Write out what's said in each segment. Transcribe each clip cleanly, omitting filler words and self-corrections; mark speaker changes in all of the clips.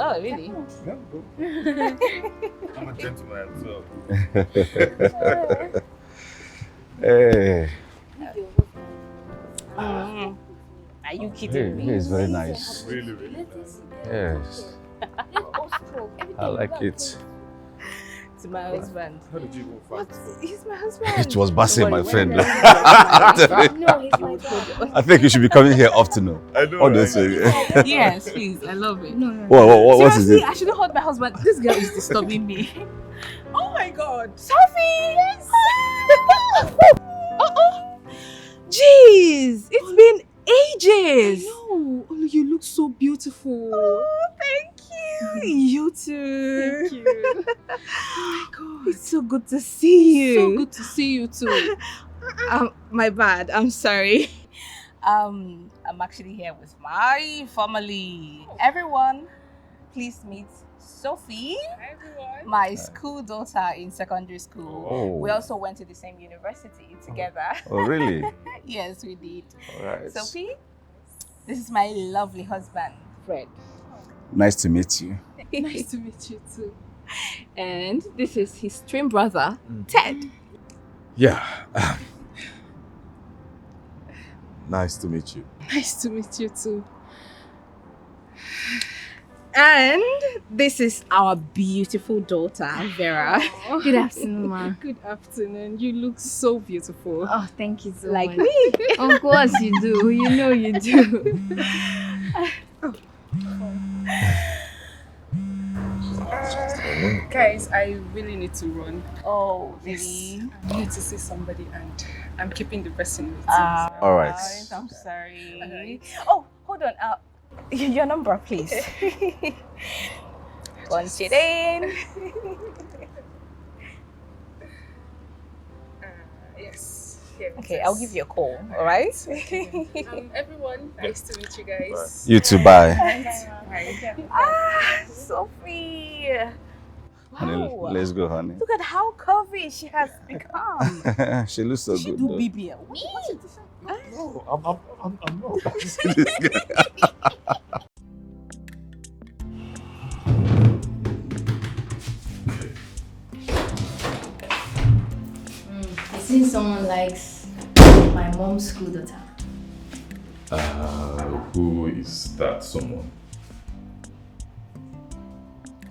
Speaker 1: Oh, really?
Speaker 2: Yeah, go. I'm a gentleman, so.
Speaker 3: Hey.
Speaker 1: Are you kidding me?
Speaker 3: It's very nice.
Speaker 2: Really, really nice.
Speaker 3: Yes. I like it.
Speaker 1: To my husband.
Speaker 2: How did you even find it?
Speaker 1: He's my husband.
Speaker 3: It was Bassey, my friend.
Speaker 1: No, he's my dad.
Speaker 3: I think you should be coming here often now.
Speaker 2: I know.
Speaker 3: What do you
Speaker 2: Right?
Speaker 3: say?
Speaker 1: Yes, please. I love it. No.
Speaker 3: What is
Speaker 1: Seriously,
Speaker 3: it?
Speaker 1: I shouldn't hold my husband. This girl is disturbing me. Oh my god. Sophie! Yes! Jeez! It's been ages!
Speaker 4: No, you look so beautiful.
Speaker 1: Oh, thank you. You too.
Speaker 4: Thank you. Oh my god.
Speaker 1: It's so good to see you.
Speaker 4: So good to see you too.
Speaker 1: My bad. I'm sorry. I'm actually here with my family. Everyone, please meet Sophie.
Speaker 4: Hi everyone.
Speaker 1: My school daughter in secondary school.
Speaker 3: Oh.
Speaker 1: We also went to the same university together.
Speaker 3: Oh, really?
Speaker 1: Yes, we did.
Speaker 3: All right.
Speaker 1: Sophie, this is my lovely husband, Fred.
Speaker 3: Nice to meet you.
Speaker 4: Nice to meet you too. And this is his twin brother, Ted.
Speaker 2: Yeah. Nice to meet you.
Speaker 4: Nice to meet you too.
Speaker 1: And this is our beautiful daughter, Vera.
Speaker 5: Good afternoon, ma.
Speaker 4: Good afternoon. You look so beautiful.
Speaker 5: Oh, thank you so
Speaker 1: Like
Speaker 5: much.
Speaker 1: me.
Speaker 5: Of course you do. You know you do.
Speaker 4: Guys, I really need to run.
Speaker 1: Oh,
Speaker 4: Yes.
Speaker 1: really?
Speaker 4: I need to see somebody and I'm keeping the person waiting.
Speaker 3: All right.
Speaker 1: I'm sorry.
Speaker 4: Alright.
Speaker 1: Oh, hold on. Your number, please. Punch it in.
Speaker 4: Yes. Here it
Speaker 1: Okay,
Speaker 4: is.
Speaker 1: I'll give you a call. All right?
Speaker 4: Everyone, nice to meet you guys.
Speaker 3: You too, bye.
Speaker 1: Ah, Sophie.
Speaker 3: Honey,
Speaker 1: Wow.
Speaker 3: let's go, honey.
Speaker 1: Look at how curvy she has become.
Speaker 3: She looks so
Speaker 1: She
Speaker 3: good.
Speaker 1: do
Speaker 3: though.
Speaker 1: BBL.
Speaker 2: No, I'm not.
Speaker 5: It seems someone likes my mom's school daughter.
Speaker 2: Who is that someone?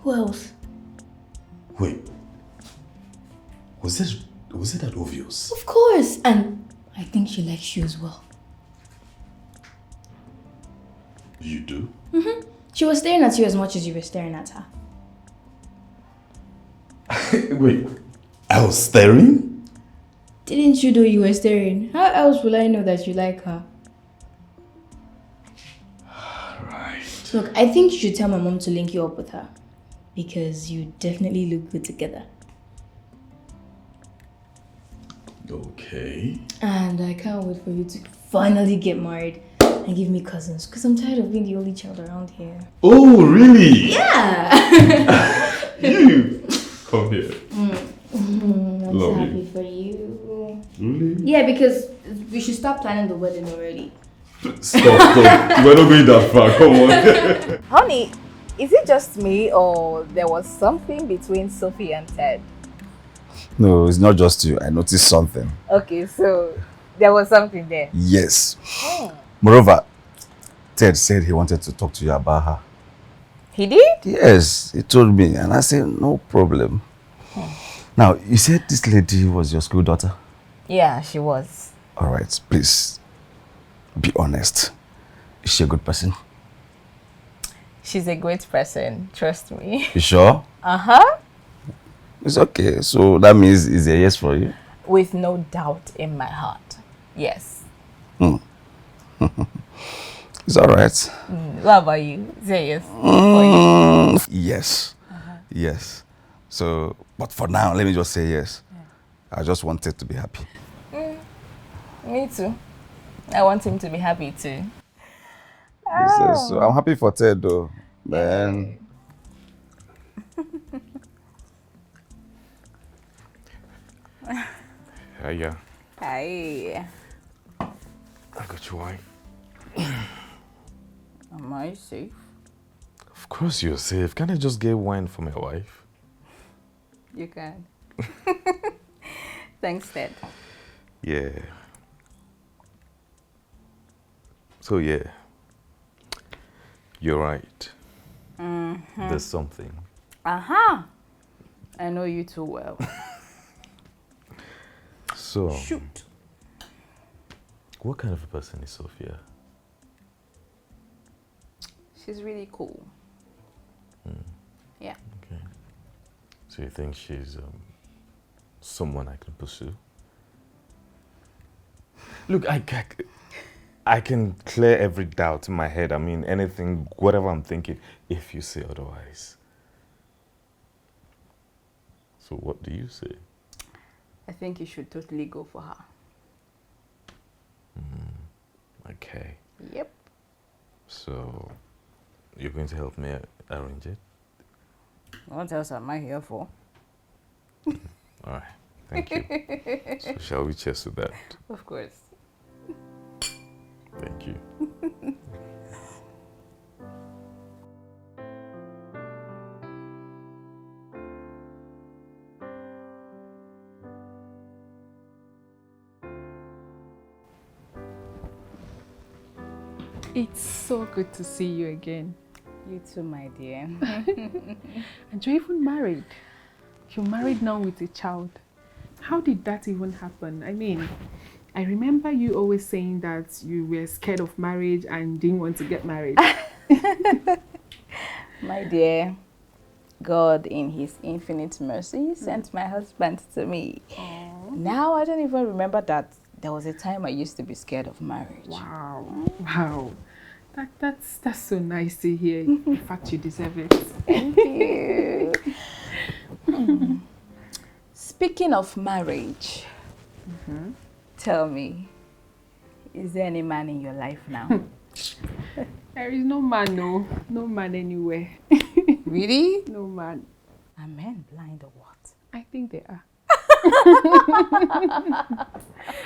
Speaker 5: Who else?
Speaker 2: Wait. Was it that obvious?
Speaker 5: Of course. And I think she likes you as well.
Speaker 2: You do?
Speaker 5: She was staring at you as much as you were staring at her.
Speaker 2: Wait. I was staring?
Speaker 5: Didn't you know you were staring? How else will I know that you like her?
Speaker 2: Right.
Speaker 5: Look, I think you should tell my mom to link you up with her. Because you definitely look good together.
Speaker 2: Okay.
Speaker 5: And I can't wait for you to finally get married and give me cousins. Because I'm tired of being the only child around here.
Speaker 2: Oh, really?
Speaker 5: Yeah!
Speaker 2: You! Come here.
Speaker 5: I'm so
Speaker 2: Love
Speaker 5: happy
Speaker 2: you.
Speaker 5: for you.
Speaker 2: Really?
Speaker 5: Yeah, because we should start planning the wedding already.
Speaker 2: Stop. We're not going that far. Come on.
Speaker 1: Honey, is it just me or there was something between Sophie and Ted?
Speaker 3: No, it's not just you. I noticed something.
Speaker 1: Okay, so there was something there.
Speaker 3: Yes. Moreover, Ted said he wanted to talk to you about her.
Speaker 1: He did?
Speaker 3: Yes, he told me, and I said, no problem. Now, you said this lady was your school daughter?
Speaker 1: Yeah, she was.
Speaker 3: All right, please, be honest. Is she a good person?
Speaker 1: She's a great person, trust me.
Speaker 3: You sure?
Speaker 1: Uh-huh.
Speaker 3: It's okay. So that means it's a yes for you?
Speaker 1: With no doubt in my heart. Yes.
Speaker 3: It's all right.
Speaker 1: What about you? Say yes. For you.
Speaker 3: Yes. Yes. So, but for now, let me just say yes. I just wanted to be happy.
Speaker 1: Me too. I want him to be happy too.
Speaker 3: So I'm happy for Ted though. Man.
Speaker 2: Yeah.
Speaker 1: Hi.
Speaker 2: I got you wine.
Speaker 1: Am I safe?
Speaker 2: Of course you're safe. Can't I just get wine for my wife?
Speaker 4: You can. Thanks, Ted.
Speaker 2: Yeah. So yeah, you're right. There's something.
Speaker 4: Uh-huh. I know you too well.
Speaker 2: So,
Speaker 4: Shoot.
Speaker 2: what kind of a person is Sophia?
Speaker 4: She's really cool. Yeah.
Speaker 2: Okay. So you think she's someone I can pursue? Look, I can clear every doubt in my head. I mean, anything, whatever I'm thinking, if you say otherwise. So what do you say?
Speaker 4: I think you should totally go for her.
Speaker 2: Okay.
Speaker 4: Yep.
Speaker 2: So you're going to help me arrange it?
Speaker 4: What else am I here for?
Speaker 2: All right. Thank you. So shall we cheers to that?
Speaker 4: Of course.
Speaker 2: Thank you.
Speaker 1: It's so good to see you again.
Speaker 4: You too, my dear.
Speaker 1: And you're even married. You're married now with a child. How did that even happen? I mean, I remember you always saying that you were scared of marriage and didn't want to get married.
Speaker 4: My dear, God in his infinite mercy sent my husband to me.
Speaker 1: Aww.
Speaker 4: Now I don't even remember that there was a time I used to be scared of marriage.
Speaker 1: Wow. Wow. That's so nice to hear. In fact, you deserve it.
Speaker 4: Thank you. Speaking of marriage, tell me, is there any man in your life now?
Speaker 1: There is no man, no man anywhere.
Speaker 4: Really?
Speaker 1: No man.
Speaker 4: Are men blind or what?
Speaker 1: I think they are.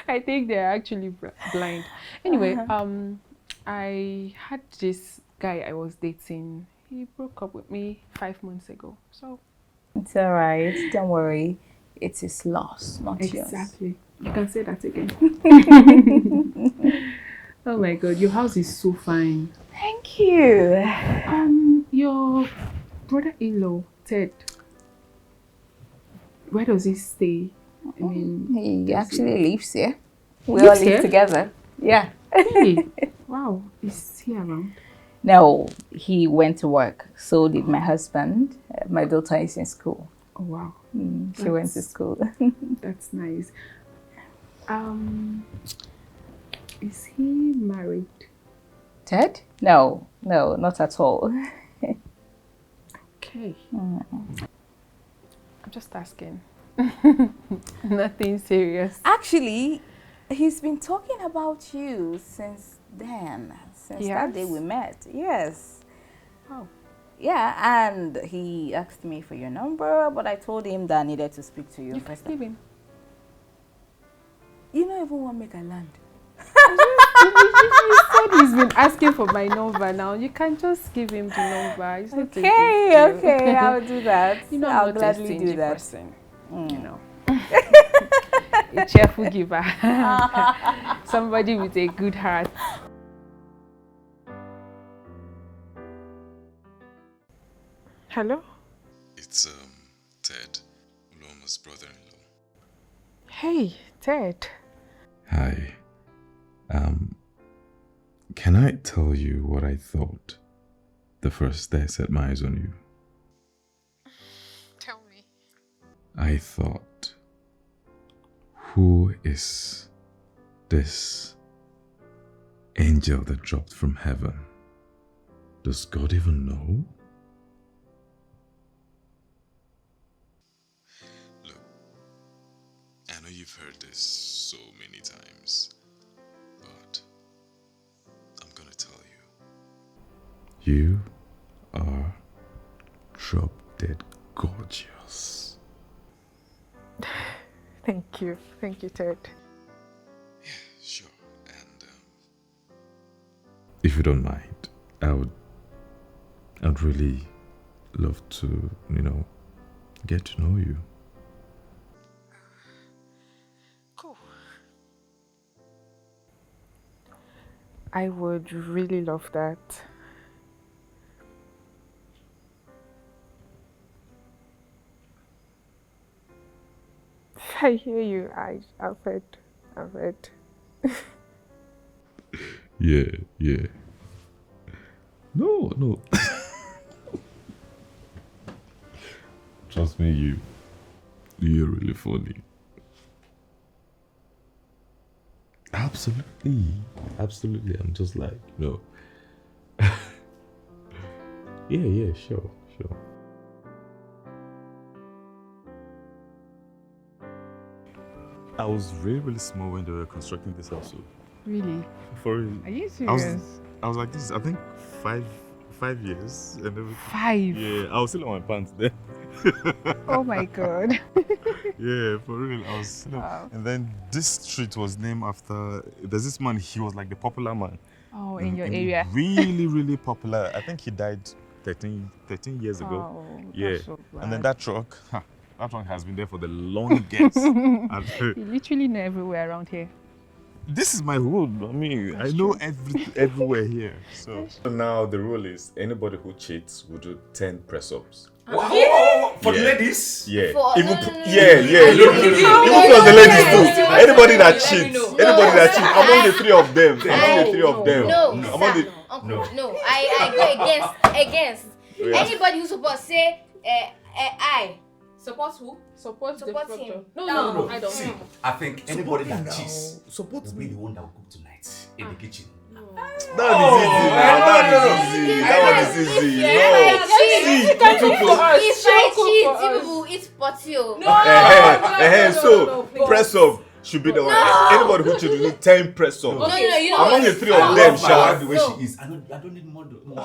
Speaker 1: I think they're actually blind. Anyway, I had this guy I was dating. He broke up with me 5 months ago. So
Speaker 4: It's all right. Don't worry. It's his loss, not yours.
Speaker 1: exactly. You can say that again. Oh my God, your house is so fine.
Speaker 4: Thank you.
Speaker 1: Your brother-in-law, Ted, where does he stay? I mean,
Speaker 4: He actually lives here. We
Speaker 1: Lives
Speaker 4: all live
Speaker 1: here?
Speaker 4: together. Yeah.
Speaker 1: hey, wow, is he around?
Speaker 4: No, he went to work. So did my husband. My daughter is in school.
Speaker 1: Oh wow,
Speaker 4: She went to school.
Speaker 1: that's nice. Is he married?
Speaker 4: Ted? No, not at all.
Speaker 1: Okay. I'm just asking. Nothing serious.
Speaker 4: Actually, he's been talking about you since then. Since that day
Speaker 1: Yes?
Speaker 4: we met. Yes.
Speaker 1: Oh.
Speaker 4: Yeah, and he asked me for your number, but I told him that I needed to speak to you
Speaker 1: You
Speaker 4: first.
Speaker 1: can give him.
Speaker 4: You don't even want to make a land.
Speaker 1: You said he's been asking for my number now. You can just give him the number. It's not a big deal.
Speaker 4: Okay, I'll do that.
Speaker 1: You know,
Speaker 4: I'll
Speaker 1: I'm not a
Speaker 4: gladly
Speaker 1: stingy
Speaker 4: do that.
Speaker 1: person. You know, a cheerful giver. Somebody with a good heart. Hello?
Speaker 2: It's Ted, Uloma's brother-in-law.
Speaker 1: Hey, Ted.
Speaker 2: Hi. Can I tell you what I thought the first day I set my eyes on you?
Speaker 1: Tell me.
Speaker 2: I thought, who is this angel that dropped from heaven? Does God even know? Look, I know you've heard this so many times, but I'm gonna tell you. You are drop dead gorgeous.
Speaker 1: Thank you, Ted.
Speaker 2: Sure, and if you don't mind, I'd really love to, get to know you.
Speaker 1: Cool. I would really love that. I hear you. I've heard.
Speaker 2: Yeah. No. Trust me, you're really funny. Absolutely. I'm just like, Yeah, sure. I was really small when they were constructing this house.
Speaker 1: Really?
Speaker 2: For real.
Speaker 1: Are you serious?
Speaker 2: I was like this, I think 5 years and everything.
Speaker 1: 5?
Speaker 2: Yeah, I was still on my pants then.
Speaker 1: Oh my god.
Speaker 2: Yeah, for real. I was,
Speaker 1: Wow.
Speaker 2: and then this street was named after, there's this man, he was like the popular man.
Speaker 1: Oh, in your area?
Speaker 2: Really popular. I think he died 13 years ago.
Speaker 1: Oh,
Speaker 2: Yeah.
Speaker 1: that's so bad.
Speaker 2: And then that truck has been there for the longest.
Speaker 1: You literally know everywhere around here.
Speaker 2: This is my hood. I mean, I know everywhere here. So now the rule is anybody who cheats will do 10 press-ups.
Speaker 3: What? For the ladies?
Speaker 2: Yeah.
Speaker 5: For-
Speaker 2: Even
Speaker 5: no.
Speaker 2: Even plus the ladies too. Anybody that cheats, among the three of them,
Speaker 5: No, I go against. Anybody who supports say I
Speaker 6: Support who?
Speaker 5: support
Speaker 6: the
Speaker 5: him.
Speaker 6: No, I don't.
Speaker 3: See, I think anybody that cheats
Speaker 2: support
Speaker 3: will be the one that will cook tonight in the kitchen.
Speaker 2: That is easy.
Speaker 5: If I cheat, people will eat potio.
Speaker 2: So press up should be the one. Anybody who cheats will do 10 press up.
Speaker 5: No, you know
Speaker 2: Among
Speaker 5: what?
Speaker 2: the three of them,
Speaker 3: Shall the way
Speaker 5: No.
Speaker 3: she is. I don't need more muscles.
Speaker 5: No.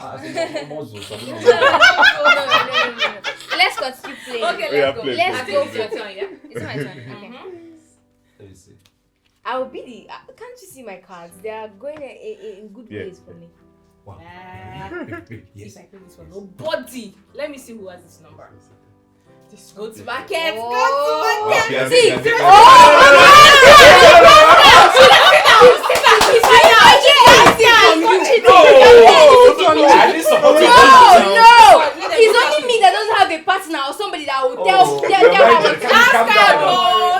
Speaker 5: Let's continue playing.
Speaker 6: Okay,
Speaker 2: Yeah,
Speaker 6: let's go.
Speaker 2: play,
Speaker 5: Let's
Speaker 2: play,
Speaker 5: go
Speaker 2: play.
Speaker 5: for your turn, yeah? It's my turn. Okay.
Speaker 3: Let me see.
Speaker 5: I will be the. Can't you see my cards? They are going in good
Speaker 2: Yeah.
Speaker 5: ways for me.
Speaker 3: Wow.
Speaker 6: If
Speaker 3: Yes.
Speaker 6: I play this one, nobody. Let me see who has this number. Go to market.
Speaker 5: Oh.
Speaker 6: Go to market.
Speaker 3: Okay,
Speaker 6: See.
Speaker 3: okay.
Speaker 5: It's only me that doesn't have a partner or somebody that will tell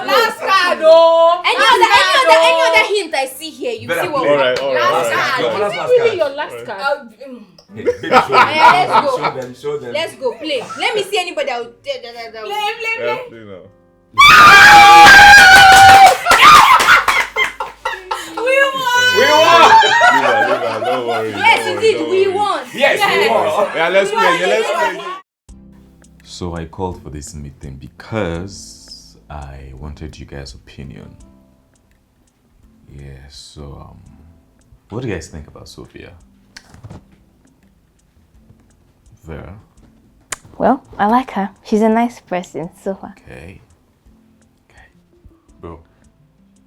Speaker 6: Last card, oh.
Speaker 5: any other hint I see here, you see what
Speaker 2: Alright.
Speaker 6: Last card.
Speaker 3: Alright.
Speaker 6: Is it really your last card?
Speaker 3: Show them.
Speaker 5: Let's go play. Let me see anybody that will
Speaker 6: Play.
Speaker 2: We won! Don't worry.
Speaker 5: Yes, indeed, we won.
Speaker 3: Yes, we won.
Speaker 2: Yeah, let's play. So I called for this meeting because I wanted you guys' opinion. Yeah, so what do you guys think about Sophia? Vera?
Speaker 7: Well, I like her. She's a nice person so far.
Speaker 2: Okay. Bro.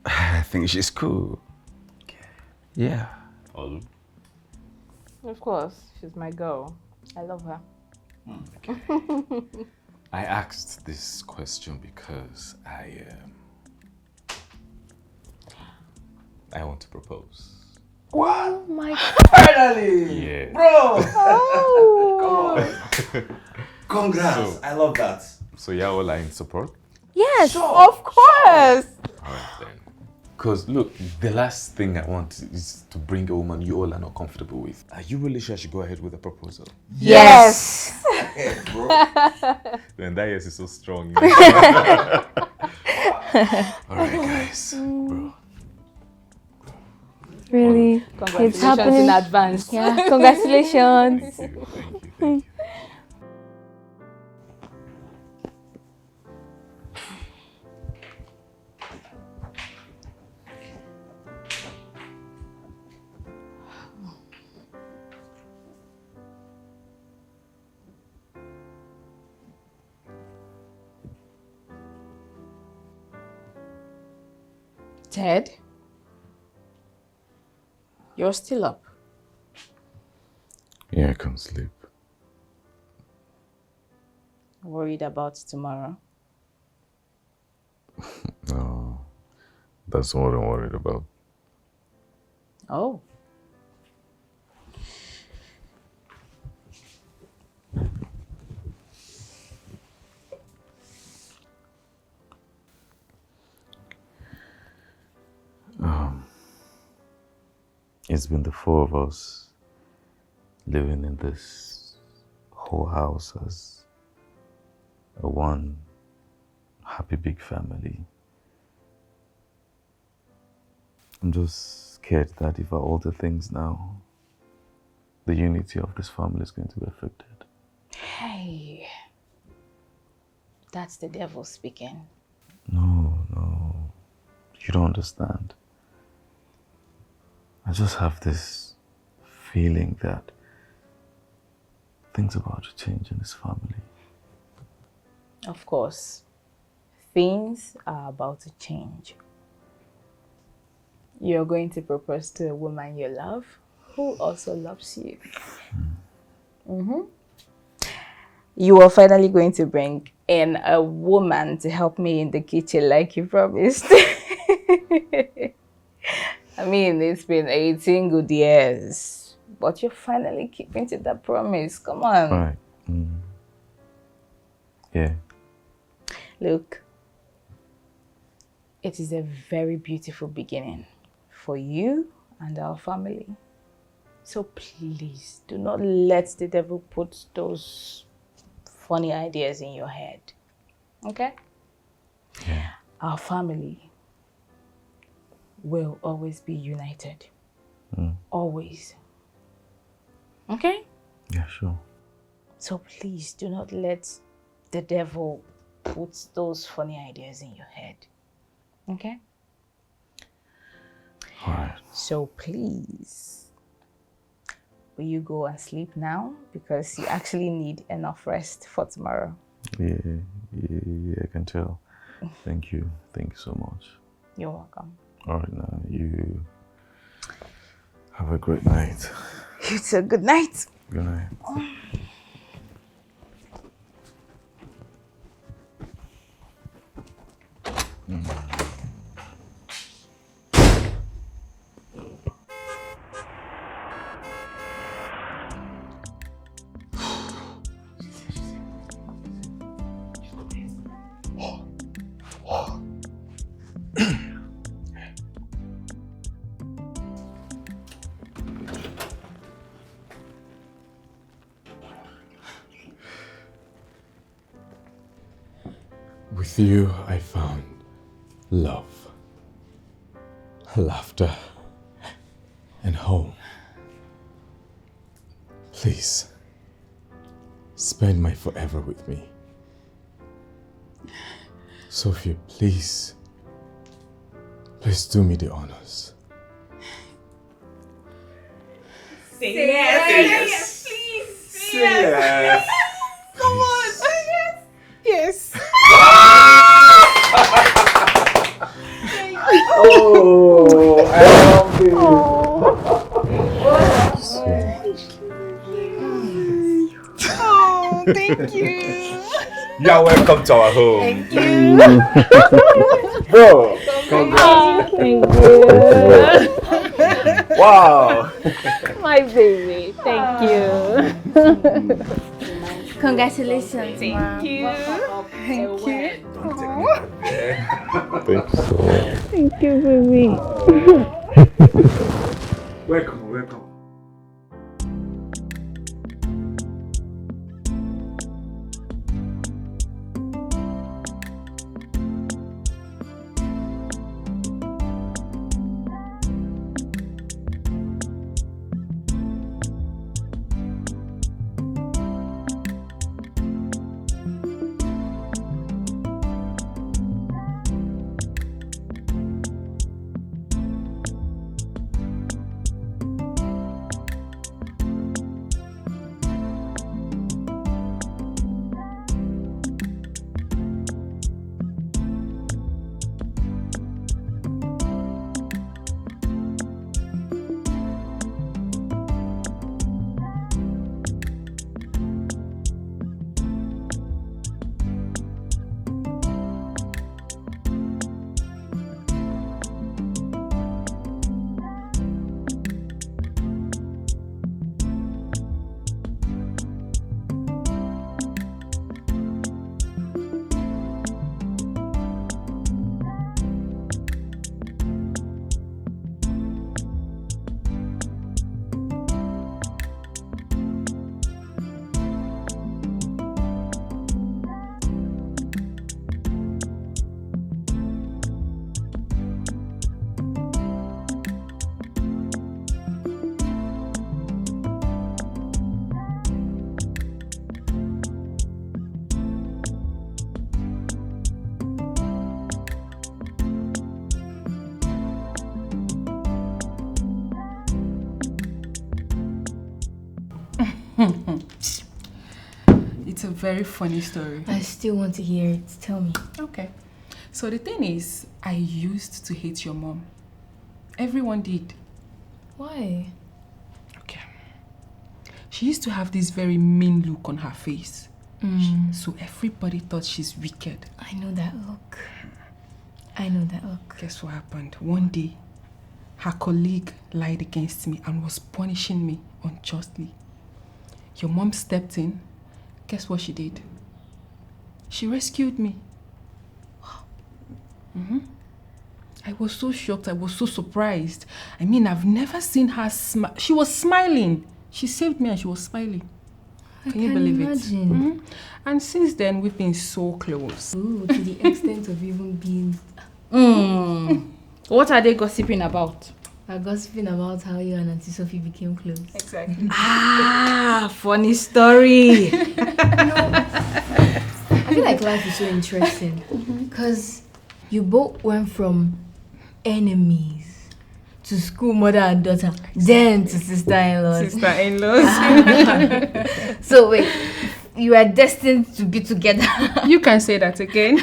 Speaker 3: I think she's cool.
Speaker 2: Okay.
Speaker 3: Yeah.
Speaker 2: Olu?
Speaker 6: Of course, she's my girl. I love her.
Speaker 2: Okay. I asked this question because I want to propose.
Speaker 7: Oh my god.
Speaker 3: Finally!
Speaker 2: Yeah.
Speaker 3: Bro!
Speaker 7: Oh.
Speaker 3: Congrats. I love that.
Speaker 2: So y'all all are in support?
Speaker 7: Yes, of course.
Speaker 2: Alright then. Because look, the last thing I want is to bring a woman you all are not comfortable with. Are you really sure I should go ahead with the proposal?
Speaker 7: Yes.
Speaker 3: Hey, bro.
Speaker 2: Then that yes is so strong. Alright guys, bro.
Speaker 7: Really? It's
Speaker 6: Congratulations
Speaker 7: happening
Speaker 6: in advance.
Speaker 7: Yeah, congratulations.
Speaker 2: Thank you.
Speaker 6: Ted, you're still up.
Speaker 2: Yeah, I can't sleep.
Speaker 4: Worried about tomorrow?
Speaker 2: No, that's what I'm worried about.
Speaker 4: Oh.
Speaker 2: It's been the four of us living in this whole house as a one happy big family. I'm just scared that if I alter things now, the unity of this family is going to be affected.
Speaker 4: Hey. That's the devil speaking.
Speaker 2: No, you don't understand. I just have this feeling that things are about to change in this family.
Speaker 4: Of course, things are about to change. You're going to propose to a woman you love, who also loves you. You are finally going to bring in a woman to help me in the kitchen like you promised. I mean, it's been 18 good years, but you're finally keeping to that promise. Come on.
Speaker 2: Right. Yeah.
Speaker 4: Look, it is a very beautiful beginning for you and our family. So please, do not let the devil put those funny ideas in your head. Okay?
Speaker 2: Yeah.
Speaker 4: Our family will always be united. Always. Okay?
Speaker 2: Yeah, sure.
Speaker 4: So please, do not let the devil put those funny ideas in your head. Okay?
Speaker 2: All right.
Speaker 4: So please, will you go and sleep now? Because you actually need enough rest for tomorrow.
Speaker 2: Yeah, I can tell. Thank you. Thank you so much.
Speaker 4: You're welcome.
Speaker 2: All right, now you have a great night.
Speaker 4: It's a good night.
Speaker 2: Good night.
Speaker 8: With you, I found love, laughter, and home. Please, spend my forever with me. Sophia, please do me the honors.
Speaker 6: Say yes. Please. Say yes. Come on. Say yes. Yes.
Speaker 8: Oh, I love you.
Speaker 6: Oh, thank you.
Speaker 2: You are welcome to our home.
Speaker 6: Thank you.
Speaker 2: Bro,
Speaker 7: Thank you.
Speaker 2: wow.
Speaker 7: My baby. Thank you. Congratulations, Mom.
Speaker 6: Thank you.
Speaker 2: Thank you so much.
Speaker 7: Thank you, baby.
Speaker 2: Welcome.
Speaker 1: It's a very funny story.
Speaker 5: I still want to hear it. Tell me.
Speaker 1: Okay. So the thing is, I used to hate your mom. Everyone did.
Speaker 5: Why?
Speaker 1: Okay. She used to have this very mean look on her face. So everybody thought she's wicked.
Speaker 5: I know that look. I know that look.
Speaker 1: Guess what happened? One day, her colleague lied against me and was punishing me unjustly. Your mom stepped in. Guess what she did? She rescued me. I was so shocked. I was so surprised. I mean, I've never seen her smile. She was smiling. She saved me and she was smiling. Can you believe it? And since then, we've been so close.
Speaker 5: Ooh, to the extent of even being...
Speaker 4: What are they gossiping about?
Speaker 5: Are gossiping about how you and Auntie Sophie became close.
Speaker 1: Exactly.
Speaker 4: Funny story.
Speaker 5: I feel like life is so interesting because you both went from enemies to school mother and daughter, then to sister-in-laws. So wait, you are destined to be together.
Speaker 1: You can say that again.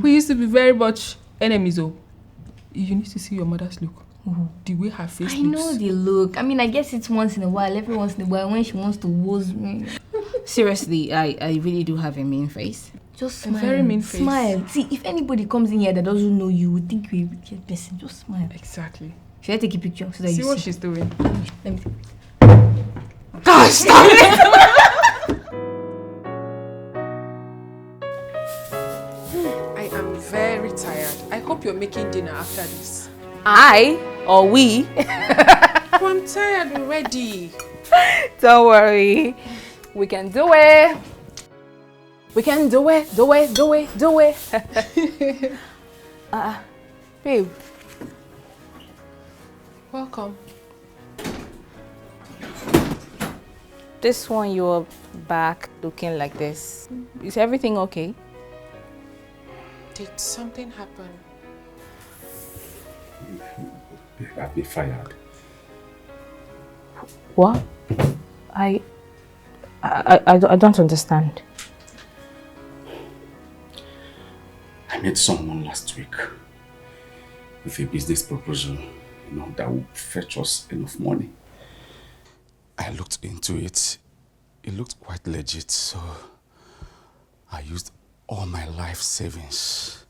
Speaker 1: We used to be very much enemies, though. You need to see your mother's look. The way her face
Speaker 5: I
Speaker 1: looks.
Speaker 5: know the look. I mean, I guess it's once in a while, every once in a while when she wants to woz me.
Speaker 4: Seriously, I really do have a mean face.
Speaker 5: Just
Speaker 1: A
Speaker 5: smile.
Speaker 1: very mean face.
Speaker 5: Smile. See, if anybody comes in here that doesn't know you, would think you're a wicked person. Just smile.
Speaker 1: Exactly.
Speaker 5: Should I take a picture so that
Speaker 1: See
Speaker 5: you
Speaker 1: what
Speaker 5: see?
Speaker 1: she's doing.
Speaker 5: Let me see.
Speaker 4: Gosh, stop it!
Speaker 1: I am very tired. I hope you're making dinner after this.
Speaker 4: I or we?
Speaker 1: Oh, I'm tired already.
Speaker 4: Don't worry. We can do it. We can do it. Babe.
Speaker 1: Welcome.
Speaker 4: This one you're back looking like this. Is everything okay?
Speaker 1: Did something happen?
Speaker 3: I'll be fired.
Speaker 4: What? I don't understand.
Speaker 3: I met someone last week with a business proposal, that would fetch us enough money. I looked into it. It looked quite legit, so I used all my life savings.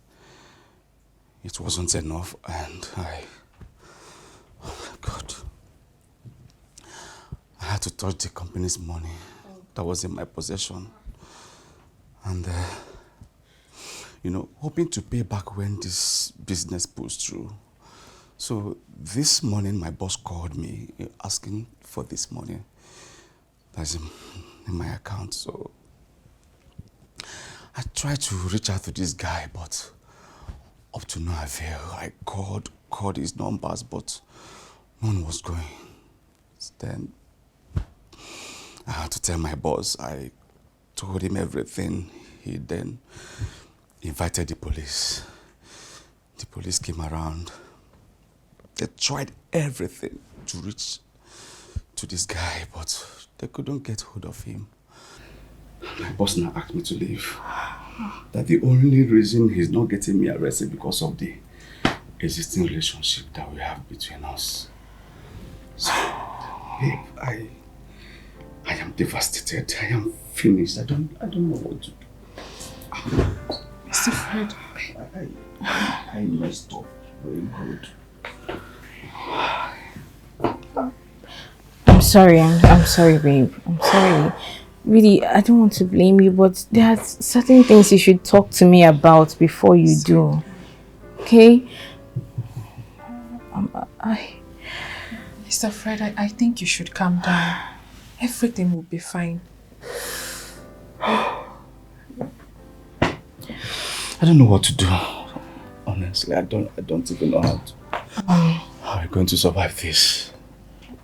Speaker 3: It wasn't enough, and oh my God. I had to touch the company's money that was in my possession. And, hoping to pay back when this business pulls through. So this morning, my boss called me asking for this money that's in my account. So I tried to reach out to this guy, but up to no avail. I called his numbers, but no one was going. Then I had to tell my boss. I told him everything. He then invited the police. The police came around. They tried everything to reach to this guy, but they couldn't get hold of him. My boss now asked me to leave. That the only reason he's not getting me arrested because of the existing relationship that we have between us. So, babe, I am devastated. I am finished. I don't know what to do.
Speaker 1: Mr. Fred.
Speaker 3: I messed up very good.
Speaker 4: I'm sorry, babe. I'm sorry. Really, I don't want to blame you, but there are certain things you should talk to me about before you do. Okay?
Speaker 1: Mr. Fred, I think you should calm down. Everything will be fine.
Speaker 3: I don't know what to do. Honestly, I don't even know how to. How are we going to survive this?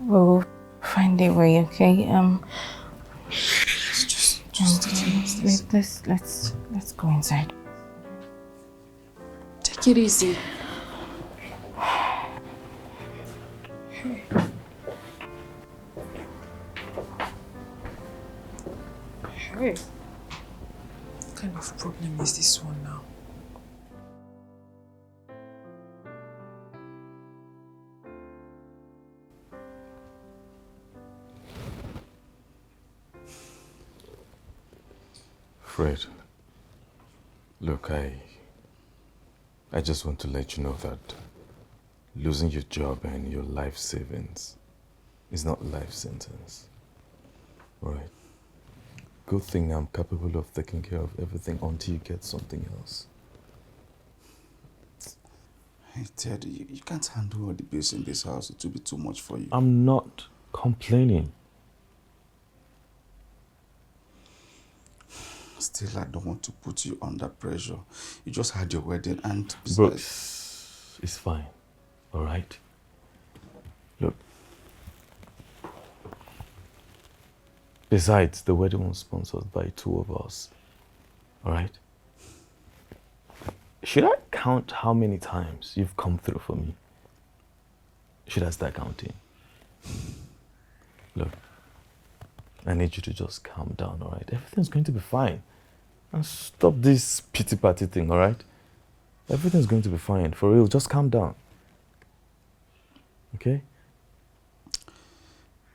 Speaker 4: We'll find a way, okay? Let's go inside.
Speaker 1: Take it easy. Hey. What kind of problem is this one now?
Speaker 8: Fred, look, I just want to let you know that losing your job and your life savings is not a life sentence. Right? Good thing I'm capable of taking care of everything until you get something else.
Speaker 3: Hey, Ted, you can't handle all the bills in this house. It will be too much for you.
Speaker 8: I'm not complaining.
Speaker 3: Still, I don't want to put you under pressure. You just had your wedding and...
Speaker 8: Brooks, it's fine. All right? Look. Besides, the wedding was sponsored by 2 of us. All right? Should I count how many times you've come through for me? Should I start counting? Look, I need you to just calm down, all right? Everything's going to be fine. And stop this pity-party thing, all right? Everything's going to be fine. For real, just calm down. Okay?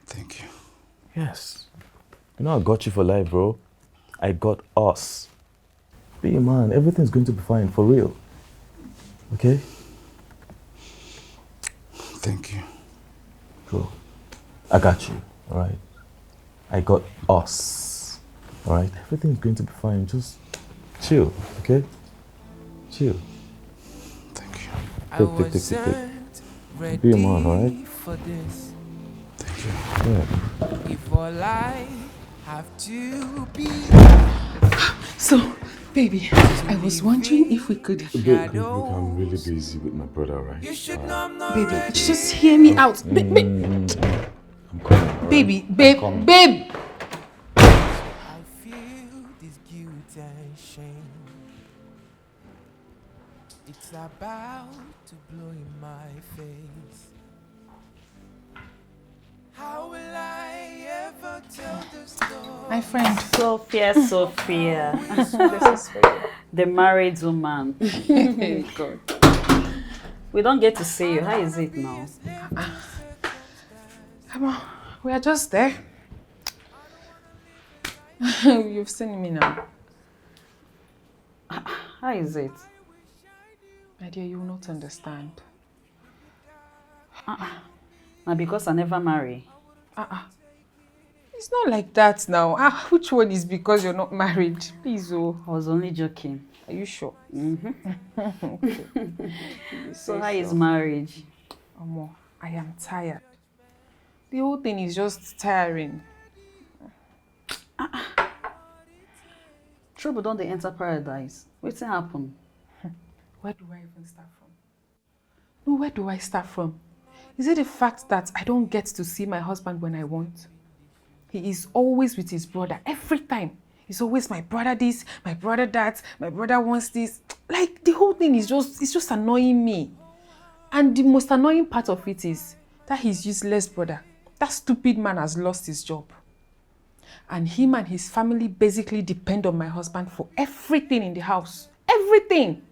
Speaker 3: Thank you.
Speaker 8: Yes. You know I got you for life, bro. I got us. Be a man. Everything's going to be fine, for real. Okay?
Speaker 3: Thank you.
Speaker 8: Bro, I got you, all right? I got us, all right? Everything's going to be fine. Just chill, okay? Chill.
Speaker 3: Thank you.
Speaker 8: Take. Be a man, all right?
Speaker 3: Thank you.
Speaker 8: Yeah.
Speaker 9: Before life have to be.
Speaker 1: So, baby, I was wondering if we could...
Speaker 8: Look, I'm really busy with my brother, right?
Speaker 1: Baby, just hear me out.
Speaker 8: I'm coming, right?
Speaker 1: Baby,
Speaker 8: I'm
Speaker 1: babe,
Speaker 8: coming.
Speaker 1: babe!
Speaker 9: I feel this guilt and shame. It's about to blow in my face. How will I ever tell the story?
Speaker 1: My friend.
Speaker 10: Sophia.
Speaker 1: This is for you.
Speaker 10: The married woman.
Speaker 1: God.
Speaker 10: We don't get to see you. How is it now?
Speaker 1: Come on, we are just there. You've seen me now.
Speaker 10: How is it?
Speaker 1: My dear, you will not understand.
Speaker 10: Now because I never marry.
Speaker 1: It's not like that now. Which one is because you're not married? Please, oh.
Speaker 10: I was only joking.
Speaker 1: Are you sure?
Speaker 10: Okay. So how is marriage?
Speaker 1: Omo, I am tired. The whole thing is just tiring.
Speaker 10: Trouble don't they enter paradise? What's happen?
Speaker 1: Where do I even start from? No, where do I start from? Is it the fact that I don't get to see my husband when I want? He is always with his brother every time. He's always my brother this, my brother that, my brother wants this. Like the whole thing is just annoying me. And the most annoying part of it is that his useless brother, that stupid man has lost his job. And him and his family basically depend on my husband for everything in the house. Everything.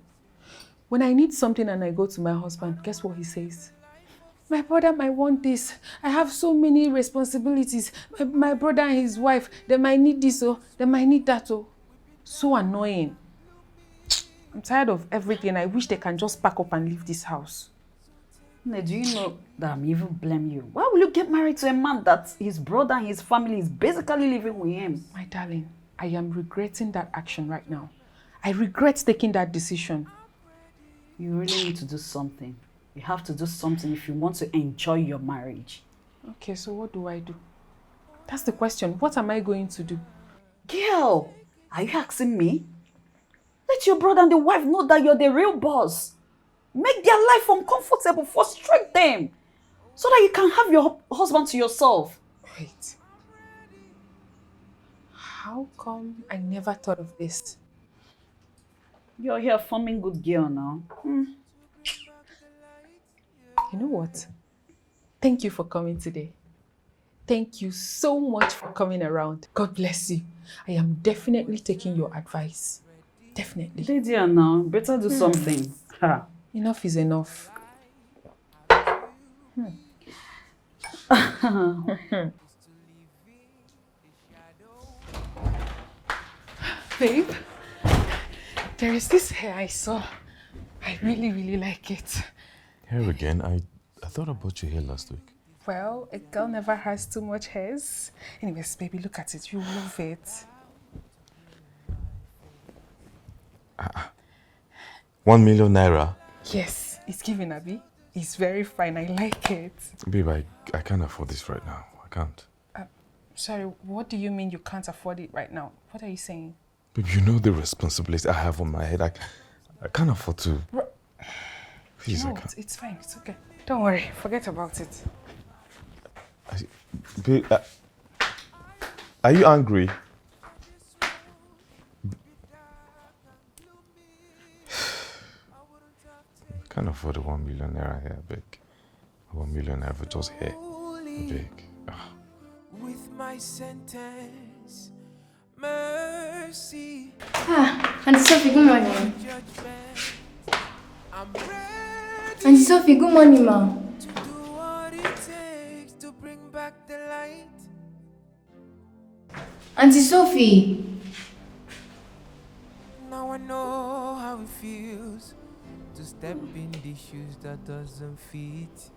Speaker 1: When I need something and I go to my husband, guess what he says? My brother might want this. I have so many responsibilities. My brother and his wife, they might need this, oh, they might need that, oh. So annoying. I'm tired of everything. I wish they can just pack up and leave this house.
Speaker 10: Do you know that I'm even blame you? Why will you get married to a man that his brother and his family is basically living with him?
Speaker 1: My darling, I am regretting that action right now. I regret taking that decision.
Speaker 10: You really need to do something. You have to do something if you want to enjoy your marriage.
Speaker 1: Okay, so what do I do? That's the question. What am I going to do?
Speaker 10: Girl, are you asking me? Let your brother and the wife know that you're the real boss. Make their life uncomfortable, frustrate them, so that you can have your husband to yourself.
Speaker 1: Wait. How come I never thought of this?
Speaker 10: You're here forming good girl now.
Speaker 1: You know what? Thank you for coming today. Thank you so much for coming around. God bless you. I am definitely taking your advice. Definitely.
Speaker 10: Lydia now, better do something. Ha.
Speaker 1: Enough is enough. Babe, there is this hair I saw. I really, really like it.
Speaker 8: Here again, I thought I bought your hair last week.
Speaker 1: Well, a girl never has too much hairs. Anyways, baby, look at it. You love it.
Speaker 8: 1 million naira?
Speaker 1: Yes, it's giving, Abby. It's very fine. I like it.
Speaker 8: Babe, I can't afford this right now. I can't.
Speaker 1: Sorry, what do you mean you can't afford it right now? What are you saying?
Speaker 8: Babe, you know the responsibility I have on my head. I can't afford to. Please,
Speaker 1: No,
Speaker 8: I can't.
Speaker 1: it's fine. It's okay. Don't worry. Forget about it.
Speaker 8: Babe, are you angry? I can't afford a 1 million naira hair, big. 1 million naira for just hair, big.
Speaker 9: With my sentence, mercy.
Speaker 5: Auntie Sophie, good morning. Auntie Sophie, good morning, ma.
Speaker 9: To do what it takes to bring back the light.
Speaker 5: Auntie Sophie.
Speaker 9: Now I know how it feels to step in the shoes that doesn't fit.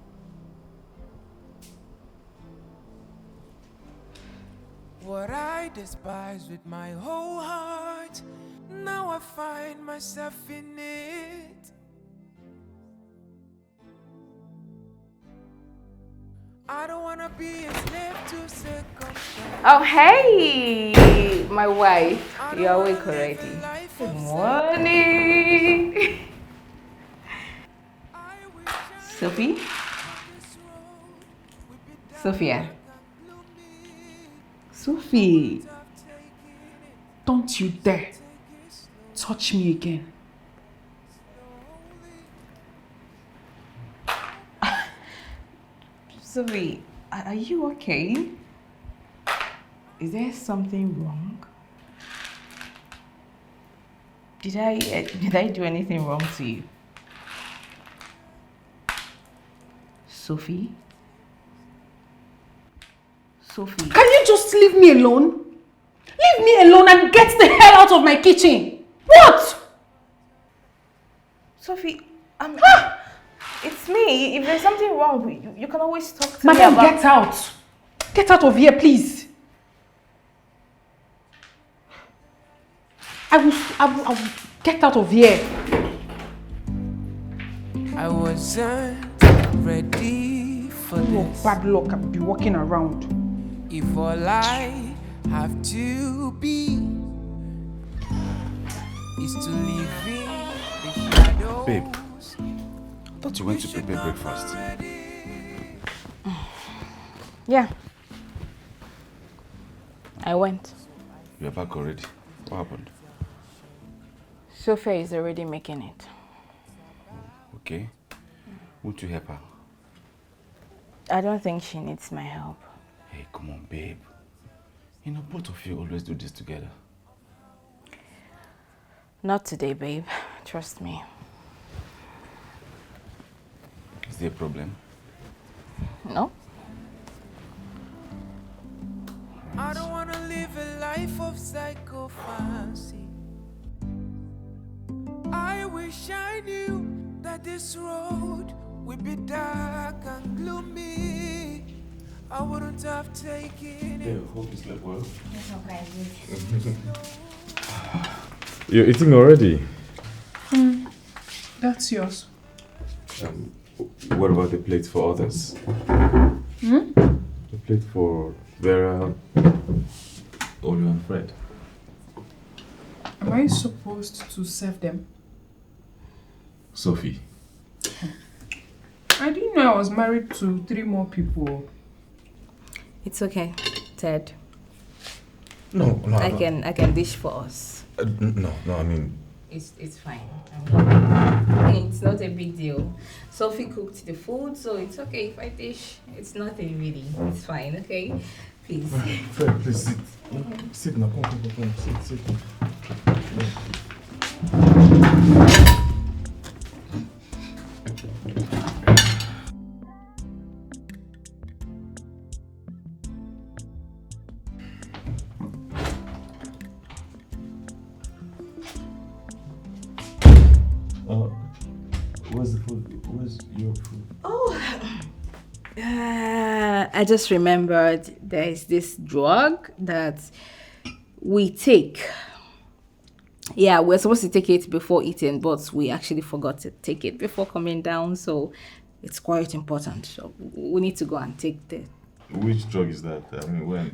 Speaker 9: What I despise with my whole heart, now I find myself in it. I don't wanna be a slave to circumstance.
Speaker 4: Oh, hey, my wife. You're awake already. Good morning. Sophie? Sophia?
Speaker 1: Sophie, don't you dare touch me again.
Speaker 4: Sophie, are you okay? Is there something wrong? Did I do anything wrong to you? Sophie? Sophie?
Speaker 1: Can you just leave me alone? Leave me alone and get the hell out of my kitchen. What?
Speaker 4: Sophie, it's me. If there's something wrong with you, you can always talk to
Speaker 1: Madam,
Speaker 4: me about...
Speaker 1: get out. Get out of here, please. I will get out of here.
Speaker 9: I wasn't ready for this.
Speaker 1: Bad luck, I'll be walking around.
Speaker 9: If all I have to be is to live in the shadows.
Speaker 3: Babe, I thought you went to prepare breakfast.
Speaker 4: Yeah. I went.
Speaker 3: You're back already. What happened?
Speaker 4: Sophia is already making it.
Speaker 3: Okay. Won't you help her?
Speaker 4: I don't think she needs my help.
Speaker 3: Hey, come on, babe. You know, both of you always do this together.
Speaker 4: Not today, babe. Trust me.
Speaker 3: Is there a problem?
Speaker 4: No.
Speaker 9: I don't want to live a life of psychophancy. I wish I knew that this road would be dark and gloomy. I wouldn't have taken it.
Speaker 3: I hope you slept well.
Speaker 8: You're eating already?
Speaker 1: That's yours.
Speaker 8: What about the plate for others? The plate for Vera, Olu and Fred.
Speaker 1: Am I supposed to serve them?
Speaker 8: Sophie.
Speaker 1: I didn't know I was married to 3 more people.
Speaker 4: It's okay, Ted.
Speaker 8: No.
Speaker 4: I can dish for us.
Speaker 8: No, I mean,
Speaker 4: It's fine. I mean, it's not a big deal. Sophie cooked the food, so it's okay if I dish. It's nothing really. It's fine, okay? Please.
Speaker 8: Fred, please sit. Sit now. Come. Sit. Where's the food? Where's your food?
Speaker 4: I just remembered there is this drug that we take. Yeah, we're supposed to take it before eating, but we actually forgot to take it before coming down, so it's quite important. So we need to go and take
Speaker 8: Which drug is that? I mean, when?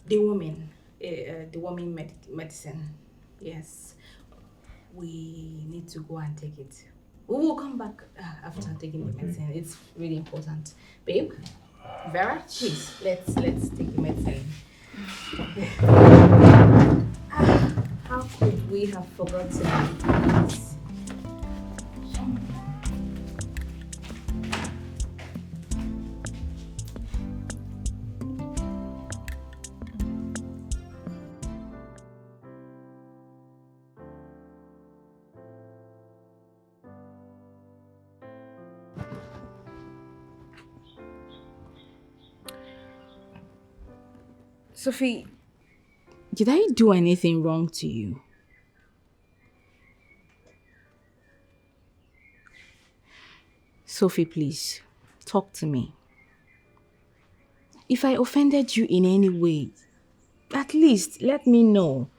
Speaker 4: the woman medicine. Yes, we need to go and take it. We will come back after taking the medicine. It's really important, babe. Vera, please let's take the medicine. How could we have forgotten this? Sophie, did I do anything wrong to you? Sophie, please, talk to me. If I offended you in any way, at least let me know.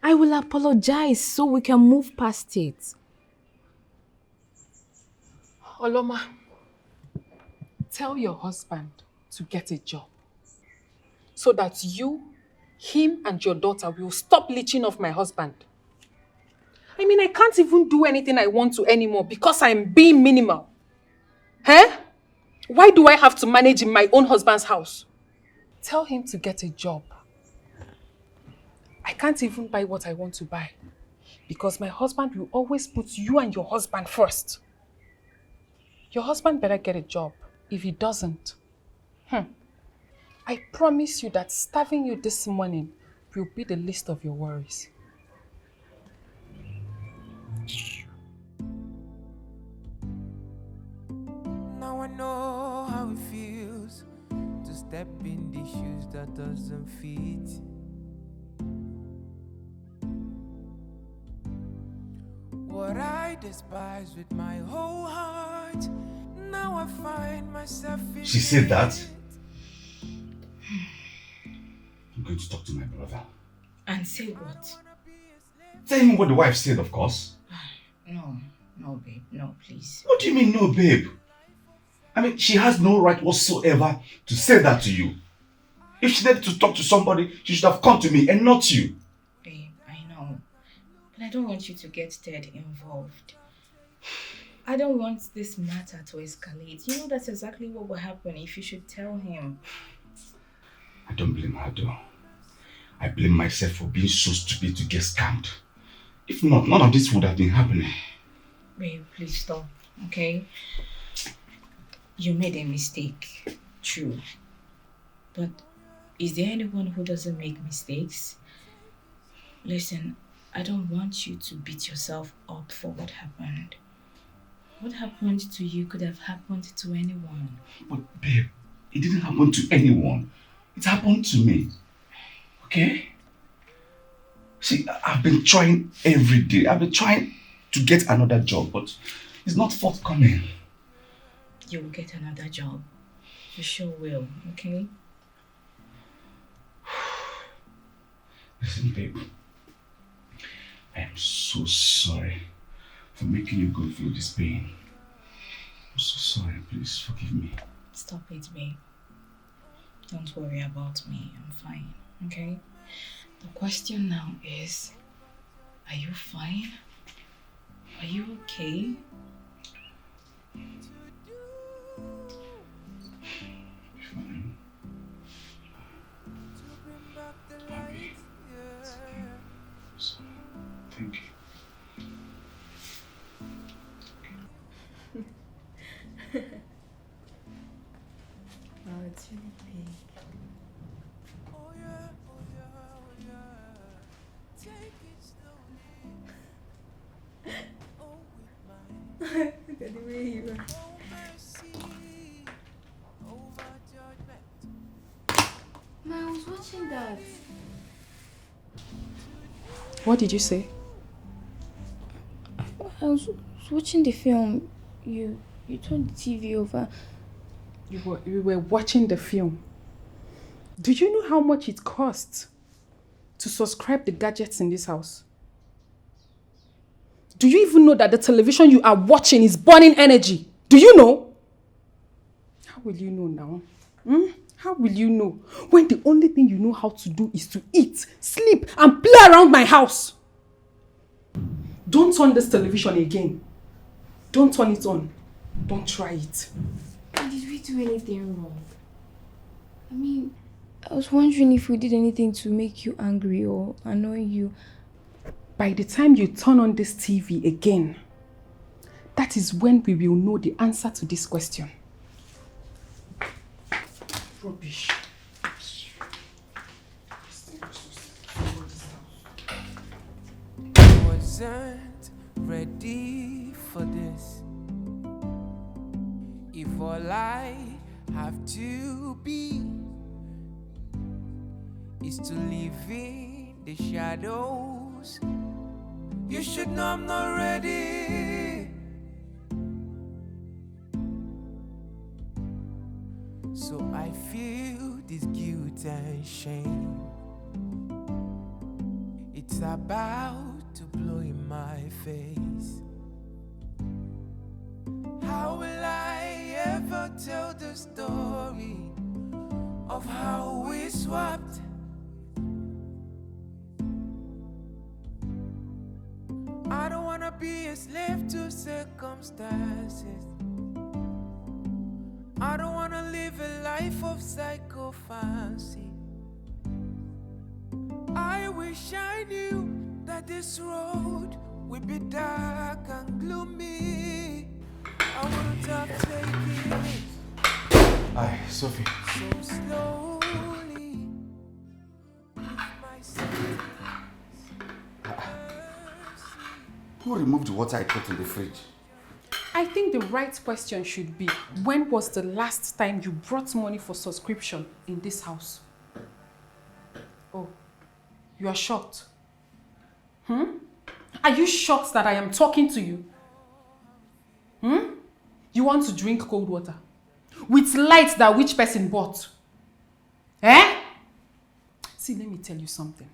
Speaker 4: I will apologize so we can move past it.
Speaker 1: Oloma, tell your husband to get a job so that you, him and your daughter will stop leeching off my husband. I mean, I can't even do anything I want to anymore because I'm being minimal. Huh? Why do I have to manage in my own husband's house? Tell him to get a job. I can't even buy what I want to buy because my husband will always put you and your husband first. Your husband better get a job. If he doesn't, I promise you that starving you this morning will be the least of your worries.
Speaker 9: Now I know how it feels to step in the shoes that doesn't fit. What I despise with my whole heart, now I find myself in
Speaker 3: She said that? I'm going to talk to my brother.
Speaker 4: And say what?
Speaker 3: Tell him what the wife said, of course.
Speaker 4: No, babe, no, please.
Speaker 3: What do you mean, no, babe? I mean, she has no right whatsoever to say that to you. If she needed to talk to somebody, she should have come to me and not you.
Speaker 4: Babe, I know. But I don't want you to get Ted involved. I don't want this matter to escalate. You know that's exactly what will happen if you should tell him.
Speaker 3: I don't blame her though. I blame myself for being so stupid to get scammed. If not, none of this would have been happening.
Speaker 4: Babe, please stop, okay? You made a mistake, true. But is there anyone who doesn't make mistakes? Listen, I don't want you to beat yourself up for what happened. What happened to you could have happened to anyone.
Speaker 3: But babe, it didn't happen to anyone. It happened to me. Okay? See, I've been trying every day. I've been trying to get another job, but it's not forthcoming.
Speaker 4: You will get another job. You sure will, okay?
Speaker 3: Listen, babe. I am so sorry for making you go through this pain. I'm so sorry. Please forgive me.
Speaker 4: Stop it, babe. Don't worry about me. I'm fine, okay? The question now is, are you fine? Are you okay?
Speaker 3: Fine. Happy. So, thank you.
Speaker 5: that?
Speaker 1: What did you say?
Speaker 5: I was watching the film. You turned the TV over.
Speaker 1: You were watching the film. Do you know how much it costs to subscribe the gadgets in this house? Do you even know that the television you are watching is burning energy? Do you know? How will you know now? How will you know when the only thing you know how to do is to eat, sleep, and play around my house? Don't turn this television again. Don't turn it on. Don't try it.
Speaker 5: Did we do anything wrong? I mean, I was wondering if we did anything to make you angry or annoy you.
Speaker 1: By the time you turn on this TV again, that is when we will know the answer to this question. Rubbish.
Speaker 9: I wasn't ready for this. If all I have to be is to live in the shadows, you should know I'm not ready. So I feel this guilt and shame. It's about to blow in my face. How will I ever tell the story of how we swapped? I don't wanna be a slave to circumstances. I don't wanna live a life of psychophancy. I wish I knew that this road would be dark and gloomy. I wouldn't have taken it.
Speaker 3: Hi, Sophie.
Speaker 9: So slowly.
Speaker 3: Who removed the water I put in the fridge?
Speaker 1: I think the right question should be, when was the last time you brought money for subscription in this house? Oh, you are shocked? Are you shocked that I am talking to you? You want to drink cold water? With light that which person bought? See, let me tell you something.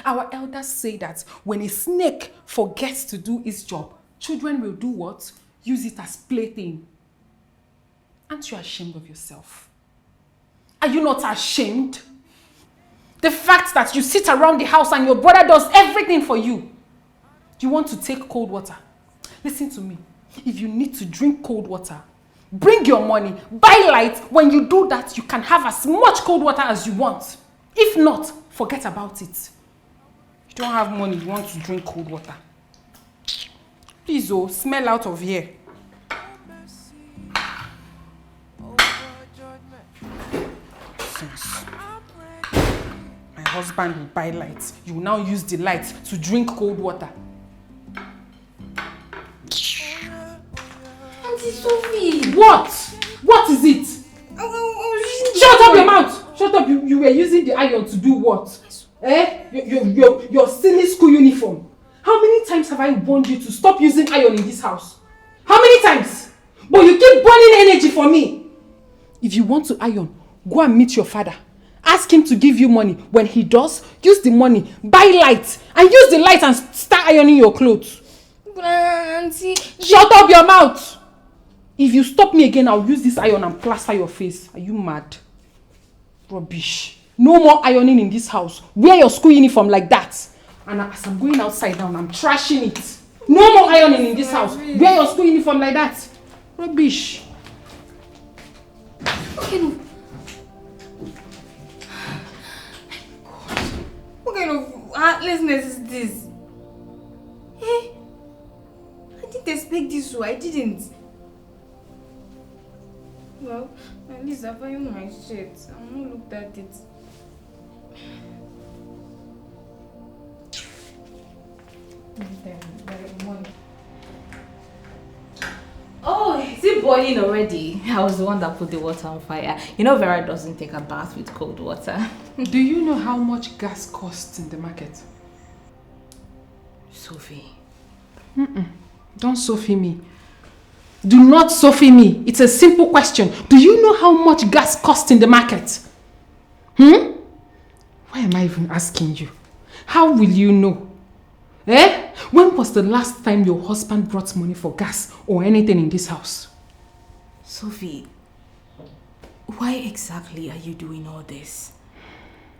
Speaker 1: Our elders say that when a snake forgets to do its job, children will do what? Use it as plaything. Aren't you ashamed of yourself? Are you not ashamed? The fact that you sit around the house and your brother does everything for you. You want to take cold water? Listen to me. If you need to drink cold water, bring your money, buy light. When you do that, you can have as much cold water as you want. If not, forget about it. You don't have money, you want to drink cold water. Please, oh, smell out of here. Sense. My husband will buy lights. You will now use the light to drink cold water.
Speaker 5: Auntie Sophie!
Speaker 1: What? What is it? Shut up your mouth! Shut up, you were using the iron to do what? Your silly school uniform. How many times have I warned you to stop using iron in this house? How many times? But you keep burning energy for me. If you want to iron, go and meet your father. Ask him to give you money. When he does, use the money, buy light, and use the light and start ironing your clothes.
Speaker 5: But Auntie...
Speaker 1: Shut up your mouth! If you stop me again, I'll use this iron and plaster your face. Are you mad? Rubbish. No more ironing in this house. Wear your school uniform like that. And as I'm going outside now, I'm trashing it. No more ironing in this house. Wear your school uniform like that. Rubbish.
Speaker 5: Okay, no. God. What kind of heartlessness is this? Hey, I didn't expect this, so I didn't. Well, at least I found my shirt. I'm not looked at it.
Speaker 4: Oh, is it boiling already? I was the one that put the water on fire. You know Vera doesn't take a bath with cold water.
Speaker 1: Do you know how much gas costs in the market?
Speaker 4: Sophie.
Speaker 1: Don't Sophie me. Do not Sophie me. It's a simple question. Do you know how much gas costs in the market? Why am I even asking you? How will you know? When was the last time your husband brought money for gas or anything in this house?
Speaker 4: Sophie, why exactly are you doing all this?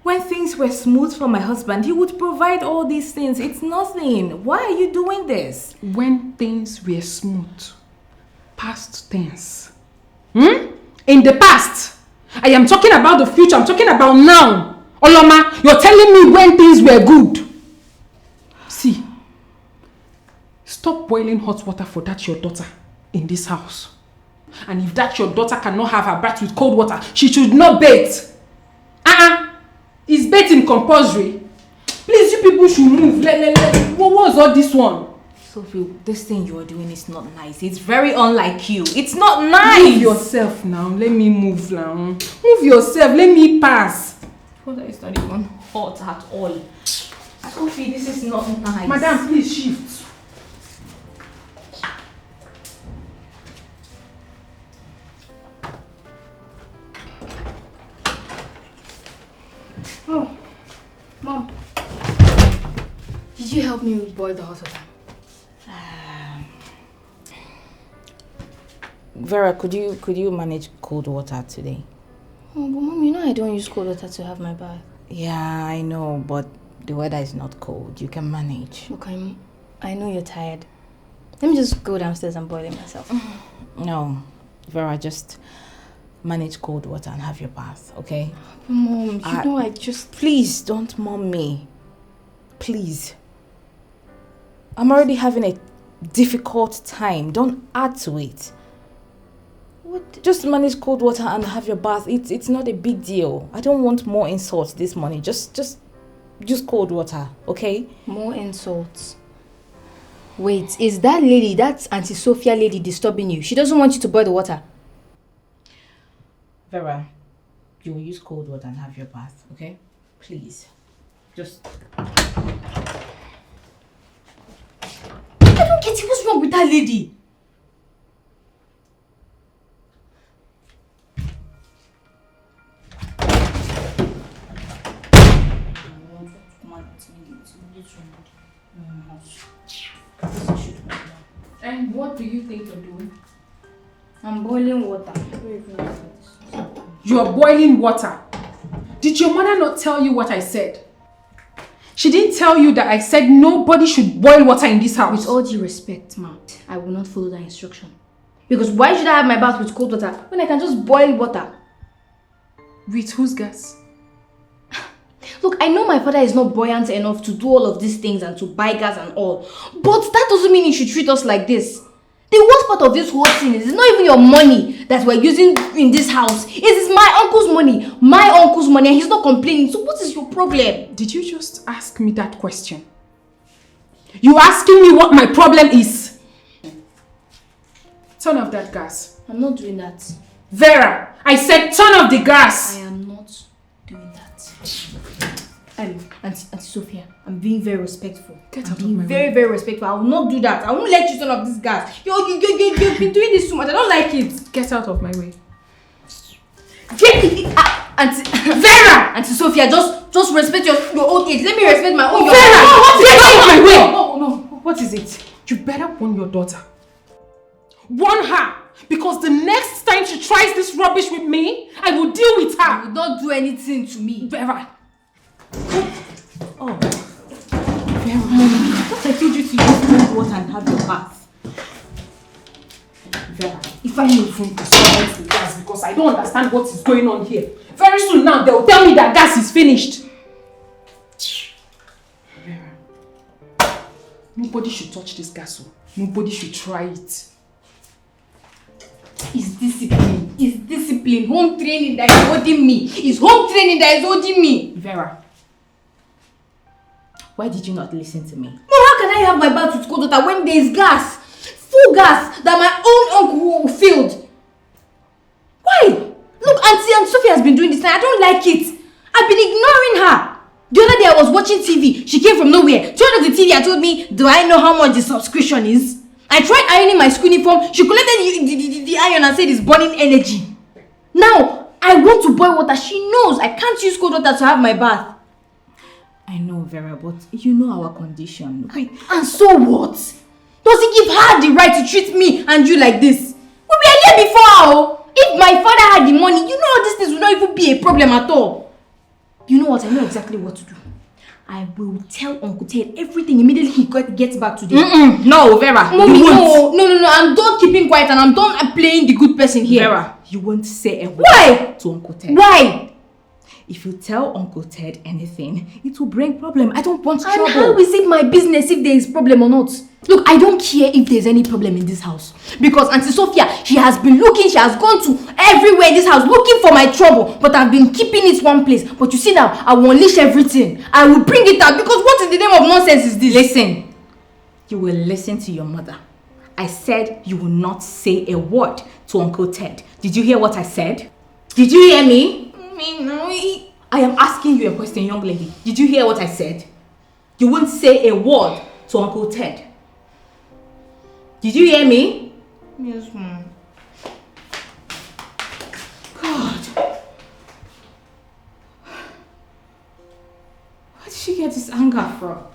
Speaker 4: When things were smooth for my husband, he would provide all these things. It's nothing. Why are you doing this?
Speaker 1: When things were smooth. Past tense. In the past. I am talking about the future. I'm talking about now. Oloma, you're telling me when things were good. See. Stop boiling hot water for that your daughter in this house. And if that your daughter cannot have her bath with cold water, she should not bathe. Is bathing compulsory? Please, you people should move. What was all this one?
Speaker 4: Sophie, this thing you are doing is not nice. It's very unlike you. It's not nice.
Speaker 1: Move yourself now. Let me move now. Move yourself. Let me pass.
Speaker 4: Water is not even hot at all. Sophie, this is not nice.
Speaker 1: Madam, please shift.
Speaker 5: Oh, Mom. Did you help me boil the hot water?
Speaker 4: Vera, could you manage cold water today?
Speaker 5: Oh, but Mom, you know I don't use cold water to have my bath.
Speaker 4: Yeah, I know, but the weather is not cold. You can manage.
Speaker 5: Look, I know you're tired. Let me just go downstairs and boil it myself.
Speaker 4: No, Vera, just manage cold water and have your bath, okay?
Speaker 5: Mom, you know I just...
Speaker 4: Please, don't mom me. Please. I'm already having a difficult time. Don't add to it.
Speaker 5: What?
Speaker 4: Just manage cold water and have your bath. It's not a big deal. I don't want more insults this morning. Just use cold water, okay?
Speaker 5: More insults. Wait, is that lady, that Auntie Sophia lady disturbing you? She doesn't want you to boil the water.
Speaker 4: Vera, you will use cold water and have your bath, okay? Please. Just...
Speaker 5: I don't get it. What's wrong with that lady?
Speaker 1: And what do you think you're doing?
Speaker 5: I'm boiling water.
Speaker 1: You're boiling water. Did your mother not tell you what I said? She didn't tell you that I said nobody should boil water in this house.
Speaker 5: With all due respect, ma, I will not follow that instruction. Because why should I have my bath with cold water when I can just boil water?
Speaker 1: With whose gas?
Speaker 5: Look, I know my father is not buoyant enough to do all of these things and to buy gas and all. But that doesn't mean he should treat us like this. The worst part of this whole thing is it's not even your money that we're using in this house. It is my uncle's money. My uncle's money, and he's not complaining. So what is your problem?
Speaker 1: Did you just ask me that question? You asking me what my problem is? Turn off that gas.
Speaker 5: I'm not doing that.
Speaker 1: Vera, I said turn off the gas.
Speaker 5: I am not doing that. Auntie Sophia, I'm being very respectful.
Speaker 1: Get out of my way.
Speaker 5: Very respectful. I will not do that. I won't let you turn off this gas. You've been doing this too much. I don't like it.
Speaker 1: Get out of my way.
Speaker 5: Get it. Auntie Vera! Auntie Sophia, just respect your own age. Let me respect my own.
Speaker 1: Vera! Get out of my way!
Speaker 5: No.
Speaker 1: What is it? You better warn your daughter. Warn her! Because the next time she tries this rubbish with me, I will deal with her.
Speaker 5: You will not do anything to me.
Speaker 1: Vera.
Speaker 4: Oh. Vera, what I told you to use cold water and have your bath.
Speaker 1: Vera, if I move from to silence the gas because I don't understand what is going on here. Very soon now, they'll tell me that gas is finished. Vera, nobody should touch this gas. Nobody should try it.
Speaker 5: It's discipline. It's discipline. Home training that is holding me. It's home training that is holding me.
Speaker 1: Vera,
Speaker 4: why did you not listen to me?
Speaker 5: Mom, how can I have my bath with cold water when there is gas? Full gas that my own uncle filled. Why? Look, Auntie Sophia has been doing this and I don't like it. I've been ignoring her. The other day I was watching TV. She came from nowhere. Turned on the TV and told me, do I know how much the subscription is? I tried ironing my school uniform. She collected the iron and said it's burning energy. Now, I want to boil water. She knows I can't use cold water to have my bath.
Speaker 4: I know, Vera, but you know our condition.
Speaker 5: And so what? Does it give her the right to treat me and you like this? We were here before. If my father had the money, you know these things would not even be a problem at all. You know what? I know exactly what to do. I will tell Uncle Ted everything immediately he gets back today.
Speaker 4: No, Vera.
Speaker 5: Mommy, no. I'm done keeping quiet and I'm done playing the good person here.
Speaker 4: Vera, you won't say a word to Uncle Ted.
Speaker 5: Why?
Speaker 4: If you tell Uncle Ted anything, it will bring problem. I don't want trouble.
Speaker 5: And how is it my business if there is problem or not? Look, I don't care if there's any problem in this house. Because Auntie Sophia, she has been looking, she has gone to everywhere in this house looking for my trouble. But I've been keeping it one place. But you see now, I will unleash everything. I will bring it out because what in the name of nonsense is this?
Speaker 4: Listen, you will listen to your mother. I said you will not say a word to Uncle Ted. Did you hear what I said? Did you hear me? I am asking you a question, young lady. Did you hear what I said? You won't say a word to Uncle Ted. Did you hear me?
Speaker 5: Yes, ma'am.
Speaker 4: God. Where did she get this anger from?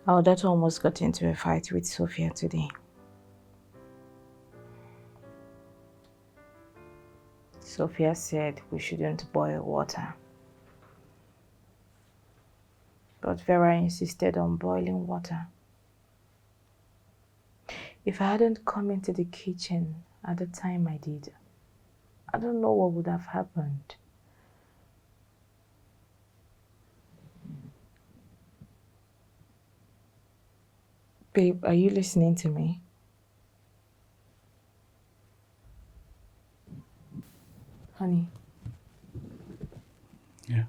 Speaker 7: Our daughter almost got into a fight with Sophia today. Sophia said we shouldn't boil water. But Vera insisted on boiling water. If I hadn't come into the kitchen at the time I did, I don't know what would have happened. Babe, are you listening to me? Honey.
Speaker 3: Yeah.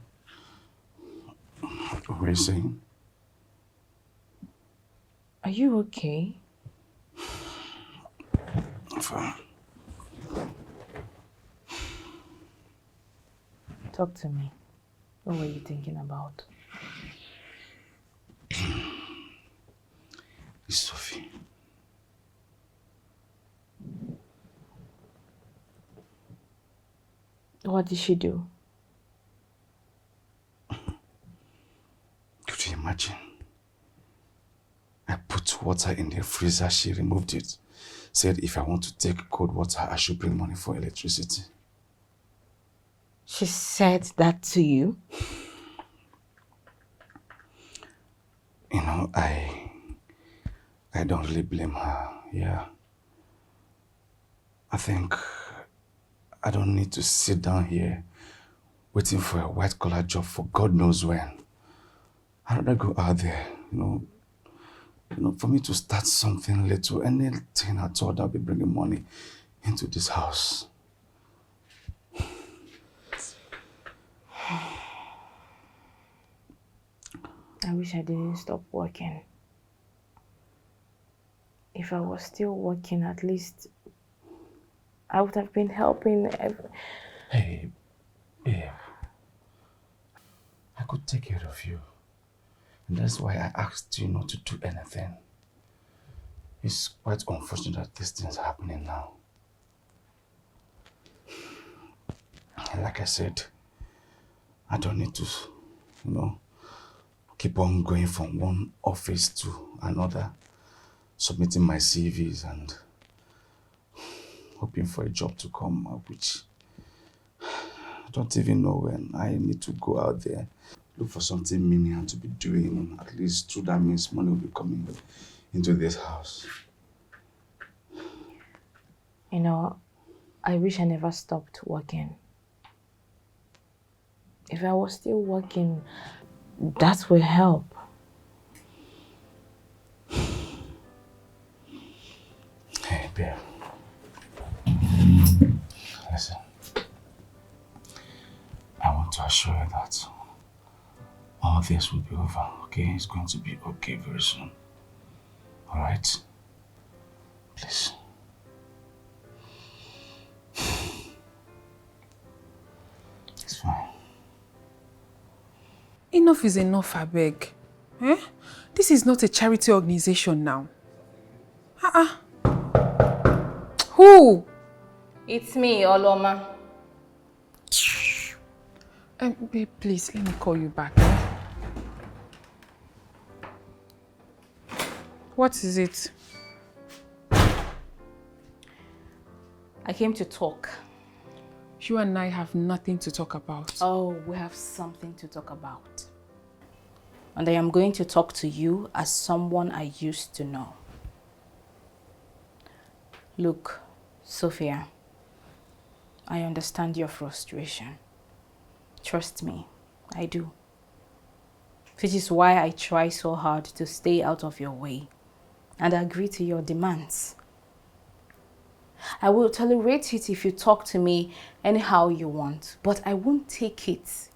Speaker 3: What were you saying?
Speaker 7: Are you okay?
Speaker 3: I'm fine.
Speaker 7: Talk to me. What were you thinking about?
Speaker 3: It's Sophie.
Speaker 7: What did she do?
Speaker 3: Could you imagine? I put water in the freezer, she removed it. Said if I want to take cold water, I should bring money for electricity.
Speaker 7: She said that to you?
Speaker 3: You know, I don't really blame her, yeah. I think I don't need to sit down here waiting for a white-collar job for God knows when. I'd rather go out there, you know, for me to start something little, anything at all that'll be bringing money into this house.
Speaker 7: I wish I didn't stop working. If I was still working, at least I would have been helping.
Speaker 3: Hey, babe. I could take care of you. And that's why I asked you not to do anything. It's quite unfortunate that this thing's happening now. And like I said, I don't need to, keep on going from one office to another, submitting my CVs and hoping for a job to come up, which I don't even know when. I need to go out there, look for something menial to be doing. At least through that means money will be coming into this house.
Speaker 7: You know, I wish I never stopped working. If I was still working, that will help.
Speaker 3: babe. Listen. I want to assure you that all this will be over, okay? It's going to be okay very soon. Alright? Please. It's fine.
Speaker 1: Enough is enough, I beg. Eh? This is not a charity organization now. Who?
Speaker 4: It's me, Oloma.
Speaker 1: Babe, please, let me call you back. What is it?
Speaker 4: I came to talk.
Speaker 1: You and I have nothing to talk about.
Speaker 4: Oh, we have something to talk about. And I am going to talk to you as someone I used to know. Look, Sophia, I understand your frustration. Trust me, I do. Which is why I try so hard to stay out of your way and agree to your demands. I will tolerate it if you talk to me anyhow you want, but I won't take it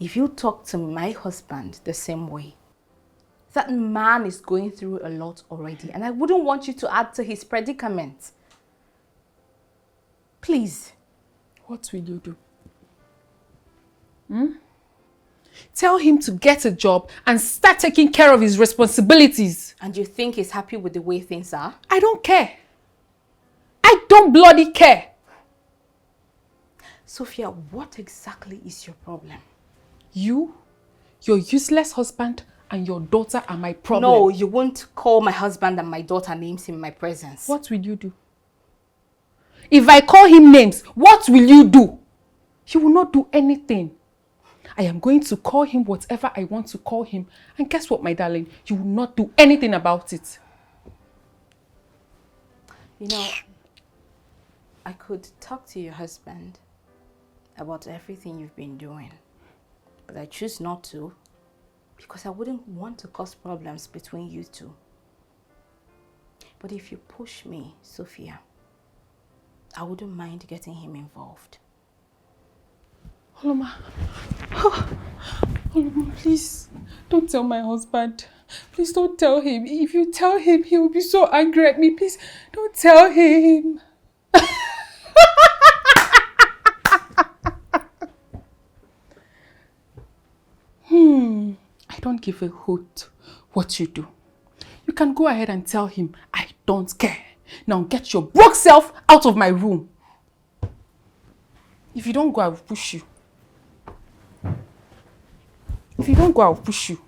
Speaker 4: if you talk to my husband the same way. That man is going through a lot already, and I wouldn't want you to add to his predicament. Please.
Speaker 1: What will you do? Tell him to get a job and start taking care of his responsibilities.
Speaker 4: And you think he's happy with the way things are?
Speaker 1: I don't care. I don't bloody care.
Speaker 4: Sophia, what exactly is your problem?
Speaker 1: You, your useless husband, and your daughter are my problem.
Speaker 4: No, you won't call my husband and my daughter names in my presence.
Speaker 1: What will you do? If I call him names, what will you do? You will not do anything. I am going to call him whatever I want to call him. And guess what, my darling? You will not do anything about it.
Speaker 4: You know, I could talk to your husband about everything you've been doing. But I choose not to because I wouldn't want to cause problems between you two. But if you push me, Sophia, I wouldn't mind getting him involved.
Speaker 1: Oloma, Oloma, please, don't tell my husband. Please don't tell him. If you tell him, he will be so angry at me. Please, don't tell him. I don't give a hoot what you do. You can go ahead and tell him, I don't care. Now get your broke self out of my room. If you don't go, I will push you. If you don't go, I will push you.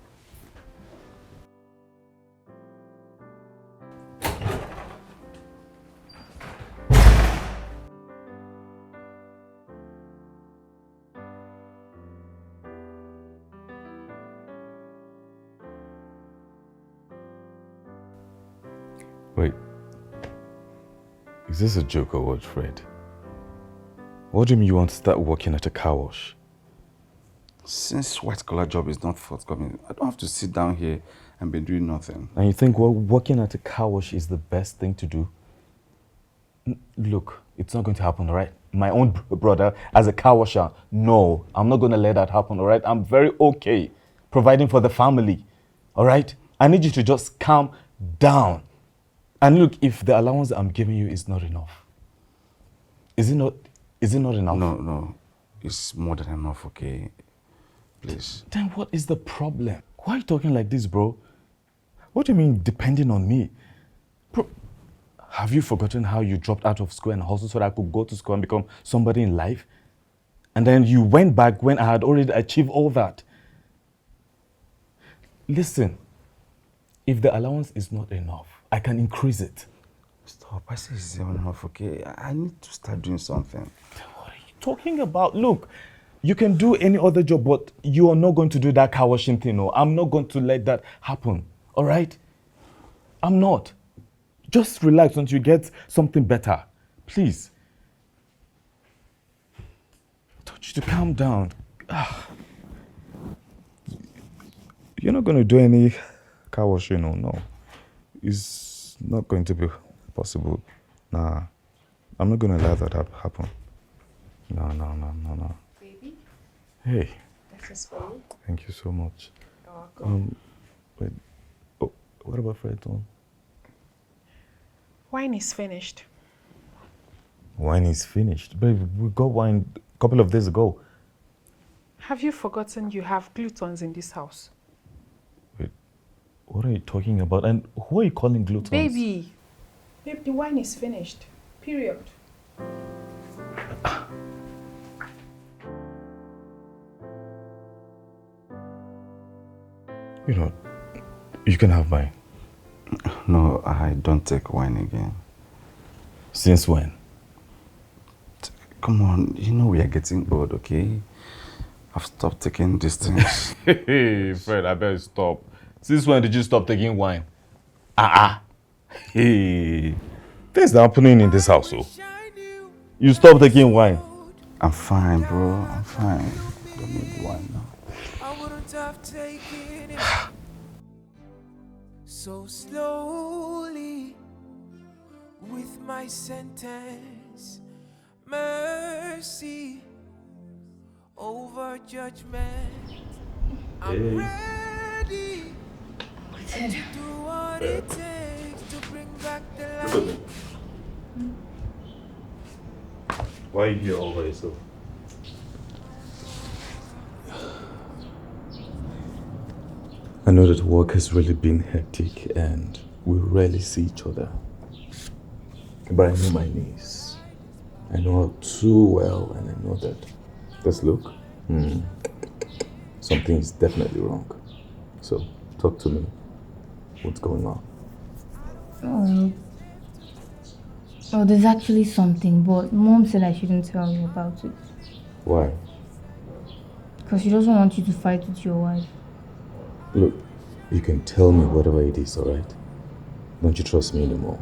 Speaker 8: Wait. Is this a joke or what, Fred? What do you mean you want to start working at a car wash?
Speaker 3: Since white-collar job is not forthcoming, I don't have to sit down here and be doing nothing.
Speaker 8: And you think working at a car wash is the best thing to do? Look, it's not going to happen, all right? My own brother as a car washer, no, I'm not going to let that happen, all right? I'm very okay providing for the family, all right? I need you to just calm down. And look, if the allowance I'm giving you is not enough, is it not enough?
Speaker 3: No, it's more than enough, okay? Please.
Speaker 8: Then what is the problem? Why are you talking like this, bro? What do you mean depending on me? Bro, have you forgotten how you dropped out of school and hustled so that I could go to school and become somebody in life? And then you went back when I had already achieved all that. Listen, if the allowance is not enough, I can increase it.
Speaker 3: Stop, I say it's not enough, okay? I need to start doing something.
Speaker 8: What are you talking about? Look, you can do any other job, but you are not going to do that car washing thing. No, I'm not going to let that happen. All right? I'm not. Just relax until you get something better. Please. I told you to calm down. You're not going to do any car washing, no. It's not going to be
Speaker 2: possible. Nah, I'm not gonna let that happen. No.
Speaker 1: Baby?
Speaker 2: Hey.
Speaker 1: This is for you.
Speaker 2: Thank you so much.
Speaker 1: You're welcome.
Speaker 2: Wait. Oh, what about Fredon?
Speaker 1: Wine is finished.
Speaker 2: Wine is finished. Babe, we got wine a couple of days ago.
Speaker 1: Have you forgotten you have gluttons in this house?
Speaker 2: Wait, what are you talking about? And who are you calling gluttons?
Speaker 1: Baby! Babe, the wine is finished. Period.
Speaker 2: You know, you can have mine.
Speaker 3: No, I don't take wine again.
Speaker 2: Since when?
Speaker 3: Come on, you know we are getting old, okay? I've stopped taking these things.
Speaker 2: Hey, Fred, I better stop. Since when did you stop taking wine? Hey, things are happening in this house, oh. You stop taking wine.
Speaker 3: I'm fine, bro. I'm fine. I don't need wine now.
Speaker 9: I wouldn't have taken it so slowly with my sentence. Mercy over judgment. I'm ready to do what it takes to bring back the light.
Speaker 2: Why are you here all by yourself? I know that work has really been hectic and we rarely see each other. But I know my niece. I know her too well and I know that this look, something is definitely wrong. So, talk to me. What's going on?
Speaker 5: Oh, there's actually something, but Mom said I shouldn't tell you about it.
Speaker 2: Why?
Speaker 5: Because she doesn't want you to fight with your wife.
Speaker 2: Look, you can tell me whatever it is, alright? Don't you trust me anymore?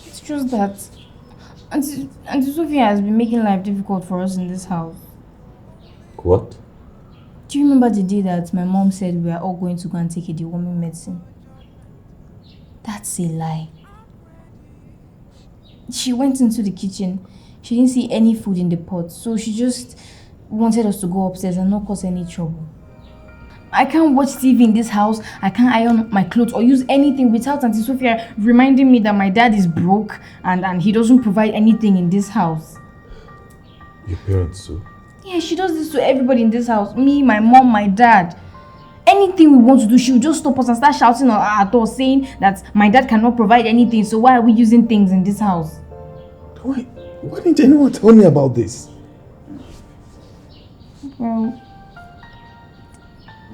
Speaker 5: It's just that Auntie Sophia has been making life difficult for us in this house.
Speaker 2: What?
Speaker 5: Do you remember the day that my mom said we are all going to go and take a deworming medicine? That's a lie. She went into the kitchen. She didn't see any food in the pot, so she just wanted us to go upstairs and not cause any trouble. I can't watch TV in this house. I can't iron my clothes or use anything without Auntie Sophia reminding me that my dad is broke and he doesn't provide anything in this house.
Speaker 2: Your parents too?
Speaker 5: Yeah, she does this to everybody in this house. Me, my mom, my dad. Anything we want to do, she'll just stop us and start shouting at us, saying that my dad cannot provide anything, so why are we using things in this house?
Speaker 2: Why didn't anyone tell me about this?
Speaker 5: Well,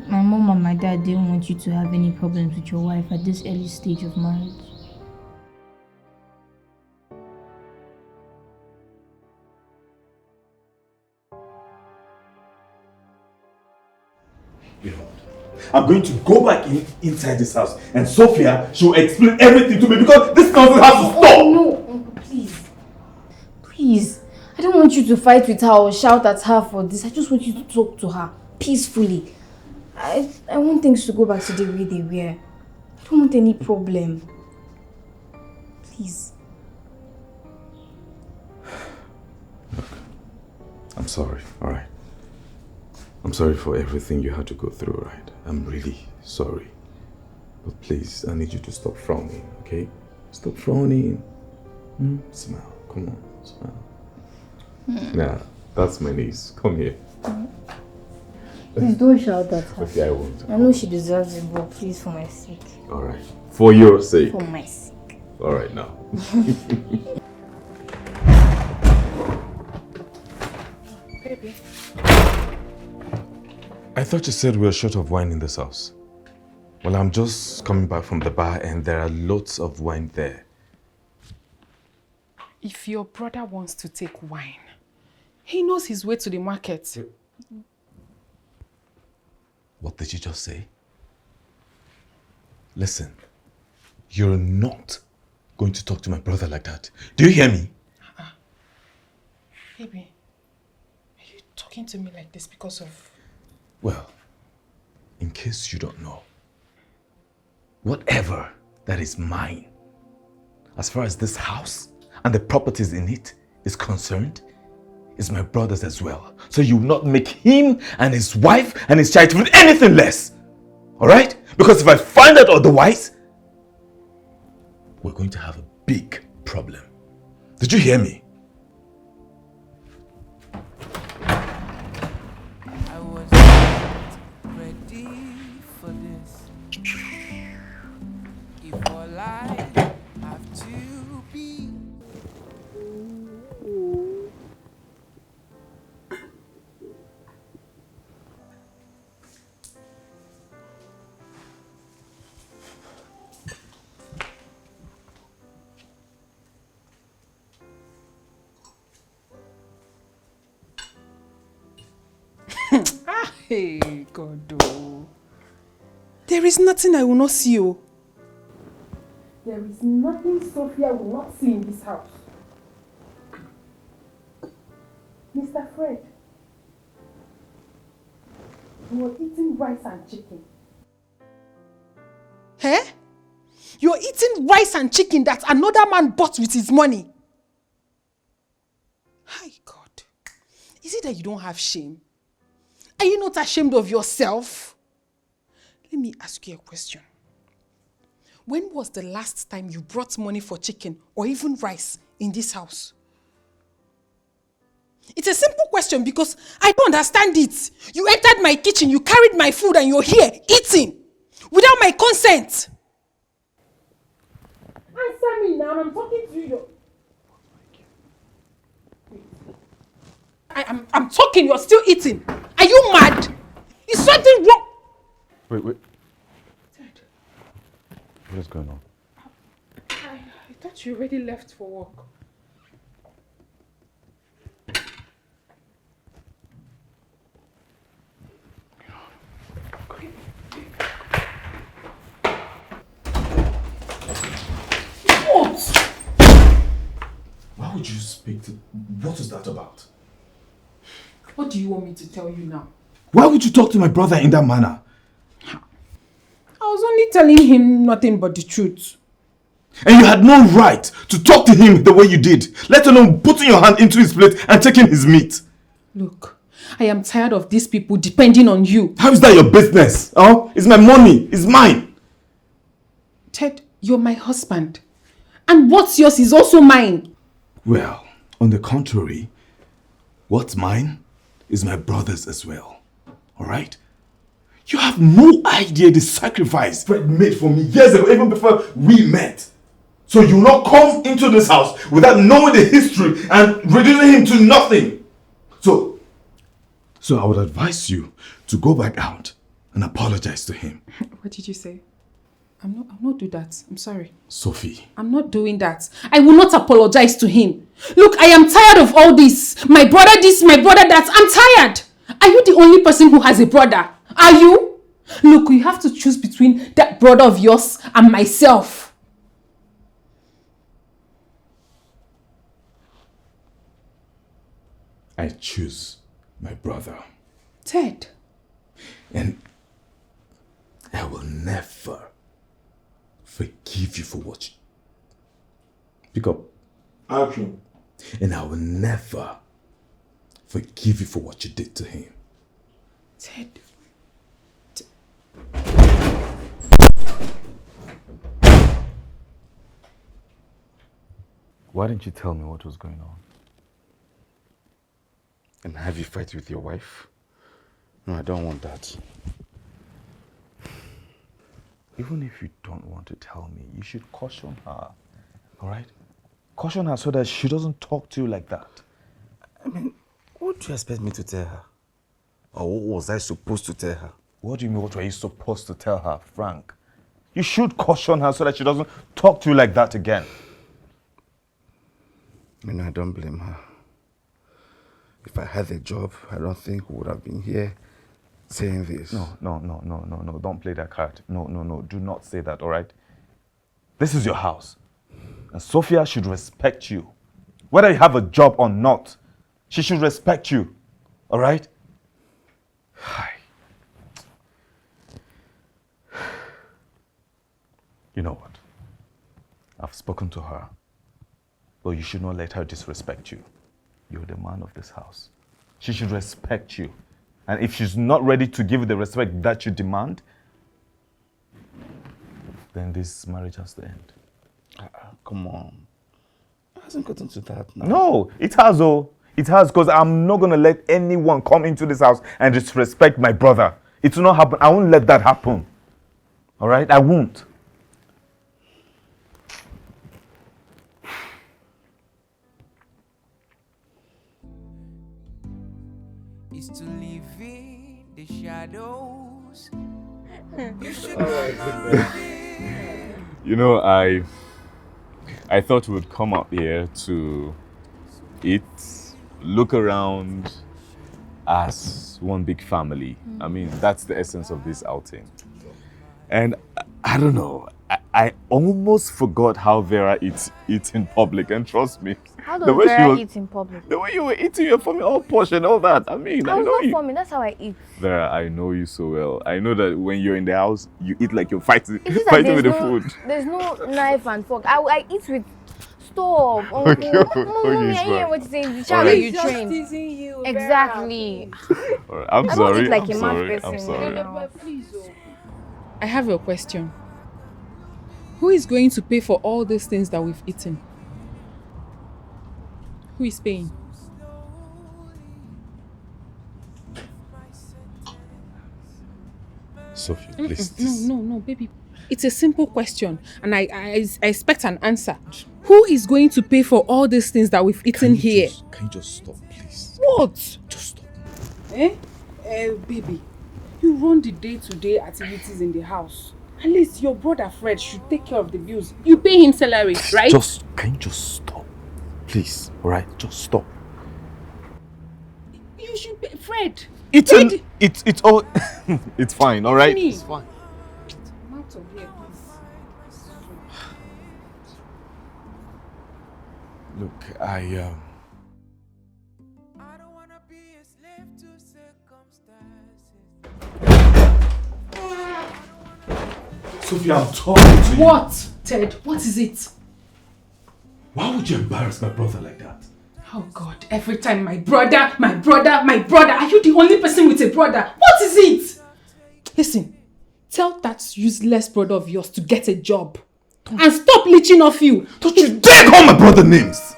Speaker 5: my mom and my dad didn't want you to have any problems with your wife at this early stage of marriage.
Speaker 2: You know what? I'm going to go back inside this house and Sophia, she'll explain everything to me because this nonsense has to stop!
Speaker 5: Oh, no, Uncle, please. Please. I don't want you to fight with her or shout at her for this. I just want you to talk to her peacefully. I want things to go back to the way they were. I don't want any problem. Please.
Speaker 2: Look, I'm sorry, alright? I'm sorry for everything you had to go through, right? I'm really sorry. But please, I need you to stop frowning, okay? Stop frowning. Smile, come on, smile. Nah, that's my niece. Come here.
Speaker 5: Please don't shout at her.
Speaker 2: Okay, I won't.
Speaker 5: I know she deserves it, but please, for my sake.
Speaker 2: Alright. For your sake.
Speaker 5: For my sake.
Speaker 2: Alright now.
Speaker 1: Baby.
Speaker 2: I thought you said we were short of wine in this house. Well, I'm just coming back from the bar and there are lots of wine there.
Speaker 1: If your brother wants to take wine, he knows his way to the market.
Speaker 2: What did you just say? Listen, you're not going to talk to my brother like that. Do you hear me?
Speaker 1: Baby, are you talking to me like this because of...
Speaker 2: Well, in case you don't know, whatever that is mine. As far as this house and the properties in it is concerned, is my brother's as well. So you will not make him and his wife and his child with anything less. Alright? Because if I find out otherwise, we're going to have a big problem. Did you hear me?
Speaker 9: I was not ready for this. If all I have to be.
Speaker 1: Hey, God, oh. There is nothing I will not see, oh. There is nothing Sophia will not see in this house. Mr. Fred, you are eating rice and chicken. Eh? You're eating rice and chicken that another man bought with his money. Hi, God. Is it that you don't have shame? Are you not ashamed of yourself? Let me ask you a question. When was the last time you brought money for chicken or even rice in this house? It's a simple question because I don't understand it. You entered my kitchen, you carried my food and you're here eating without my consent. Answer me now, I'm talking to you. I'm talking, you're still eating. Are you mad? Is something wrong?
Speaker 2: Wait. What is going on?
Speaker 1: I thought you already left for work. What?
Speaker 2: Why would you speak to... What is that about?
Speaker 1: What do you want me to tell you now?
Speaker 2: Why would you talk to my brother in that manner?
Speaker 1: I was only telling him nothing but the truth.
Speaker 2: And you had no right to talk to him the way you did, let alone putting your hand into his plate and taking his meat.
Speaker 1: Look, I am tired of these people depending on you.
Speaker 2: How is that your business? Oh, it's my money. It's mine.
Speaker 1: Ted, you're my husband. And what's yours is also mine.
Speaker 2: Well, on the contrary, what's mine is my brother's as well. Alright? You have no idea the sacrifice Fred made for me years ago, even before we met. So you will not come into this house without knowing the history and reducing him to nothing. So I would advise you to go back out and apologize to him.
Speaker 1: What did you say? I'll not do that. I'm sorry.
Speaker 2: Sophie.
Speaker 1: I'm not doing that. I will not apologize to him. Look, I am tired of all this. My brother this, my brother that. I'm tired. Are you the only person who has a brother? Are you? Look, you have to choose between that brother of yours and myself.
Speaker 2: I choose my brother.
Speaker 1: Ted.
Speaker 2: And I will never forgive you for what you... Pick up. Action. And I will never forgive you for what you did to him.
Speaker 1: Ted.
Speaker 2: Why didn't you tell me what was going on?
Speaker 3: And have you fight with your wife? No, I don't want that.
Speaker 2: Even if you don't want to tell me, you should caution her. Alright? Caution her so that she doesn't talk to you like that.
Speaker 3: I mean, what do you expect me to tell her? Or what was I supposed to tell her?
Speaker 2: What do you mean, what were you supposed to tell her, Frank? You should caution her so that she doesn't talk to you like that again.
Speaker 3: I mean, I don't blame her. If I had a job, I don't think we would have been here saying this.
Speaker 2: No, don't play that card. No, do not say that, all right? This is your house. And Sophia should respect you. Whether you have a job or not, she should respect you, all right? You know what? I've spoken to her. But you should not let her disrespect you. You're the man of this house. She should respect you. And if she's not ready to give you the respect that you demand, then this marriage has to end.
Speaker 3: Come on. It hasn't gotten to that now.
Speaker 2: No, it has, oh. It has, because I'm not going to let anyone come into this house and disrespect my brother. It will not happen. I won't let that happen. All right? I won't.
Speaker 9: Is to live in the shadows. You should
Speaker 8: You know, I thought we would come up here to eat, look around as one big family. I mean, that's the essence of this outing. And I don't know, I almost forgot how Vera eats in public, and trust me.
Speaker 5: How does Vera eat in public?
Speaker 8: The way you were eating your family all posh and all that. I mean, I know
Speaker 5: not
Speaker 8: you.
Speaker 5: for me, that's how I eat.
Speaker 8: Vera, I know you so well. I know that when you're in the house, you eat like you're fighting
Speaker 5: It's just
Speaker 8: with the
Speaker 5: no,
Speaker 8: food.
Speaker 5: There's no knife and fork. I eat with stop.
Speaker 8: Okay,
Speaker 5: Mommy, I
Speaker 8: fine.
Speaker 5: hear what you're saying. The child
Speaker 8: Alright.
Speaker 5: that you train.
Speaker 6: You,
Speaker 5: Exactly.
Speaker 8: All right, I'm
Speaker 5: I
Speaker 8: sorry.
Speaker 5: don't eat like
Speaker 8: I'm
Speaker 5: a mad
Speaker 8: sorry.
Speaker 5: person.
Speaker 8: I'm sorry.
Speaker 6: Please, oh.
Speaker 1: I have a question. Who is going to pay for all these things that we've eaten? Who is paying?
Speaker 8: Sophie, please.
Speaker 1: No, baby. It's a simple question, and I expect an answer. Who is going to pay for all these things that we've eaten here?
Speaker 8: Can you just stop, please?
Speaker 1: What?
Speaker 8: Just stop.
Speaker 1: Baby, you run the day-to-day activities in the house. At least your brother Fred should take care of the bills. You pay him salary, right?
Speaker 2: Can you just stop? Please, all right? Just stop.
Speaker 1: You should pay Fred.
Speaker 2: It's all, it's fine, all right?
Speaker 1: Me.
Speaker 2: It's fine.
Speaker 1: I'm out of here, please.
Speaker 8: Look, I
Speaker 9: don't wanna be a slave to circumstances.
Speaker 2: Sophie, I'm talking to you.
Speaker 1: What, Ted? What is it?
Speaker 2: Why would you embarrass my brother like that?
Speaker 1: Oh God, every time my brother. Are you the only person with a brother? What is it? Listen, tell that useless brother of yours to get a job. And stop leeching off you.
Speaker 2: Don't you dare call my brother names!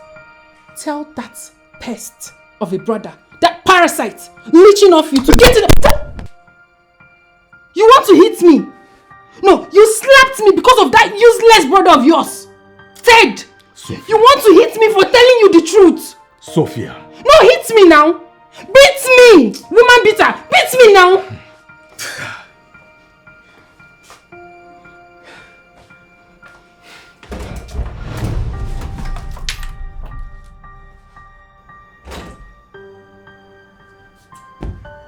Speaker 1: Tell that pest of a brother, that parasite, leeching off you to get it. You want to hit me? No, you slapped me because of that useless brother of yours. Ted,
Speaker 2: Sophia.
Speaker 1: You want to hit me for telling you the truth.
Speaker 2: Sophia.
Speaker 1: No, hit me now. Beat me, woman beater. Beat me now.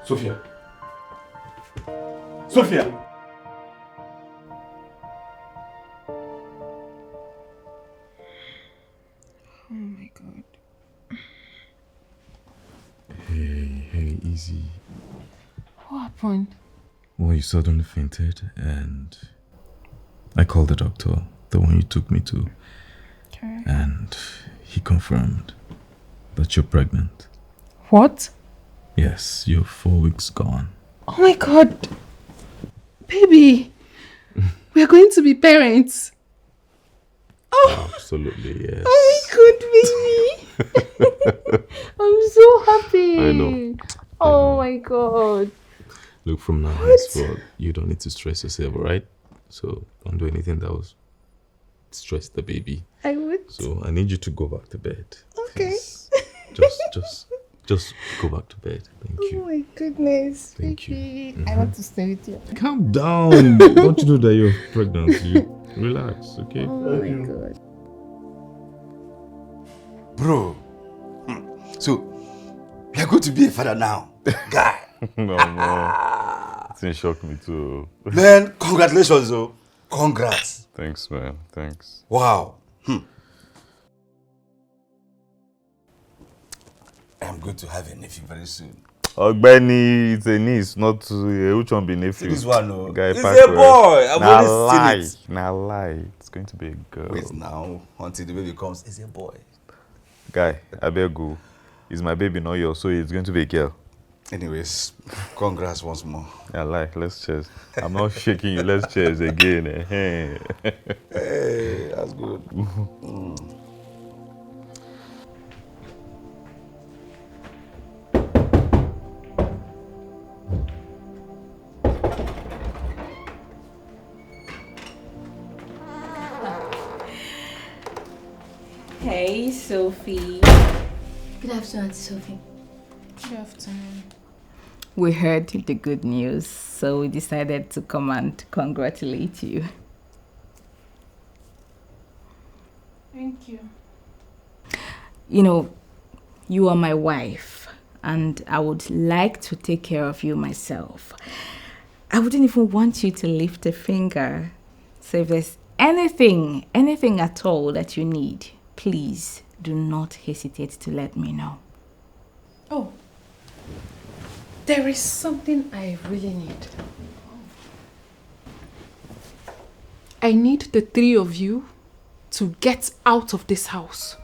Speaker 2: Sophia. Sophia.
Speaker 1: Oh my God.
Speaker 8: Hey, easy.
Speaker 1: What happened?
Speaker 8: Well, you suddenly fainted and I called the doctor, the one you took me to.
Speaker 1: Okay.
Speaker 8: And he confirmed that you're pregnant.
Speaker 1: What?
Speaker 8: Yes, you're 4 weeks gone.
Speaker 1: Oh my God. Baby. We are going to be parents. Oh.
Speaker 8: Absolutely, yes.
Speaker 1: Oh my God, baby. I'm so happy.
Speaker 8: I know.
Speaker 1: Oh my God.
Speaker 8: Look, from now henceforth, you don't need to stress yourself, alright? So don't do anything that will stress the baby.
Speaker 1: I would.
Speaker 8: So I need you to go back to bed.
Speaker 1: Okay.
Speaker 8: Please. Just go back to bed. Thank you.
Speaker 1: Oh my goodness.
Speaker 8: Thank you.
Speaker 1: Baby. I want to stay with you.
Speaker 8: Calm down. Don't you know that you're pregnant? You relax, okay?
Speaker 1: Oh my God.
Speaker 3: Bro, so you're going to be a father now, guy.
Speaker 8: No. It shocked me too.
Speaker 3: Man, congratulations, though. Congrats.
Speaker 8: Thanks, man. Thanks.
Speaker 3: Wow. I'm going to have a nephew very soon.
Speaker 2: Ogbeni, it's a niece, not which one be nephew?
Speaker 3: This one, no.
Speaker 2: Guy,
Speaker 3: It's a boy. I've only seen it.
Speaker 2: Now lie. It's going to be a girl.
Speaker 3: Wait now, until the baby comes, it's a boy.
Speaker 2: Guy, I beg you. It's my baby, not yours, so it's going to be a girl.
Speaker 3: Anyways, congrats once more.
Speaker 2: Yeah, like, let's cheers. I'm not shaking you, let's cheers again.
Speaker 3: Hey, that's good.
Speaker 4: Hey, Sophie.
Speaker 5: Good afternoon, Auntie Sophie.
Speaker 1: Good afternoon.
Speaker 4: We heard the good news, so we decided to come and congratulate you.
Speaker 1: Thank you.
Speaker 4: You know, you are my wife, and I would like to take care of you myself. I wouldn't even want you to lift a finger. So if there's anything at all that you need, please do not hesitate to let me know.
Speaker 1: Oh, there is something I really need. I need the three of you to get out of this house.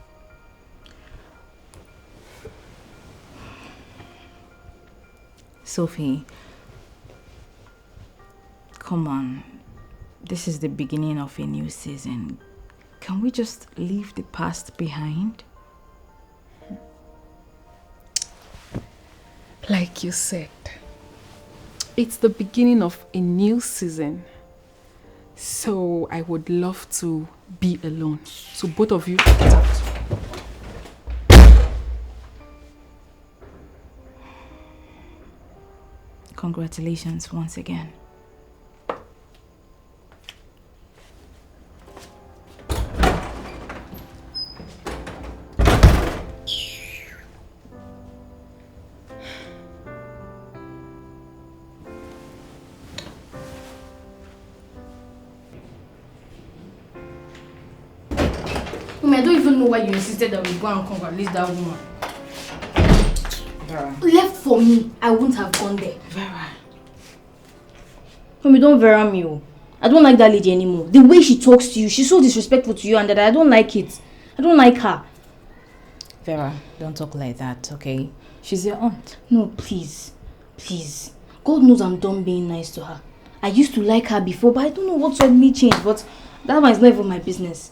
Speaker 4: Sophie, come on. This is the beginning of a new season. Can we just leave the past behind?
Speaker 1: Like you said, it's the beginning of a new season. So I would love to be alone. So both of you get out.
Speaker 4: Congratulations once again.
Speaker 5: Mommy, I don't even know why you insisted that we go and congratulate that woman.
Speaker 4: Vera.
Speaker 5: Left for me, I wouldn't have gone there.
Speaker 4: Vera.
Speaker 5: Mommy, don't Vera me. Oh. I don't like that lady anymore. The way she talks to you, she's so disrespectful to you, and that I don't like it. I don't like her.
Speaker 4: Vera, don't talk like that, okay? She's your aunt.
Speaker 5: No, please. Please. God knows I'm done being nice to her. I used to like her before, but I don't know what suddenly changed. But that one is not even my business.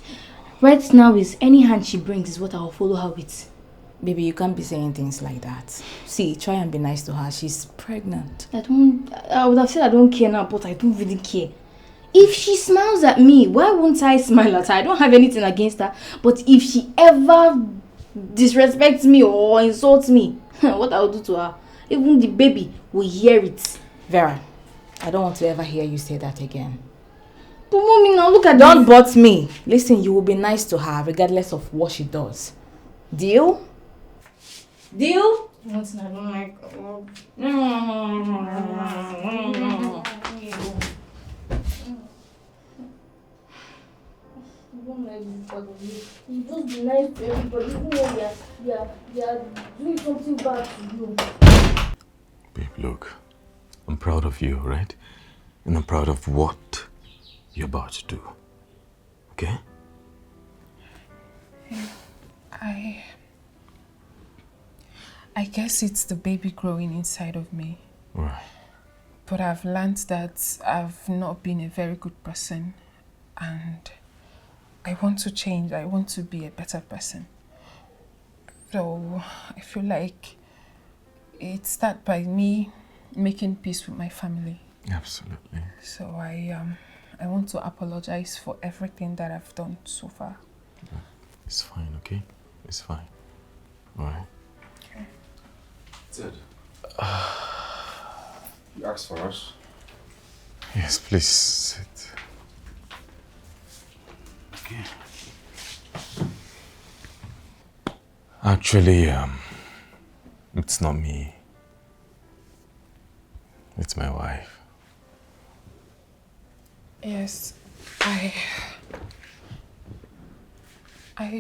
Speaker 5: Right now is any hand she brings is what I'll follow her with.
Speaker 4: Baby, you can't be saying things like that. See, try and be nice to her. She's pregnant.
Speaker 5: I would have said I don't care now, but I don't really care. If she smiles at me, why won't I smile at her? I don't have anything against her. But if she ever disrespects me or insults me, what I'll do to her, even the baby will hear it.
Speaker 4: Vera, I don't want to ever hear you say that again.
Speaker 5: But mommy, now look at
Speaker 4: Don't butt me. Listen, you will be nice to her regardless of what she does. Deal? Deal?
Speaker 5: Once I don't like you just be nice to everybody, even when they are doing something bad to you.
Speaker 8: Babe, look, I'm proud of you, right? And I'm proud of what you're about to do. Okay?
Speaker 1: I guess it's the baby growing inside of me.
Speaker 8: Right.
Speaker 1: But I've learned that I've not been a very good person. And I want to change. I want to be a better person. So I feel like it starts by me making peace with my family.
Speaker 8: Absolutely.
Speaker 1: So I want to apologize for everything that I've done so far.
Speaker 8: It's fine, okay? It's fine. All right.
Speaker 1: Okay.
Speaker 3: Ted, you asked for us.
Speaker 8: Yes, please sit.
Speaker 3: Okay.
Speaker 8: Actually, it's not me. It's my wife.
Speaker 1: Yes, I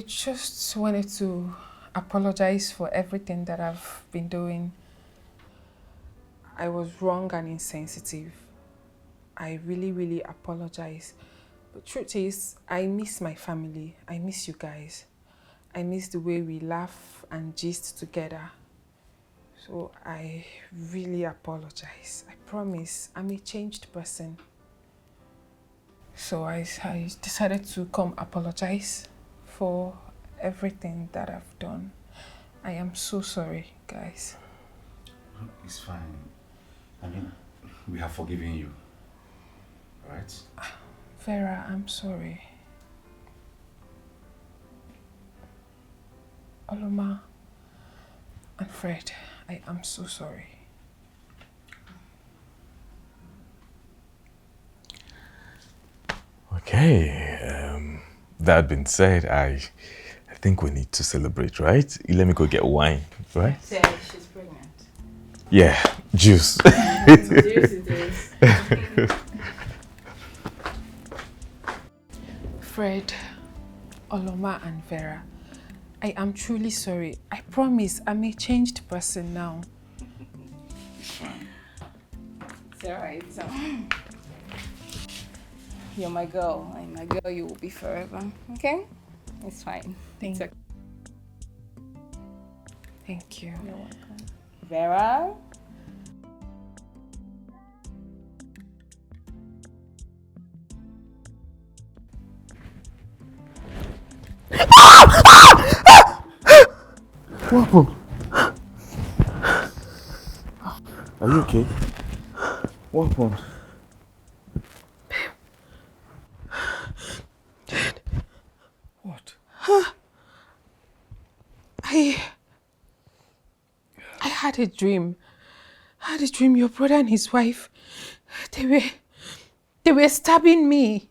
Speaker 1: just wanted to apologize for everything that I've been doing. I was wrong and insensitive. I really, really apologize. But truth is, I miss my family. I miss you guys. I miss the way we laugh and gist together. So I really apologize. I promise I'm a changed person. So I decided to come apologize for everything that I've done. I am so sorry, guys.
Speaker 3: It's fine. I mean, we have forgiven you. Right?
Speaker 1: Vera, I'm sorry. Oloma and Fred, I am so sorry.
Speaker 8: Okay, that being said, I think we need to celebrate, right? Let me go get wine, right?
Speaker 4: Yeah, she's pregnant.
Speaker 8: Yeah, juice.
Speaker 4: Juice it is.
Speaker 1: Fred, Oloma and Vera, I am truly sorry. I promise I'm a changed person now.
Speaker 4: It's alright. You're my girl, and my girl you will be forever. Okay? It's fine.
Speaker 1: Thank you.
Speaker 4: You're welcome. Vera?
Speaker 2: What happened? Are you okay? What happened? What?
Speaker 1: I had a dream. I had a dream your brother and his wife, they were stabbing me.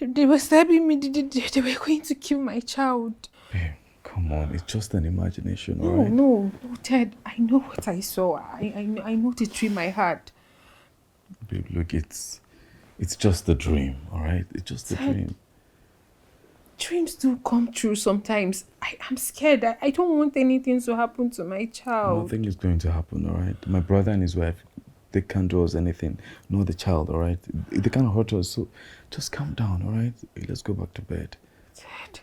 Speaker 1: They were stabbing me. They were going to kill my child.
Speaker 2: Babe, come on. It's just an imagination,
Speaker 1: No,
Speaker 2: alright?
Speaker 1: no, Ted. I know what I saw. I know the dream I had.
Speaker 2: Babe, look, it's just a dream, alright? It's just a
Speaker 1: Ted,
Speaker 2: dream.
Speaker 1: dreams do come true sometimes. I'm scared. I don't want anything to happen to my child.
Speaker 2: Nothing is going to happen, alright? My brother and his wife, they can't do us anything. No, the child, alright? They can't hurt us, so just calm down, alright? Let's go back to bed.
Speaker 1: Ted.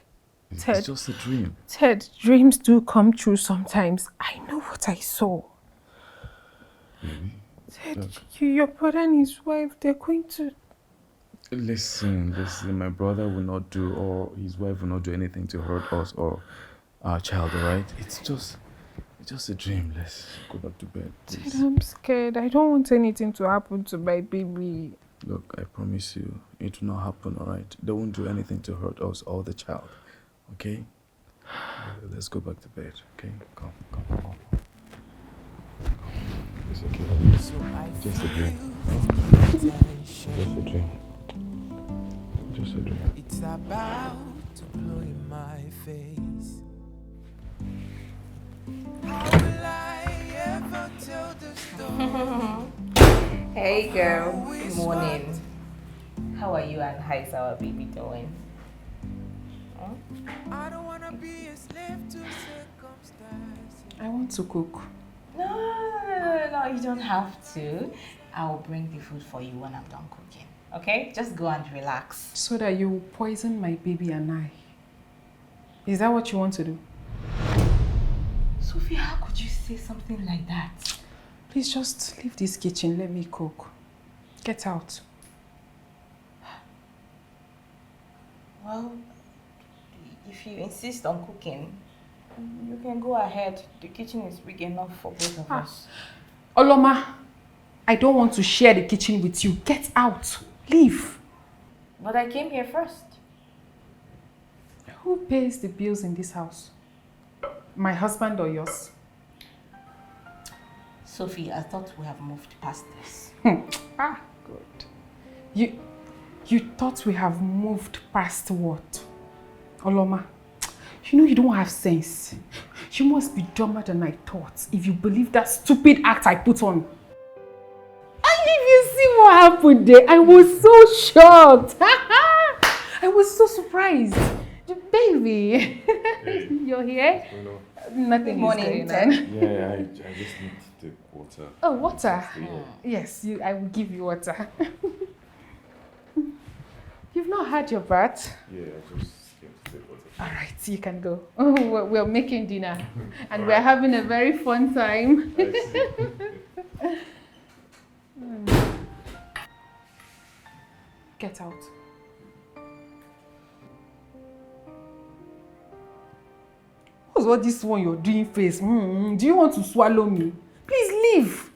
Speaker 2: It's just a dream.
Speaker 1: Ted, dreams do come true sometimes. I know what I saw.
Speaker 2: Baby,
Speaker 1: Ted,
Speaker 2: look.
Speaker 1: your brother and his wife, they're going to...
Speaker 2: Listen, my brother will not do, or his wife will not do anything to hurt us or our child, alright? It's just a dream. Let's go back to bed, please.
Speaker 1: Ted, I'm scared. I don't want anything to happen to my baby.
Speaker 2: Look, I promise you, it will not happen, alright? They won't do anything to hurt us or the child, okay? Let's go back to bed, okay? Come. It's okay. Just a dream. Just a dream. Just a dream.
Speaker 9: It's about to blow in my face. How will I ever tell the story?
Speaker 4: Hey girl, good morning. How are you and how's our baby doing? Huh?
Speaker 9: I don't wanna be a slave to circumstance.
Speaker 1: I want to cook.
Speaker 4: No, you don't have to. I will bring the food for you when I'm done cooking. Okay? Just go and relax.
Speaker 1: So that you poison my baby and I. Is that what you want to do?
Speaker 4: Sophie, how could you say something like that?
Speaker 1: Please just leave this kitchen. Let me cook. Get out.
Speaker 4: Well, if you insist on cooking, you can go ahead. The kitchen is big enough for both of us.
Speaker 1: Oloma, I don't want to share the kitchen with you. Get out. Leave.
Speaker 4: But I came here first.
Speaker 1: Who pays the bills in this house? My husband or yours?
Speaker 4: Sophie, I thought we have moved past this.
Speaker 1: Good. You thought we have moved past what? Oloma, you know you don't have sense. You must be dumber than I thought if you believe that stupid act I put on. And if you see what happened there, I was so shocked. I was so surprised. Baby, you're here? Nothing is going on.
Speaker 8: Yeah, I just need to take water.
Speaker 1: Oh, water? Yes, I will give you water. You've not had your bath?
Speaker 8: Yeah, I just came to take water.
Speaker 1: All right, you can go. Oh, we're making dinner and we're having a very fun time. Get out. What's what this one you're doing face? Do you want to swallow me? Please leave.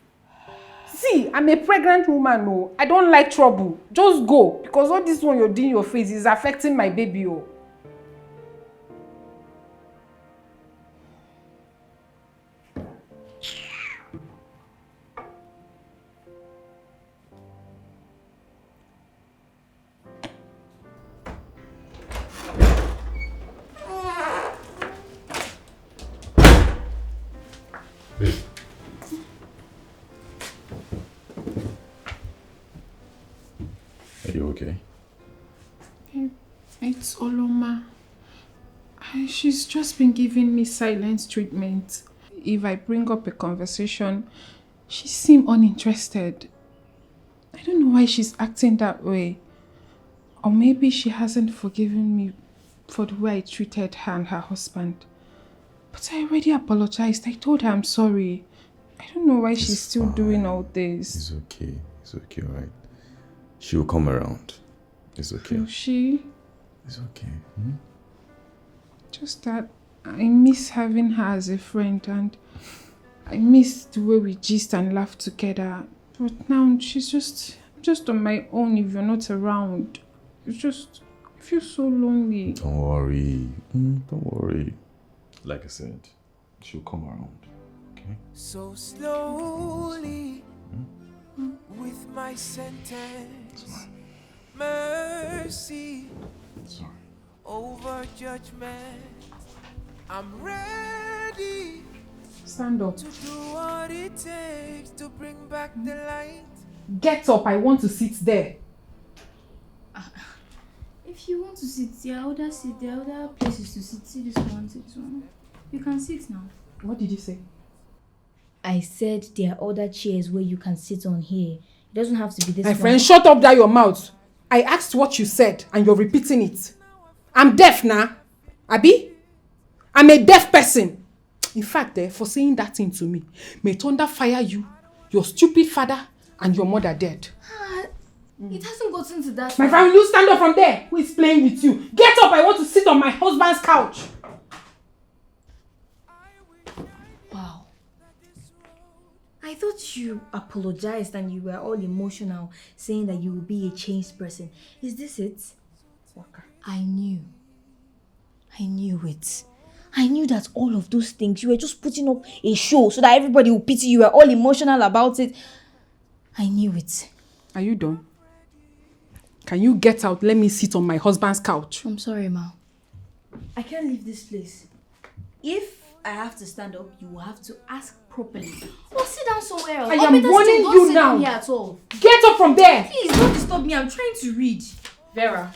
Speaker 1: See, I'm a pregnant woman. No, I don't like trouble. Just go, because all this one you're doing your face is affecting my baby. Oh.
Speaker 8: Are you okay?
Speaker 1: It's Oloma. She's just been giving me silence treatment. If I bring up a conversation, she seems uninterested. I don't know why she's acting that way. Or maybe she hasn't forgiven me for the way I treated her and her husband. But I already apologized. I told her I'm sorry. I don't know why she's still doing all this.
Speaker 8: It's okay. It's okay, right? She will come around. It's okay.
Speaker 1: Will she?
Speaker 8: It's okay.
Speaker 1: Just that I miss having her as a friend and I miss the way we gist and laugh together. But now she's just on my own if you're not around. I feel so lonely.
Speaker 8: Don't worry. Don't worry. Like I said, she'll come around. Okay?
Speaker 9: So slowly, with my sentence, mercy over judgment. I'm ready.
Speaker 1: Stand up.
Speaker 9: To do what it takes to bring back the light.
Speaker 1: Get up, I want to sit there.
Speaker 5: If you want to sit, there are other places to sit. See this one, sit one. You can sit now.
Speaker 1: What did you say?
Speaker 5: I said there are other chairs where you can sit on here. It doesn't have to be this
Speaker 1: My
Speaker 5: one.
Speaker 1: friend, shut up there your mouth. I asked what you said and you're repeating it. I'm deaf now. Abi? I'm a deaf person. In fact, for saying that thing to me, may thunder fire you, your stupid father, and your mother dead.
Speaker 5: It hasn't gotten to that.
Speaker 1: My friend, will you stand up from there? Who is playing with you? Get up, I want to sit on my husband's couch.
Speaker 5: Wow. I thought you apologized and you were all emotional, saying that you will be a changed person. Is this it? I knew it. I knew that all of those things, you were just putting up a show so that everybody will pity you. You were all emotional about it. I knew it.
Speaker 1: Are you done? Can you get out? Let me sit on my husband's couch.
Speaker 5: I'm sorry, Ma. I can't leave this place. If I have to stand up, you will have to ask properly. Or sit down somewhere else.
Speaker 1: I am warning you now.
Speaker 5: Here at all.
Speaker 1: Get up from there.
Speaker 5: Please don't disturb me. I'm trying to read.
Speaker 4: Vera.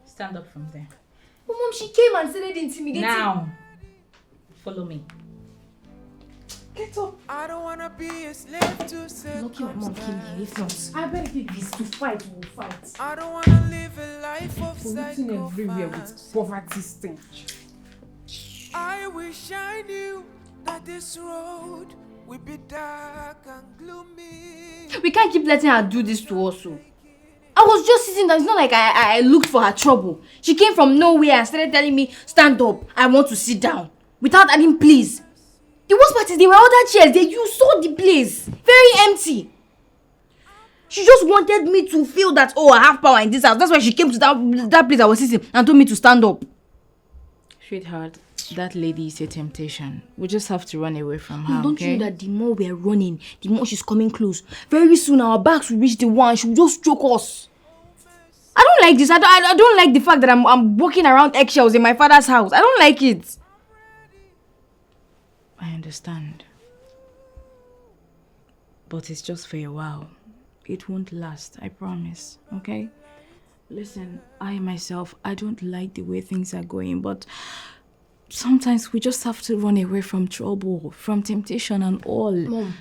Speaker 4: Stand up from there.
Speaker 5: But Mom, she came and started intimidating.
Speaker 4: Now, follow me.
Speaker 1: Get up.
Speaker 9: I don't wanna be a slave to
Speaker 5: Lucky your mom came here. If not,
Speaker 1: I better get this to fight. We'll fight.
Speaker 9: I don't wanna live a life of
Speaker 1: Polluting everywhere with poverty stench.
Speaker 9: I wish I knew that this road would be dark and gloomy.
Speaker 5: we can't keep letting her do this to us. So. I was just sitting there. It's not like I looked for her trouble. She came from nowhere and started telling me, stand up, I want to sit down. Without adding please. The worst part is there were other chairs. You saw the place. Very empty. She just wanted me to feel that, oh, I have power in this house. That's why she came to that place I was sitting and told me to stand up.
Speaker 4: Sweetheart, that lady is a temptation. We just have to run away from her,
Speaker 5: Don't
Speaker 4: okay?
Speaker 5: you know that the more we're running, the more she's coming close. Very soon our backs will reach the wall and she'll just choke us. I don't like this. I don't like the fact that I'm walking around eggshells in my father's house. I don't like it.
Speaker 4: I understand. But it's just for a while. It won't last, I promise, okay? Listen, I myself, I don't like the way things are going, but
Speaker 5: sometimes we just have to run away from trouble, from temptation and all.
Speaker 11: Mom,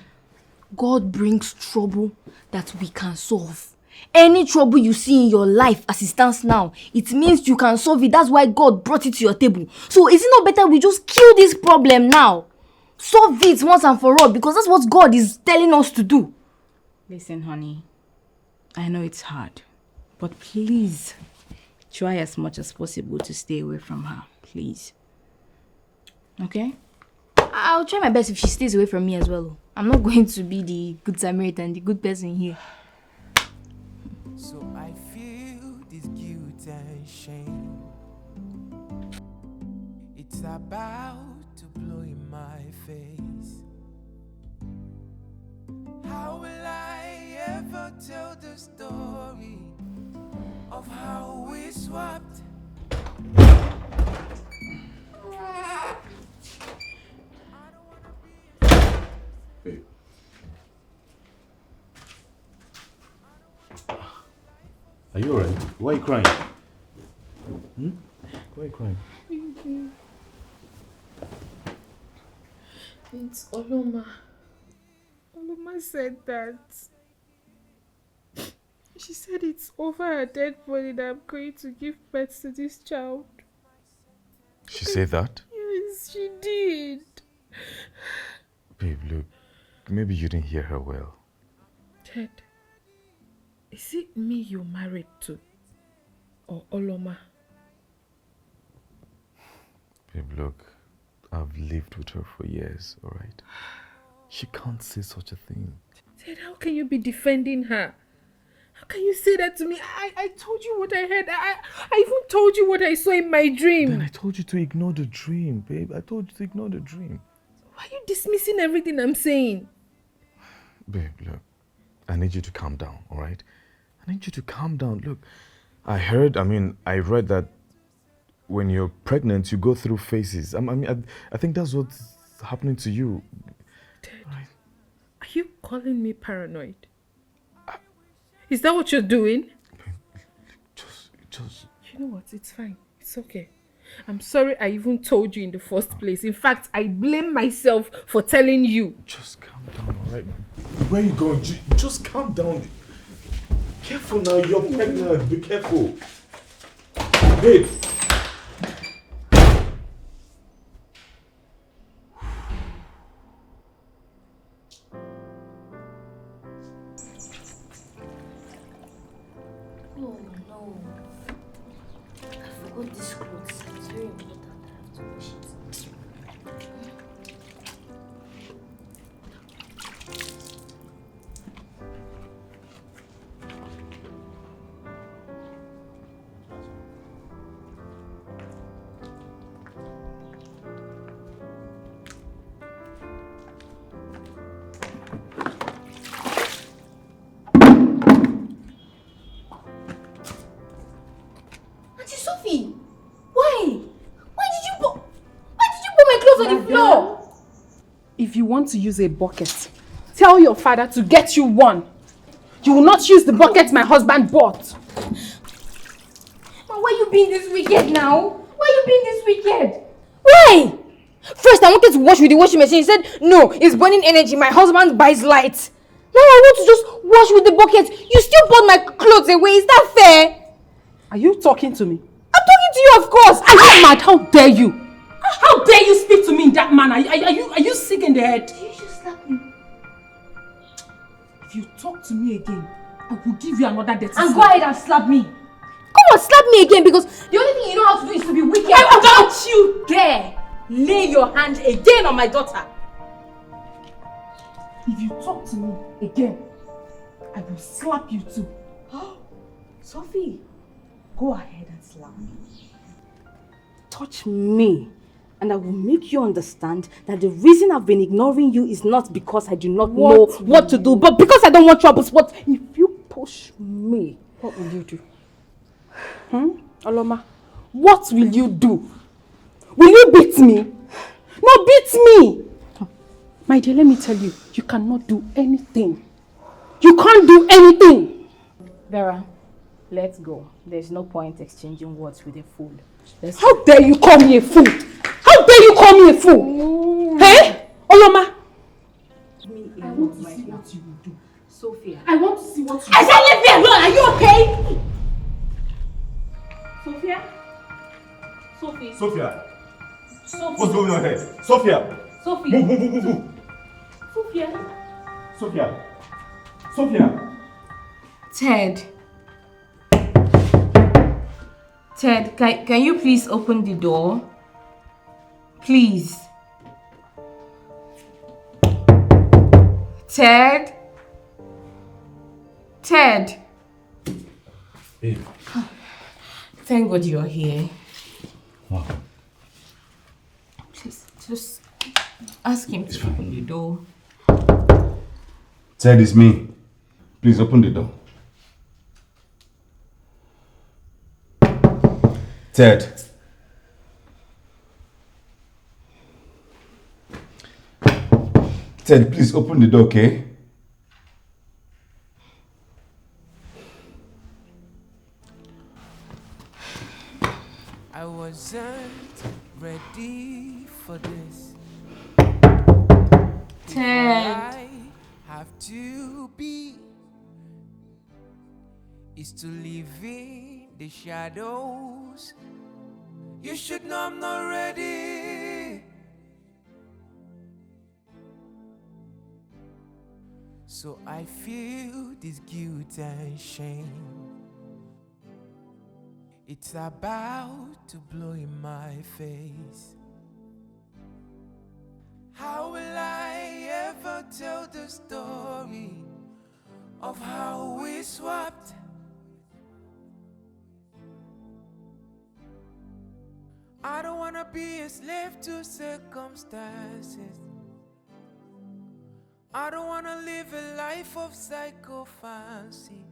Speaker 11: God brings trouble that we can solve. Any trouble you see in your life as it stands now, it means you can solve it. That's why God brought it to your table. So is it not better we just kill this problem now? Solve it once and for all, because that's what God is telling us to do.
Speaker 4: Listen, honey, I know it's hard, but please try as much as possible to stay away from her, please. Okay?
Speaker 11: I'll try my best if she stays away from me as well. I'm not going to be the good Samaritan, the good person here.
Speaker 9: So I feel this guilt and shame. It's about to blow in my face. How will I ever tell the story of how we swapped?
Speaker 8: Babe. Are you alright? Why are you crying? Why are you crying?
Speaker 1: It's Oloma. Oloma said that. She said it's over her dead body that I'm going to give birth to this child.
Speaker 8: She said that?
Speaker 1: Yes, she did.
Speaker 8: Babe, look, maybe you didn't hear her well.
Speaker 1: Ted, is it me you're married to? Or Oloma?
Speaker 8: Babe, look, I've lived with her for years, alright? She can't say such a thing.
Speaker 1: Ted, how can you be defending her? How can you say that to me? I told you what I heard. I even told you what I saw in my dream.
Speaker 8: Then I told you to ignore the dream, babe. I told you to ignore the dream.
Speaker 1: Why are you dismissing everything I'm saying?
Speaker 8: Babe, look, I need you to calm down, alright? I need you to calm down. Look, I read that when you're pregnant, you go through phases. I think that's what's happening to you.
Speaker 1: Ted, right? Are you calling me paranoid? Is that what you're doing?
Speaker 8: Just...
Speaker 1: You know what? It's fine. It's okay. I'm sorry I even told you in the first place. In fact, I blame myself for telling you.
Speaker 8: Just calm down, alright? Where are you going? Just calm down. Careful now, you're pregnant. Be careful. Babe.
Speaker 11: Oh no. I forgot this clothes. It's very important. I have to wash it.
Speaker 1: If you want to use a bucket, tell your father to get you one. You will not use the bucket my husband bought.
Speaker 11: But why you being this wicked now? Why you being this wicked? Why? First I wanted to wash with the washing machine. He said, no, it's burning energy. My husband buys light. Now I want to just wash with the bucket. You still bought my clothes away. Is that fair?
Speaker 1: Are you talking to me?
Speaker 11: I'm talking to you, of course.
Speaker 1: Are you mad? How dare you? How dare you speak to me in that manner? Are you sick in the head?
Speaker 11: You just slap me.
Speaker 1: If you talk to me again, I will give you another dirty
Speaker 11: And
Speaker 1: slap.
Speaker 11: go ahead and slap me. Come on, slap me again, because the only thing you know how to do is to be wicked.
Speaker 1: Don't you
Speaker 11: dare lay your hand again on my daughter.
Speaker 1: If you talk to me again, I will slap you too.
Speaker 7: Sophie, go ahead and slap me. Touch me, and I will make you understand that the reason I've been ignoring you is not because I do not know what to do, but because I don't want troubles. But if you push me,
Speaker 1: what will you do? Oloma, what will you do? Will you beat me? No, beat me! My dear, let me tell you, you cannot do anything. You can't do anything!
Speaker 4: Vera, let's go. There's no point exchanging words with a fool.
Speaker 1: How dare you call me a fool? How
Speaker 7: call me a fool? Hey? Oloma?
Speaker 1: I want to see what you will do. Sophia, I want to see what you
Speaker 7: I said leave me alone! Are you okay?
Speaker 1: Sophia? Sophie?
Speaker 12: Sophia!
Speaker 1: Sophie?
Speaker 12: What's going on here? Sophia!
Speaker 1: Sophie?
Speaker 12: Move!
Speaker 1: Sophia?
Speaker 12: Sophia! Sophia!
Speaker 4: Ted. Ted, can you please open the door? Please. Ted? Ted?
Speaker 12: Babe.
Speaker 4: Thank God you're here.
Speaker 12: Wow.
Speaker 4: Please, just ask him to open the door.
Speaker 3: Ted, it's me. Please open the door. Ted. Ted, please open the door, okay?
Speaker 9: I wasn't ready for this.
Speaker 4: Ted.
Speaker 9: I have to be is to live in the shadows. You should know I'm not ready. So I feel this guilt and shame. It's about to blow in my face. How will I ever tell the story of how we swapped? I don't wanna be a slave to circumstances. I don't wanna live a life of psychophancy.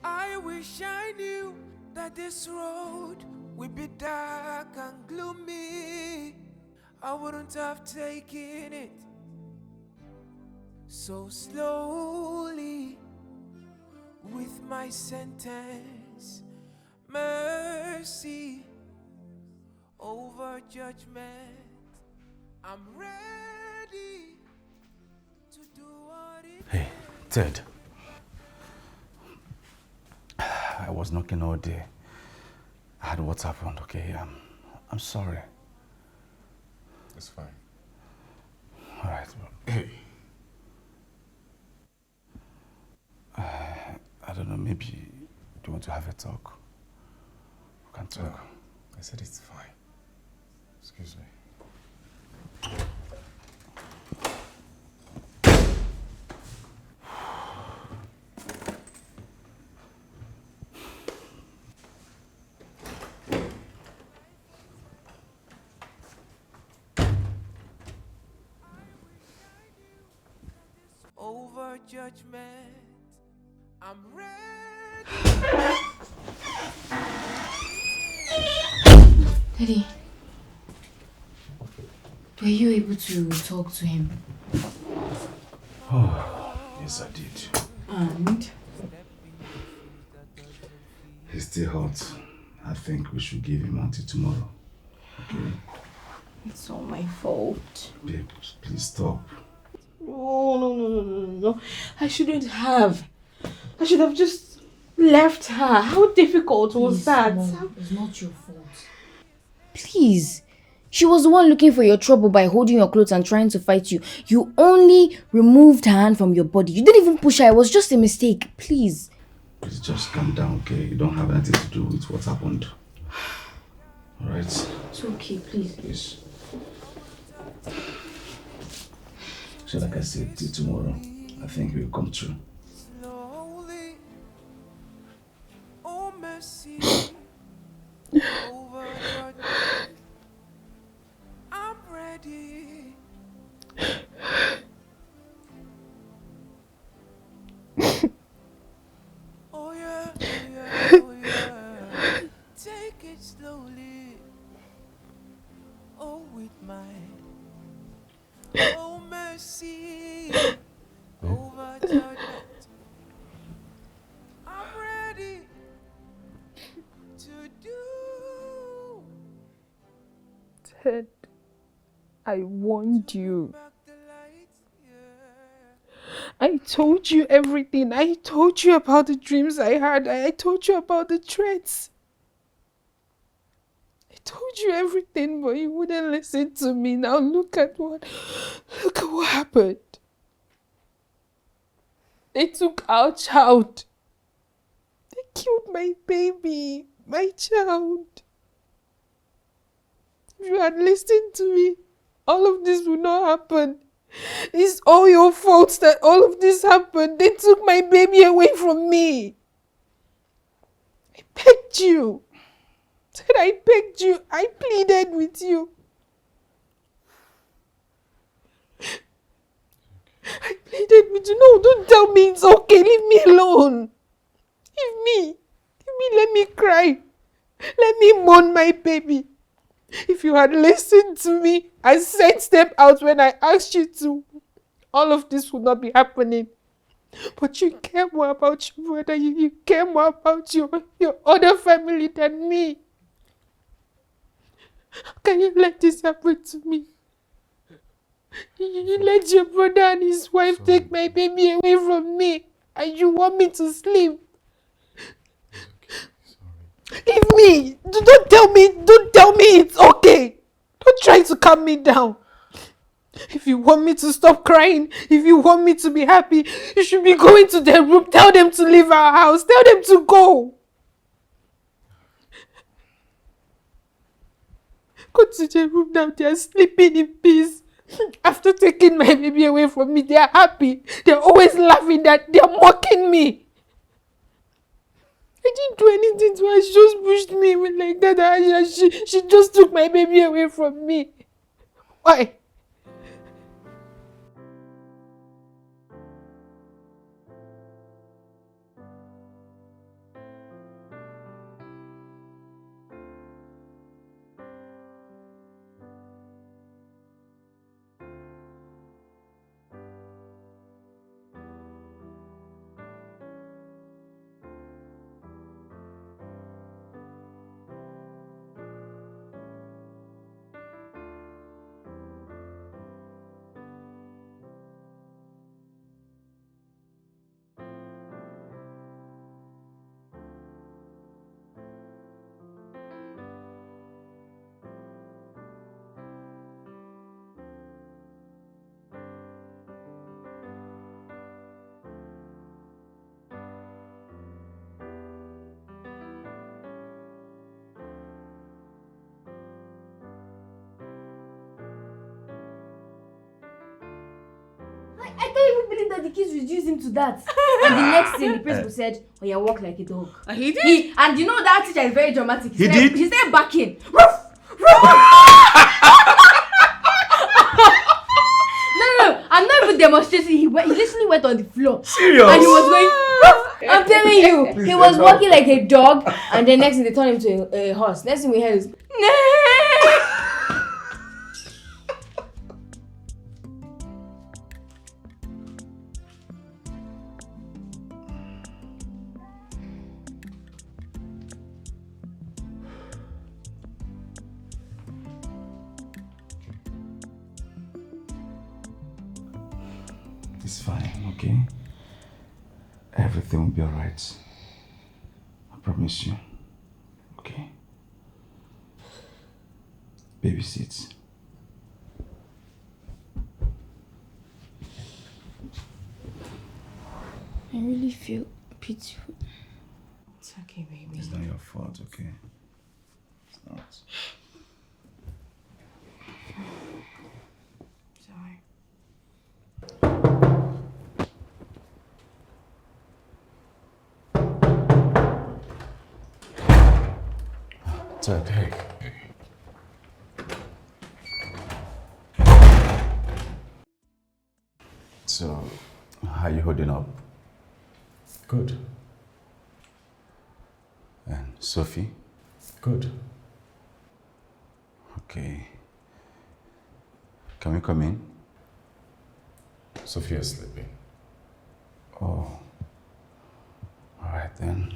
Speaker 9: I wish I knew that this road would be dark and gloomy. I wouldn't have taken it so slowly with my sentence. Mercy over judgment. I'm ready to do what it
Speaker 3: Hey, Ted. I was knocking all day. I had what's happened, okay? I'm sorry.
Speaker 8: It's fine.
Speaker 3: All right.
Speaker 8: Hey.
Speaker 3: I don't know, maybe do you want to have a talk? We can talk.
Speaker 8: No, I said it's fine. Excuse me.
Speaker 9: over judgment. I'm ready.
Speaker 11: Daddy, were you able to talk to him?
Speaker 3: Oh, yes, I did.
Speaker 11: And?
Speaker 3: He's still hot. I think we should give him until tomorrow. Okay?
Speaker 11: It's all my fault.
Speaker 3: Babe, please stop.
Speaker 7: No. I shouldn't have. I should have just left her. How difficult was that?
Speaker 11: Mom, it's not your fault. Please. She was the one looking for your trouble by holding your clothes and trying to fight you. You only removed her hand from your body. You didn't even push her. It was just a mistake. Please.
Speaker 3: Please just calm down, okay? You don't have anything to do with what happened. Alright?
Speaker 11: It's okay, please.
Speaker 3: Please. So like I said, till tomorrow, I think we'll come through.
Speaker 9: Slowly, oh mercy, over judgment. I'm ready. Oh yeah, oh yeah. Take it slowly. Oh, with my oh mercy over judgment. I'm ready to do
Speaker 1: I warned you. I told you everything. I told you about the dreams I had. I told you about the threats. I told you everything, but you wouldn't listen to me. Now look at what happened. They took our child. They killed my baby, my child. If you had listened to me, all of this would not happen. It's all your fault that all of this happened. They took my baby away from me. I begged you. I begged you. I pleaded with you. I pleaded with you. No, don't tell me it's okay. Leave me alone. Leave me, let me cry. Let me mourn my baby. If you had listened to me and sent them out when I asked you to, all of this would not be happening. But you care more about your brother. You care more about your other family than me. How can you let this happen to me? You let your brother and his wife take my baby away from me, and you want me to sleep. Leave me. Don't tell me it's okay. Don't try to calm me down. If you want me to stop crying, if you want me to be happy, you should be going to their room. Tell them to leave our house. Tell them to go. Go to their room now. They are sleeping in peace. After taking my baby away from me, they are happy. They're always laughing. They're mocking me. I didn't do anything to her. She just pushed me like that. She just took my baby away from me. Why?
Speaker 11: I can't even believe that the kids reduced him to that. And the next thing, the principal said, "Oh, yeah, walk like a dog."
Speaker 6: He did?
Speaker 11: And you know that teacher is very dramatic.
Speaker 3: He did?
Speaker 11: He started backing. No, I'm not even demonstrating. He literally went on the floor.
Speaker 3: Serious?
Speaker 11: And he was going, I'm telling you,
Speaker 3: Please
Speaker 11: he was
Speaker 3: stand
Speaker 11: walking like a dog. And then next thing, they turned him to a horse. Next thing we heard is,
Speaker 3: It's fine, okay? Everything will be alright. I promise you. Okay? Baby sit.
Speaker 11: I really feel pitiful.
Speaker 4: It's okay, baby.
Speaker 3: It's not your fault, okay? It's not.
Speaker 4: Sorry.
Speaker 8: Ted, hey.
Speaker 3: So, how are you holding up?
Speaker 8: Good.
Speaker 3: And Sophie?
Speaker 8: Good.
Speaker 3: Okay. Can we come in?
Speaker 8: Sophia's sleeping.
Speaker 3: Oh. Alright then.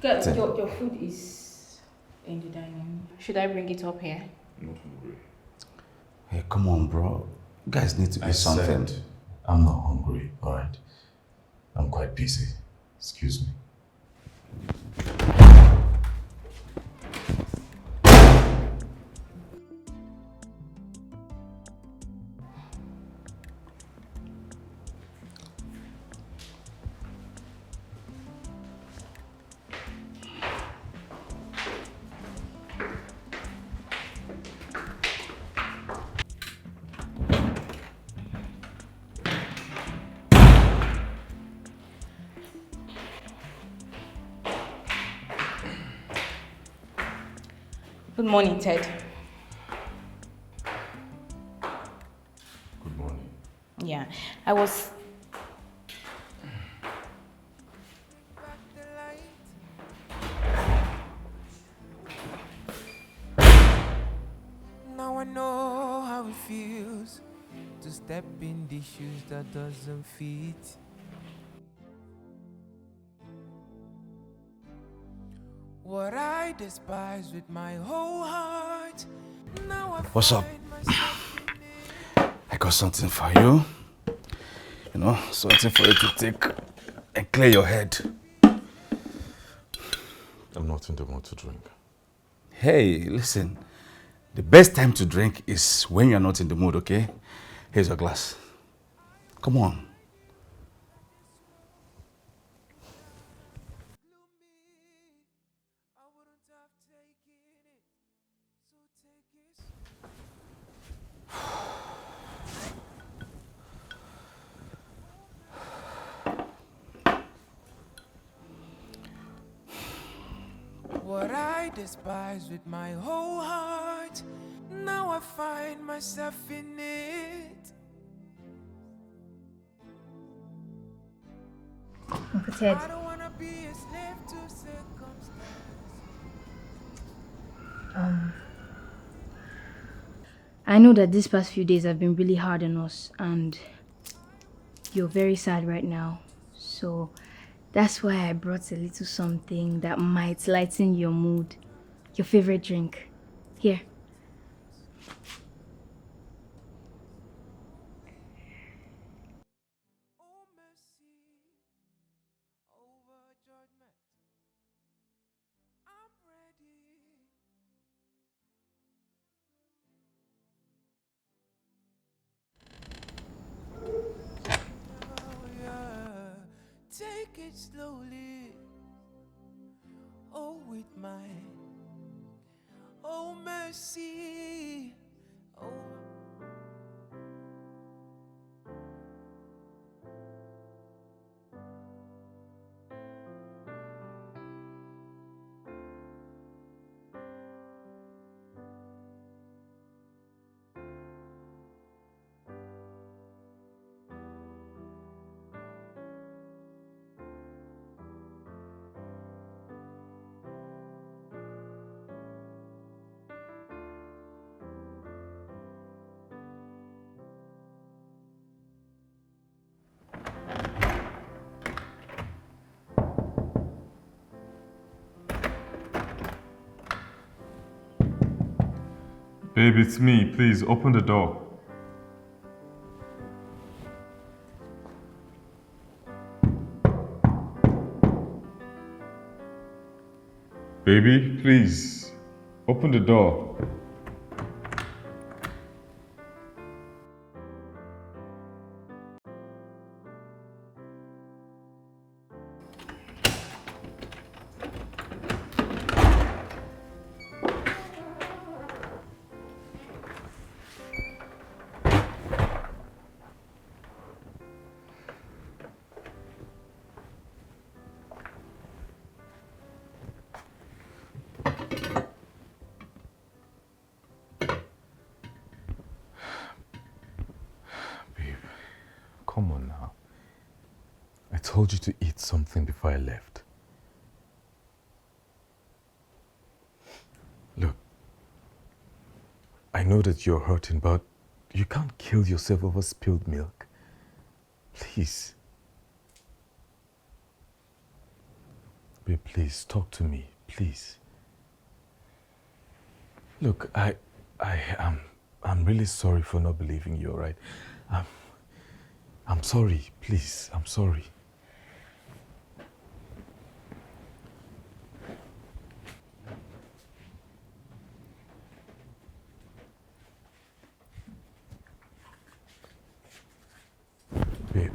Speaker 4: Your food is in the dining. Should I bring it up here?
Speaker 8: Not hungry.
Speaker 3: Hey, come on, bro. You guys need to eat something.
Speaker 2: I'm not hungry, alright? I'm quite busy. Excuse me.
Speaker 4: Good morning, Ted.
Speaker 8: Good morning.
Speaker 4: Yeah, I was...
Speaker 9: Now I know how it feels to step in the shoes that doesn't fit. What I despise with my whole heart. Now I
Speaker 3: What's up?
Speaker 9: find myself
Speaker 3: I got something for you. You know, something for you to take and clear your head.
Speaker 8: I'm not in the mood to drink.
Speaker 3: Hey, listen. The best time to drink is when you're not in the mood, okay? Here's your glass. Come on.
Speaker 9: I wouldn't have taken it. So take it. What I despise with my whole heart. Now I find myself in it.
Speaker 11: Uncle Ted,
Speaker 9: I don't wanna be a slave to circumstance.
Speaker 11: I know that these past few days have been really hard on us and you're very sad right now. So that's why I brought a little something that might lighten your mood. Your favorite drink. Here.
Speaker 9: Oh mercy over judgment. I'm ready. Oh yeah. Take it slowly. Oh with my oh mercy. Oh
Speaker 8: Babe, it's me. Please, open the door. Baby, please, open the door. Come on now. I told you to eat something before I left. Look, I know that you're hurting, but you can't kill yourself over spilled milk. Please. Babe, please, talk to me, please. Look, I'm really sorry for not believing you, alright? I'm sorry, please, I'm sorry. Babe,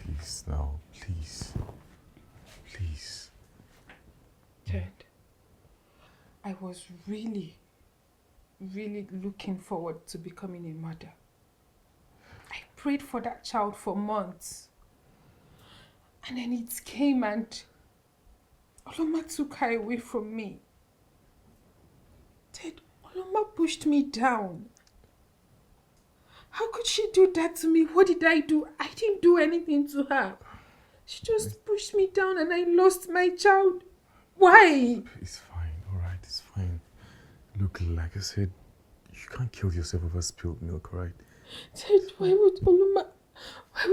Speaker 8: please now, please, please.
Speaker 1: Ted, I was really looking forward to becoming a mother. I prayed for that child for months. And then it came and Oloma took her away from me. Ted, Oloma pushed me down. How could she do that to me? What did I do? I didn't do anything to her. She just pushed me down and I lost my child. Why?
Speaker 8: It's fine, alright, it's fine. Look, like I said, you can't kill yourself over spilled milk, right?
Speaker 1: Ted, why would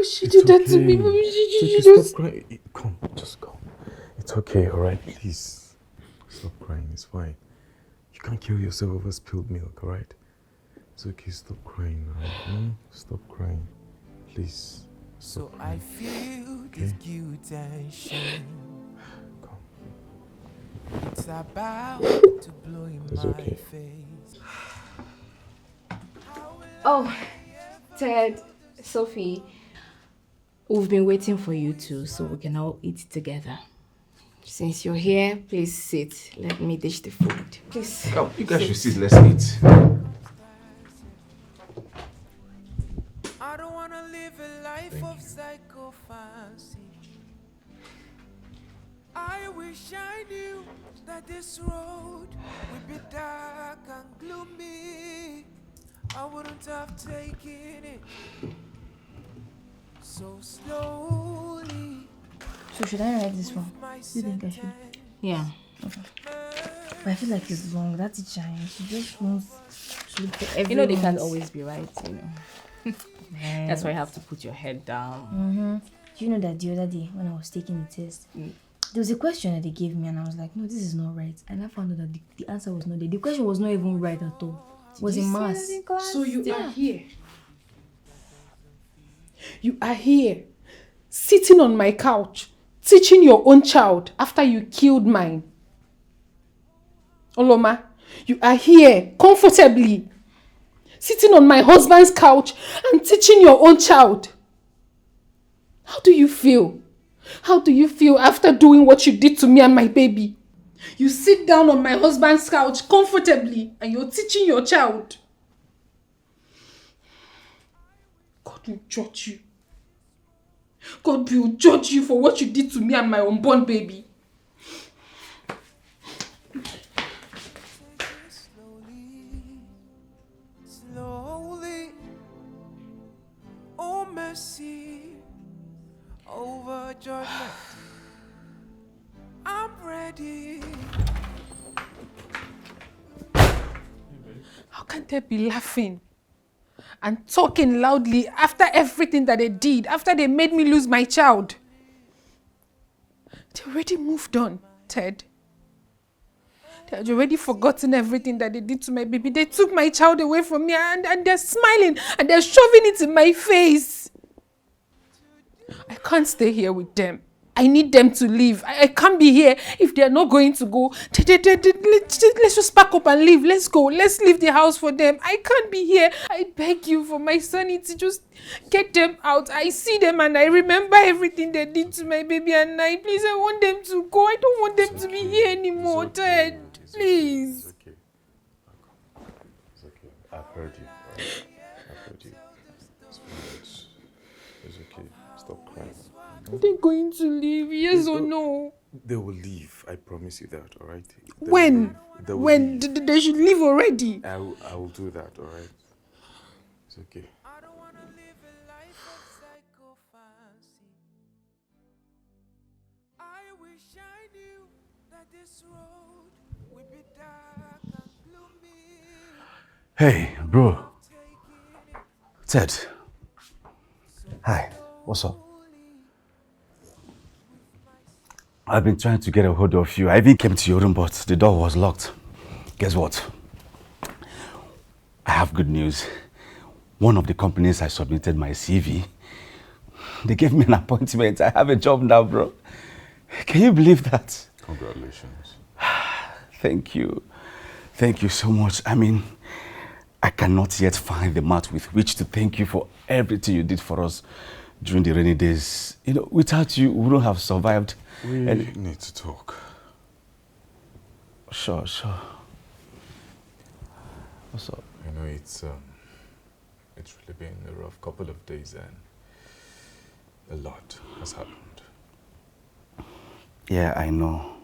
Speaker 1: she do that to me? Why would she
Speaker 8: Stop crying. Come, just come. It's okay, alright? Please. Stop crying, it's fine. You can't kill yourself over spilled milk, alright? It's okay, stop crying, alright? Stop crying. Please. Stop crying.
Speaker 9: I feel this guilt and shame. It's about to blow in my face.
Speaker 11: Oh, Ted, Sophie, we've been waiting for you too, so we can all eat together. Since you're here, please sit. Let me dish the food. Please.
Speaker 3: Come, you guys should sit. Let's eat.
Speaker 9: I don't want to live a life of psychophancy. I wish I knew that this road would be dark and gloomy. I wouldn't have taken it so slowly.
Speaker 11: So should I write this one? You think I should? Yeah. Okay. But I feel like it's long. That's a giant. She just wants to look for everyone.
Speaker 4: You know they can't always be right, you know. That's why you have to put your head down.
Speaker 11: Do you know that the other day when I was taking the test, there was a question that they gave me and I was like, no, this is not right. And I found out that the answer was not there. The question was not even right at all. It was in maths.
Speaker 1: So you are here. You are here, sitting on my couch, teaching your own child after you killed mine. Oloma, you are here comfortably, sitting on my husband's couch and teaching your own child. How do you feel? How do you feel after doing what you did to me and my baby? You sit down on my husband's couch comfortably and you're teaching your child. God will judge you. God will judge you for what you did to me and my unborn baby.
Speaker 9: Slowly, oh mercy, over judgment. I'm ready.
Speaker 1: How can they be laughing and talking loudly after everything that they did, after they made me lose my child? They already moved on, Ted. They had already forgotten everything that they did to my baby. They took my child away from me and they're smiling and they're shoving it in my face. I can't stay here with them. I need them to leave. I can't be here if they're not going to go. Let's just pack up and leave. Let's go. Let's leave the house for them. I can't be here. I beg you for my sanity. Just get them out. I see them and I remember everything they did to my baby and I. Please, I want them to go. I don't want them to be here anymore, Ted. Please.
Speaker 8: It's okay. It's okay. I've heard you. Right? I've heard you. It's okay. Stop crying.
Speaker 1: Are they going to leave? Yes or no?
Speaker 8: They will leave. I promise you that, alright?
Speaker 1: When? When? They should leave already.
Speaker 8: I will do that, alright? It's okay.
Speaker 9: I don't want to live a life of psychophancy. I wish I knew that this road would be dark and gloomy.
Speaker 3: Hey, bro. Ted. Hi, what's up? I've been trying to get a hold of you. I even came to your room, but the door was locked. Guess what? I have good news. One of the companies I submitted my CV, they gave me an appointment. I have a job now, bro. Can you believe that?
Speaker 8: Congratulations.
Speaker 3: Thank you. Thank you so much. I mean, I cannot yet find the mouth with which to thank you for everything you did for us during the rainy days. You know, without you, we wouldn't have survived.
Speaker 8: We need to talk.
Speaker 3: Sure. What's up?
Speaker 8: I know it's really been a rough couple of days and a lot has happened.
Speaker 3: Yeah, I know.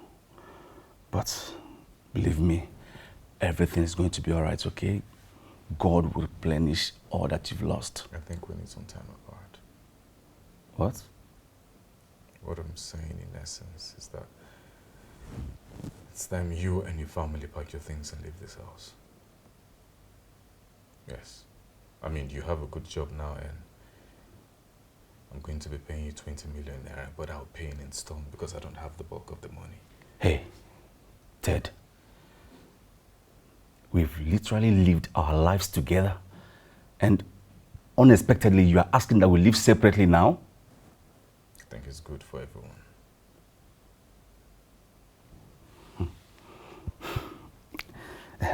Speaker 3: But believe me, everything is going to be all right, okay? God will replenish all that you've lost.
Speaker 8: I think we need some time apart.
Speaker 3: What?
Speaker 8: What I'm saying in essence is that it's time you and your family pack your things and leave this house. Yes. I mean, you have a good job now and I'm going to be paying you 20 million naira, but I'll pay in stone because I don't have the bulk of the money.
Speaker 3: Hey, Ted. We've literally lived our lives together and unexpectedly you are asking that we live separately now?
Speaker 8: I think it's good for everyone.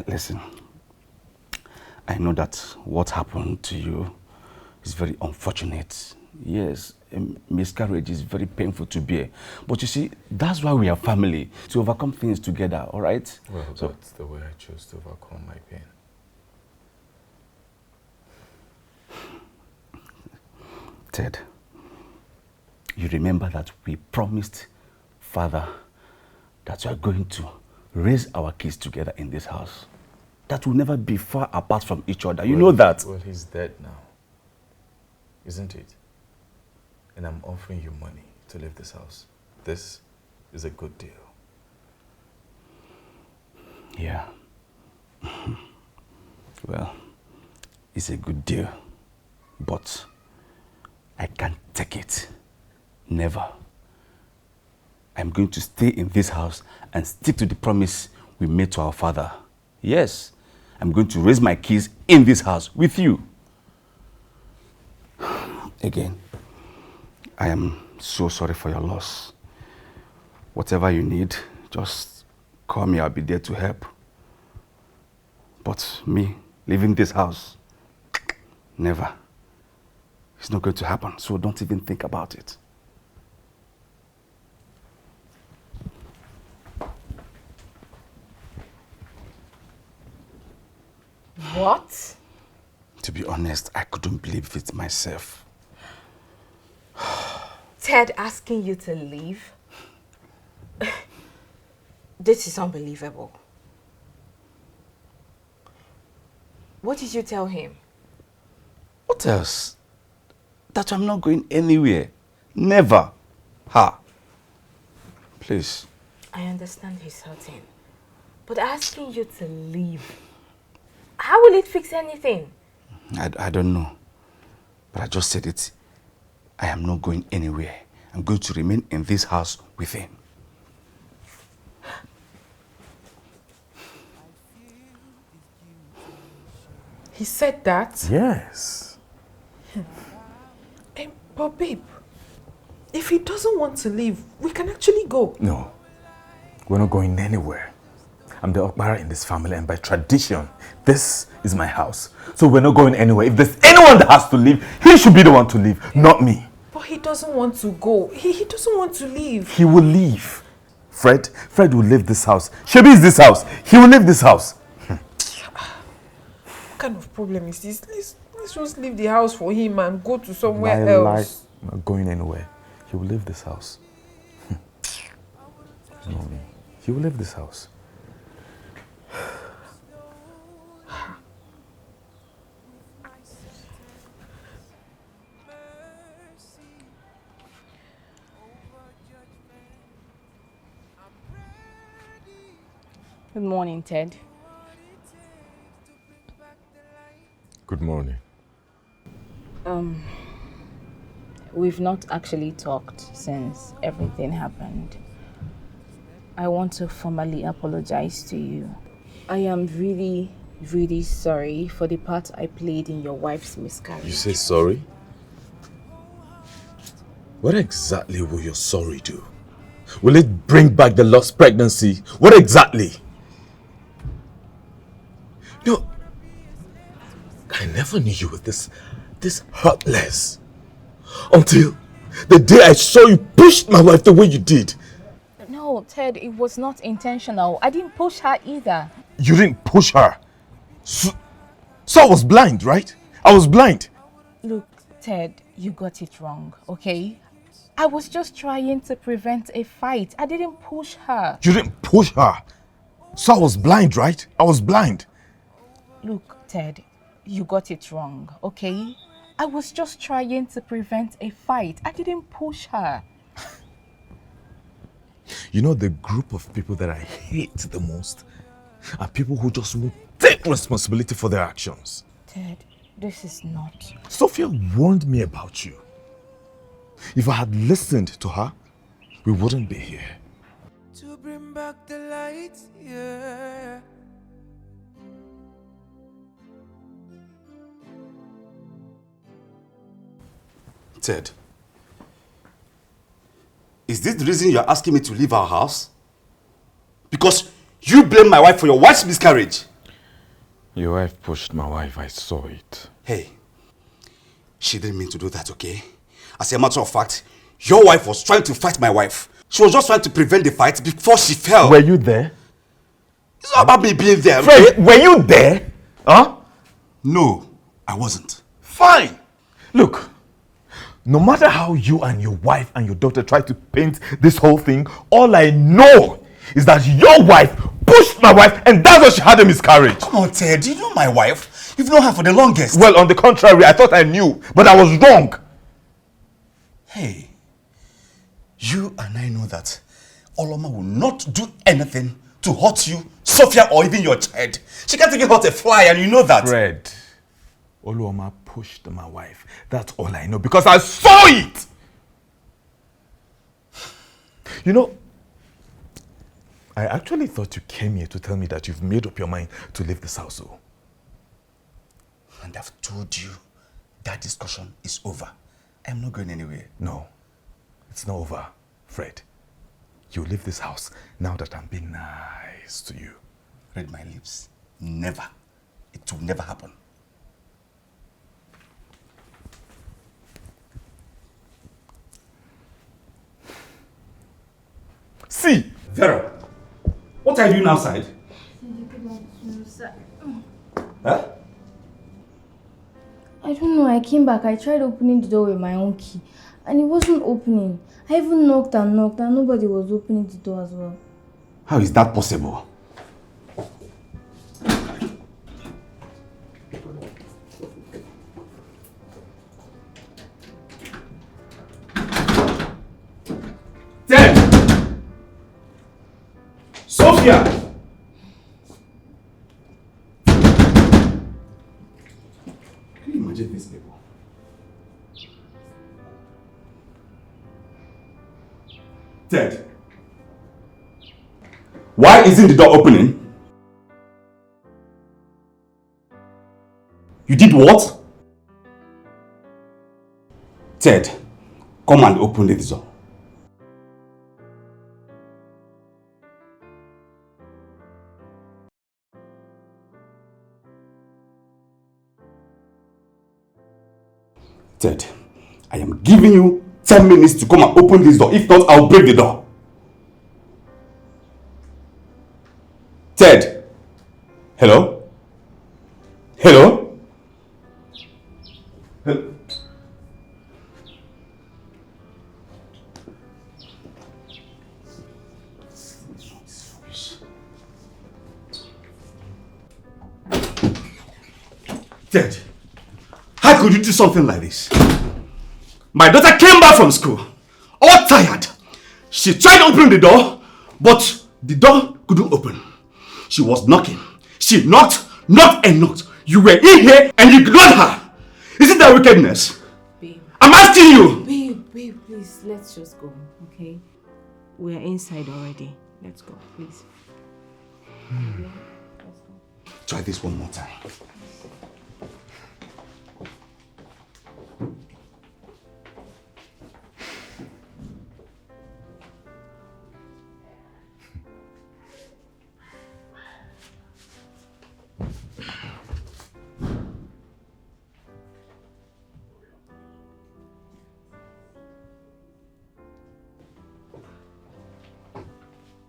Speaker 3: Listen, I know that what happened to you is very unfortunate. Yes, a miscarriage is very painful to bear. But you see, that's why we are family, to overcome things together, all right?
Speaker 8: Well, that's the way I chose to overcome my pain.
Speaker 3: Ted, you remember that we promised Father that we are going to raise our kids together in this house. That will never be far apart from each other. You know that.
Speaker 8: Well, he's dead now, isn't it? And I'm offering you money to leave this house. This is a good deal.
Speaker 3: Yeah. Well, it's a good deal, but I can't take it. Never. I'm going to stay in this house and stick to the promise we made to our father. Yes, I'm going to raise my kids in this house with you. Again, I am so sorry for your loss. Whatever you need, just call me. I'll be there to help. But me, leaving this house, never. It's not going to happen, so don't even think about it.
Speaker 6: What?
Speaker 3: To be honest, I couldn't believe it myself.
Speaker 6: Ted asking you to leave? This is unbelievable. What did you tell him?
Speaker 3: What else? That I'm not going anywhere. Never. Ha. Please.
Speaker 6: I understand he's hurting, but asking you to leave, how will it fix anything?
Speaker 3: I don't know. But I just said it. I am not going anywhere. I'm going to remain in this house with him.
Speaker 1: He said that?
Speaker 8: Yes.
Speaker 1: But babe, if he doesn't want to leave, we can actually go.
Speaker 8: No, we're not going anywhere. I'm the Okbara in this family, and by tradition, this is my house. So we're not going anywhere. If there's anyone that has to leave, he should be the one to leave, not me.
Speaker 1: But he doesn't want to go. He doesn't want to leave.
Speaker 8: He will leave. Fred will leave this house. Shebi is this house. He will leave this house.
Speaker 1: What kind of problem is this? Let's just leave the house for him and go to somewhere else.
Speaker 8: I'm not going anywhere. He will leave this house. No, me. He will leave this house.
Speaker 4: Good morning, Ted.
Speaker 8: Good morning.
Speaker 4: We've not actually talked since everything happened. I want to formally apologize to you. I am really, really sorry for the part I played in your wife's miscarriage.
Speaker 8: You say sorry? What exactly will your sorry do? Will it bring back the lost pregnancy? What exactly? No, I never knew you were this heartless. Until the day I saw you push my wife the way you did.
Speaker 4: No, Ted, it was not intentional. I didn't push her either.
Speaker 8: You didn't push her. So I was blind, right? I was blind.
Speaker 4: Look, Ted, you got it wrong, okay? I was just trying to prevent a fight. I didn't push her.
Speaker 8: You didn't push her. So I was blind, right? I was blind.
Speaker 4: Look, Ted, you got it wrong, okay? I was just trying to prevent a fight. I didn't push her.
Speaker 8: You know, the group of people that I hate the most are people who just won't take responsibility for their actions.
Speaker 4: Ted, this is not...
Speaker 8: Sophia warned me about you. If I had listened to her, we wouldn't be here.
Speaker 9: To bring back the light, yeah.
Speaker 3: Ted, is this the reason you're asking me to leave our house? Because you blame my wife for your wife's miscarriage.
Speaker 8: Your wife pushed my wife, I saw it.
Speaker 3: Hey, she didn't mean to do that, okay? As a matter of fact, your wife was trying to fight my wife. She was just trying to prevent the fight before she fell.
Speaker 8: Were you there?
Speaker 3: It's not about me being there.
Speaker 8: Fred, were you there? Huh?
Speaker 3: No, I wasn't.
Speaker 8: Fine. Look, no matter how you and your wife and your daughter try to paint this whole thing, all I know is that your wife pushed my wife and that's why she had a miscarriage.
Speaker 3: Come on, Ted, you know my wife. You've known her for the longest.
Speaker 8: Well, on the contrary, I thought I knew, but I was wrong.
Speaker 3: Hey, you and I know that Oloma will not do anything to hurt you, Sophia, or even your child. She can't even hurt a fly, and you know that.
Speaker 8: Fred, Oloma pushed my wife. That's all I know because I saw it. You know, I actually thought you came here to tell me that you've made up your mind to leave this house.
Speaker 3: And I've told you that discussion is over. I'm not going anywhere.
Speaker 8: No, it's not over, Fred. You leave this house now that I'm being nice to you.
Speaker 3: Read my lips. Never. It will never happen.
Speaker 8: See!
Speaker 3: Vera, what are you doing outside? Huh?
Speaker 11: I don't know, I came back, I tried opening the door with my own key and it wasn't opening. I even knocked and nobody was opening the door as well.
Speaker 3: How is that possible?
Speaker 12: Ted! Sophia!
Speaker 3: Can you imagine these people?
Speaker 12: Ted, why isn't the door opening? You did what?
Speaker 3: Ted, come and open this door. Ted, I am giving you 10 minutes to come and open this door. If not, I'll break the door. Ted! Hello? Hello? Hello? Ted, how could you do something like this? My daughter came back from school, all tired. She tried opening the door, but the door couldn't open. She was knocking. She knocked and knocked. You were in here and you ignored her. Isn't that wickedness?
Speaker 6: Babe.
Speaker 3: I'm asking you.
Speaker 6: Babe, please, let's just go, okay? We're inside already. Let's go, please. Let's
Speaker 3: try this one more time.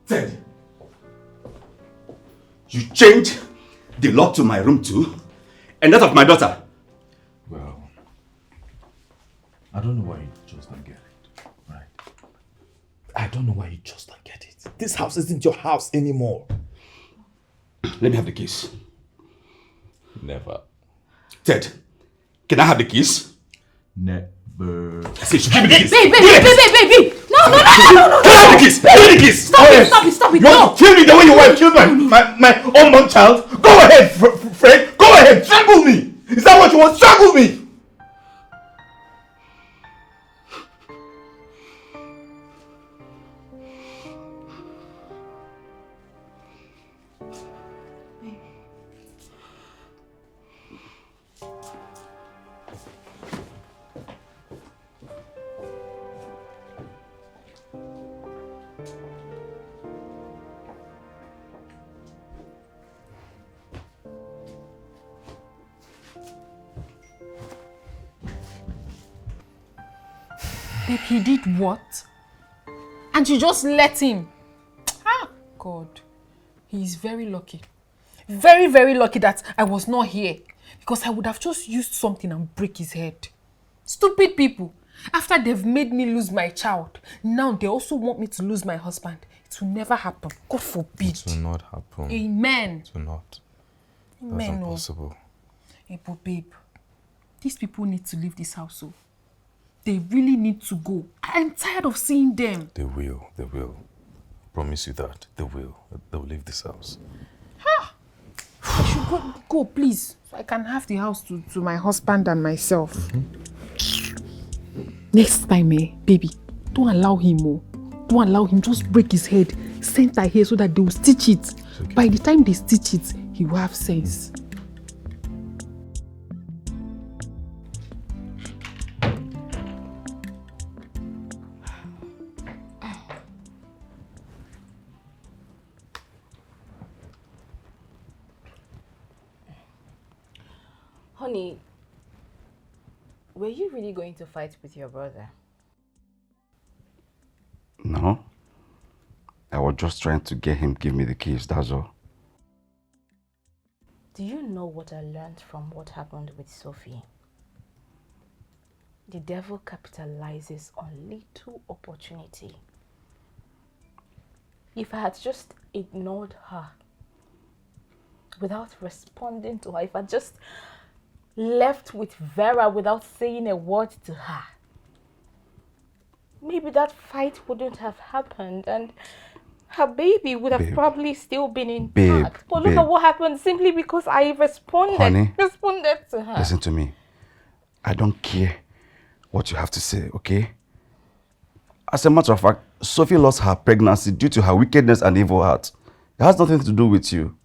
Speaker 3: Ted, you changed the lock to my room too, and that of my daughter.
Speaker 8: Well, I don't know why you just don't get it, right? I don't know why you just don't get it. This house isn't your house anymore.
Speaker 3: Let me have the keys.
Speaker 8: Never.
Speaker 3: Ted, can I have the keys?
Speaker 8: Never.
Speaker 3: I said, give me the keys.
Speaker 5: Babe. No.
Speaker 3: Can I have the keys? Give me the keys.
Speaker 5: Stop it.
Speaker 3: You want to kill me the way your wife killed my unborn child? Go ahead, Fred. Go ahead. Strangle me. Is that what you want? Strangle me.
Speaker 1: Babe, he did what? And you just let him? Ah, God. He is very lucky. Very, very lucky that I was not here. Because I would have just used something and break his head. Stupid people. After they've made me lose my child, now they also want me to lose my husband. It will never happen. God forbid.
Speaker 8: It will not happen.
Speaker 1: Amen.
Speaker 8: It will not.
Speaker 1: Amen.
Speaker 8: That's impossible.
Speaker 1: Hey, but babe, these people need to leave this house. So they really need to go. I'm tired of seeing them.
Speaker 8: They will. They will. I promise you that. They will. They'll leave this house.
Speaker 1: I should go, please. So I can have the house to my husband and myself. Next time, baby, don't allow him more. Don't allow him. Just break his head. Center here so that they will stitch it. Okay. By the time they stitch it, he will have sense.
Speaker 4: Honey, were you really going to fight with your brother?
Speaker 3: No. I was just trying to get him to give me the keys, that's all.
Speaker 4: Do you know what I learned from what happened with Sophie? The devil capitalizes on little opportunity. If I had just ignored her without responding to her, if I just left with Vera without saying a word to her, maybe that fight wouldn't have happened and her baby would have probably still been intact. But look at what happened simply because I responded to her.
Speaker 3: Listen to me. I don't care what you have to say, okay? As a matter of fact, Sophie lost her pregnancy due to her wickedness and evil heart. It has nothing to do with you.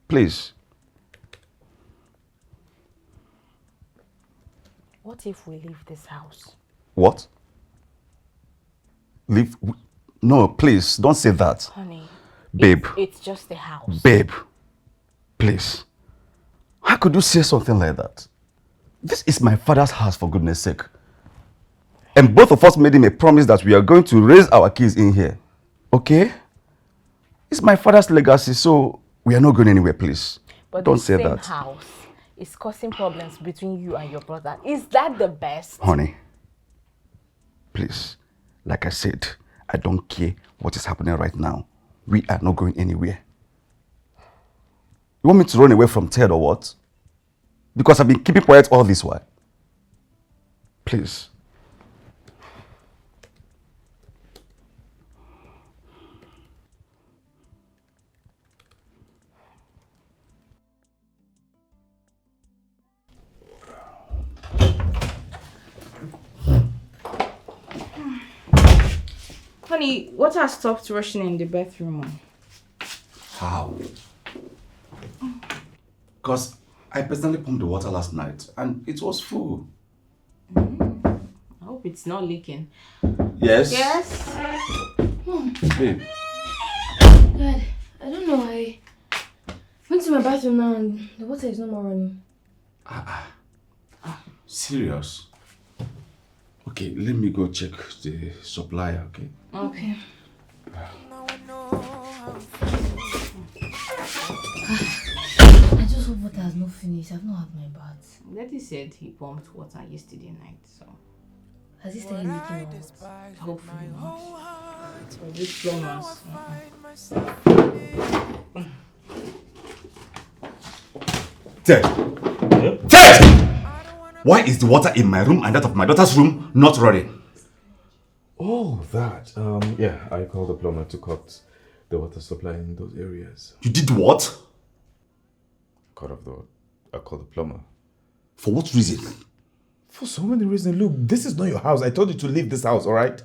Speaker 3: Please.
Speaker 4: What if we leave this house?
Speaker 3: What? Leave? No, please, don't say that.
Speaker 4: Honey,
Speaker 3: babe.
Speaker 4: It's just a house.
Speaker 3: Babe, please. How could you say something like that? This is my father's house, for goodness sake. And both of us made him a promise that we are going to raise our kids in here. Okay? It's my father's legacy, so we are not going anywhere, please.
Speaker 4: But
Speaker 3: don't say that.
Speaker 4: This house is causing problems between you and your brother. Is that the best?
Speaker 3: Honey, please, like I said, I don't care what is happening right now. We are not going anywhere. You want me to run away from Ted or what? Because I've been keeping quiet all this while. Please.
Speaker 4: Honey, water stopped rushing in the bathroom.
Speaker 3: How? Because I personally pumped the water last night and it was full.
Speaker 4: I hope it's not leaking.
Speaker 3: Yes?
Speaker 4: Yes?
Speaker 3: Babe.
Speaker 11: Dad, I don't know. I went to my bathroom now and the water is no more running.
Speaker 3: Serious? Okay, let me go check the supplier, okay?
Speaker 11: Okay. I just hope water has not finished. I've not had my bath.
Speaker 4: Daddy said he pumped water yesterday night, so...
Speaker 11: Has he started leaking out?
Speaker 4: Hopefully not. Or which plumbers?
Speaker 3: Ted! Ted! Why is the water in my room and that of my daughter's room not running?
Speaker 8: Oh, that. Yeah, I called the plumber to cut the water supply in those areas.
Speaker 3: You did what?
Speaker 8: I called the plumber.
Speaker 3: For what reason?
Speaker 8: For so many reasons. Look, this is not your house. I told you to leave this house, alright?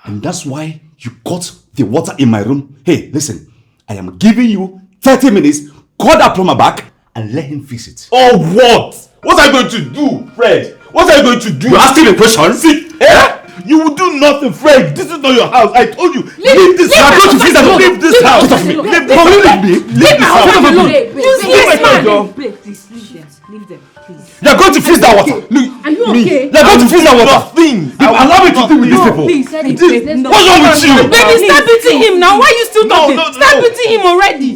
Speaker 3: And that's why you cut the water in my room? Hey, listen. I am giving you 30 minutes. Call that plumber back and let him fix it.
Speaker 8: Oh, what? What are you going to do, Fred? What are you going to do?
Speaker 3: You're asking a question?
Speaker 8: See, you will do nothing, Fred. This is not your house. I told you. Leave this house.
Speaker 3: You're going to fix that.
Speaker 8: Leave this house.
Speaker 3: Get off me. Leave me.
Speaker 8: Leave this house.
Speaker 7: Useless man. Please, leave them. Leave them, please.
Speaker 3: You're going to fix that water. Look,
Speaker 7: Are you
Speaker 3: me.
Speaker 7: okay?
Speaker 3: You're going to fix that water. Allow me to deal with these people.
Speaker 7: Please, no.
Speaker 3: What's wrong with you?
Speaker 7: Baby, stop beating him now. Why are you still talking? Stop beating him already.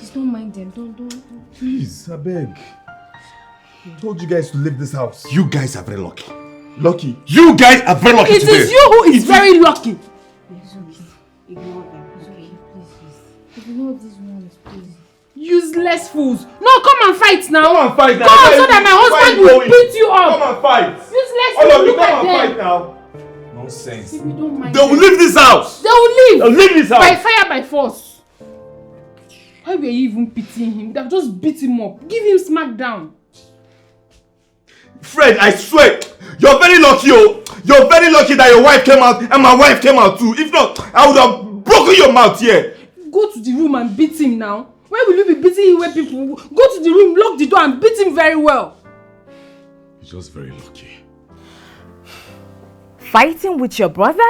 Speaker 11: Just don't mind them. Don't.
Speaker 8: Please, I beg. I told you guys to leave this house.
Speaker 3: You guys are very lucky.
Speaker 8: Lucky?
Speaker 3: You guys are very lucky
Speaker 7: It
Speaker 3: today.
Speaker 7: is you who is very lucky.
Speaker 11: It's okay. Ignore them. It's okay. Please. Ignore these ones, please.
Speaker 7: Useless fools. No, come and fight now.
Speaker 8: Come and fight now.
Speaker 7: Come so that my husband will beat you up.
Speaker 8: Come and fight.
Speaker 7: Useless
Speaker 8: All of
Speaker 7: fools.
Speaker 8: you,
Speaker 7: Look
Speaker 8: come
Speaker 7: at
Speaker 8: and
Speaker 7: them.
Speaker 8: fight now. Nonsense.
Speaker 7: If you don't mind
Speaker 8: They will
Speaker 7: them.
Speaker 8: leave this house.
Speaker 7: They will leave.
Speaker 8: They'll leave this house.
Speaker 7: By fire, by force. Why were you even pitying him? They've just beat him up. Give him smack down.
Speaker 8: Fred, I swear, you're very lucky, oh. You're very lucky that your wife came out and my wife came out too. If not, I would have broken your mouth here.
Speaker 7: Go to the room and beat him now. Why will you be beating him where people go to the room, lock the door and beat him very well?
Speaker 3: You're just very lucky.
Speaker 4: Fighting with your brother?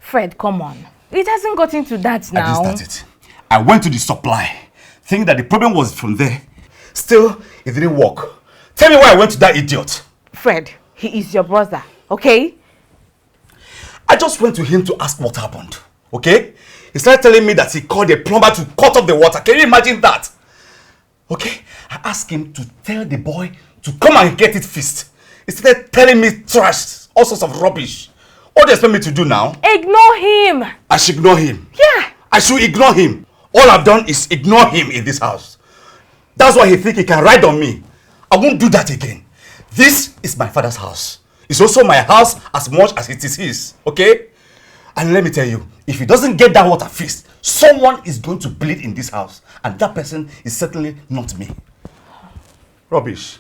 Speaker 4: Fred, come on. It hasn't gotten to that now.
Speaker 3: I didn't start it. I went to the supply, thinking that the problem was from there. Still, it didn't work. Tell me why I went to that idiot.
Speaker 4: Fred, he is your brother, okay?
Speaker 3: I just went to him to ask what happened, okay? He started telling me that he called a plumber to cut off the water. Can you imagine that? Okay, I asked him to tell the boy to come and get it fixed. He started telling me trash, all sorts of rubbish. What do you expect me to do now?
Speaker 4: Ignore him.
Speaker 3: I should ignore him.
Speaker 4: Yeah.
Speaker 3: I should ignore him. All I've done is ignore him in this house. That's why he thinks he can ride on me. I won't do that again. This is my father's house. It's also my house as much as it is his, okay? And let me tell you, if he doesn't get that water fixed, someone is going to bleed in this house. And that person is certainly not me. Rubbish.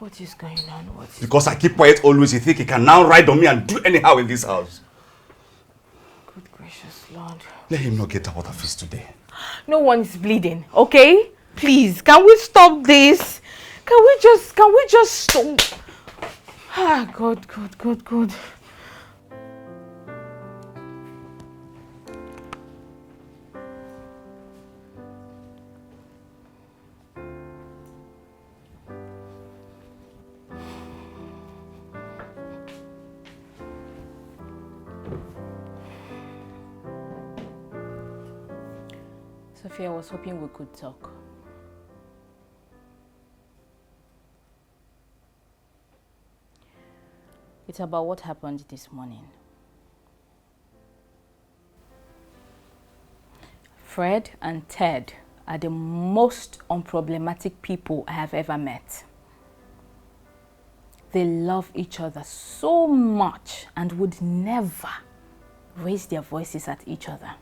Speaker 4: What is going on?
Speaker 3: Because I keep quiet always, he thinks he can now ride on me and do anyhow in this house.
Speaker 4: Good gracious Lord.
Speaker 3: Let him not get that water fixed today.
Speaker 4: No one is bleeding, okay? Please, can we stop this? Can we just stop? Ah, God.
Speaker 6: Sophia, I was hoping we could talk. It's about what happened this morning. Fred and Ted are the most unproblematic people I have ever met. They love each other so much and would never raise their voices at each other.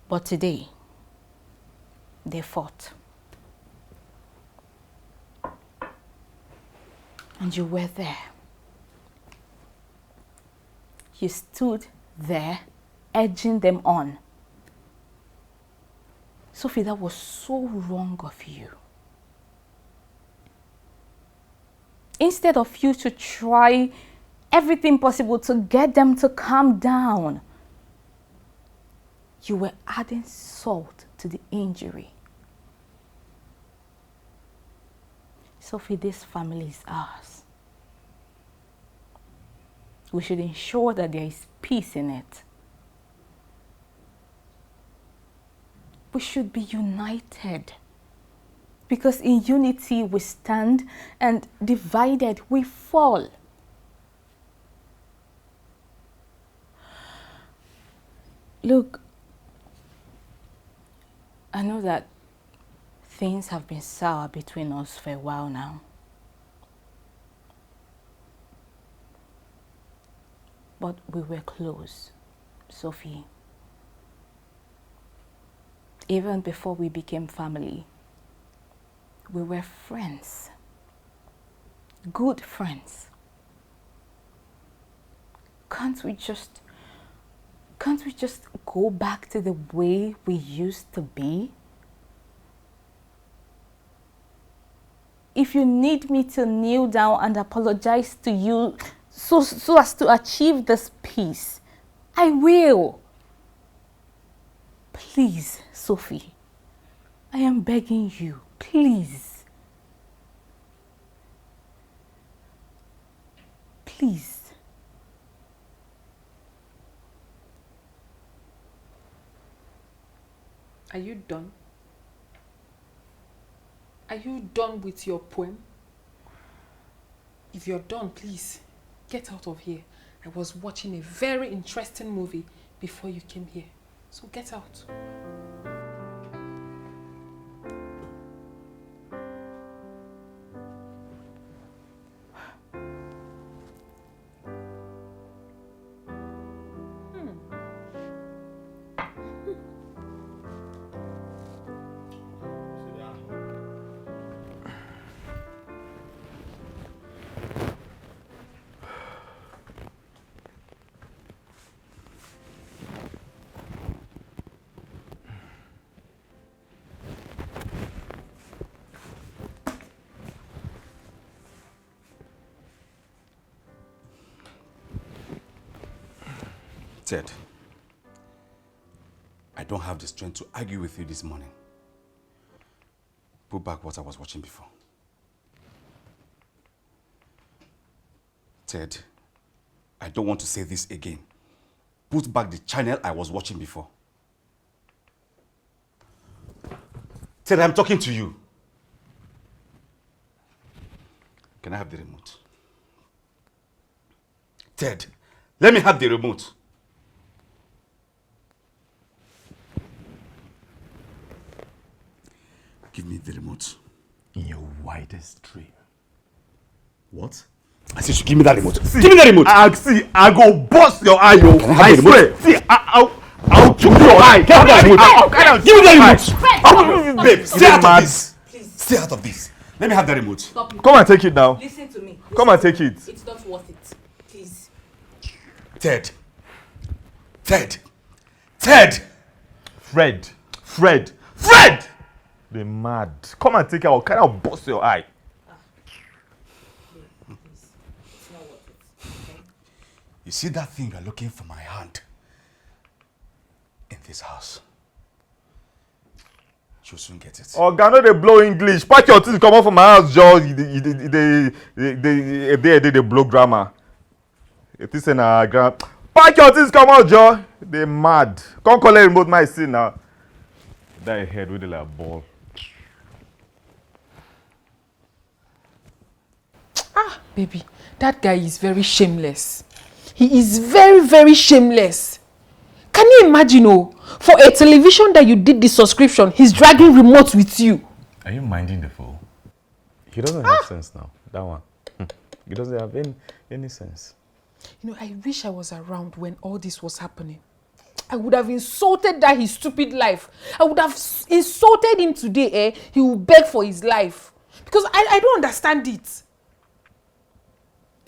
Speaker 6: But today, they fought. And you were there. You stood there
Speaker 4: edging them on. Sophie, that was so wrong of you. Instead of you to try everything possible to get them to calm down, you were adding salt to the injury. Sophie, this family is ours. We should ensure that there is peace in it. We should be united. Because in unity we stand and divided we fall. Look, I know that things have been sour between us for a while now. But we were close, Sophie. Even before we became family, we were friends. Good friends. Can't we just go back to the way we used to be? If you need me to kneel down and apologize to you so as to achieve this peace, I will. Please, Sophie, I am begging you, please. Please.
Speaker 1: Are you done? Are you done with your poem? If you're done, please, get out of here. I was watching a very interesting movie before you came here. So get out.
Speaker 3: Ted, I don't have the strength to argue with you this morning. Put back what I was watching before. Ted, I don't want to say this again. Put back the channel I was watching before. Ted, I'm talking to you. Can I have the remote? Ted, let me have the remote. Give me the remote.
Speaker 12: In your widest dream.
Speaker 3: What? I said, give me that remote.
Speaker 12: See,
Speaker 3: give me that remote.
Speaker 12: I go bust your eye, yo. I swear. See, I'll choke your eye.
Speaker 3: Give me that remote. Give me that remote. Babe, stay out of this.
Speaker 6: Please.
Speaker 3: Stay out of this. Let me have that remote.
Speaker 6: Stop it.
Speaker 12: Come and take it now.
Speaker 6: Listen to me.
Speaker 12: Come and take it.
Speaker 6: It's not worth it. Please.
Speaker 3: Ted. Ted. Ted.
Speaker 12: Fred. They're mad. Come and take it. I'll kind of bust your eye.
Speaker 6: It's not worth it. Okay?
Speaker 3: You see that thing you're looking for my hand in this house? You'll soon get it.
Speaker 12: Oh, God, no, they blow English. Pack your things, come out from my house, Joe. They blow grammar. It is in a grammar. Pack your things, come out, Joe. They mad. Come call a remote my sin now. That head with the like ball.
Speaker 1: Ah, baby, that guy is very shameless. He is very, very shameless. Can you imagine, for a television that you did the subscription, he's dragging remote with you.
Speaker 2: Are you minding the fool? He doesn't have sense now, that one. He doesn't have any sense.
Speaker 1: You know, I wish I was around when all this was happening. I would have insulted that his stupid life. I would have insulted him today, He will beg for his life. Because I don't understand it.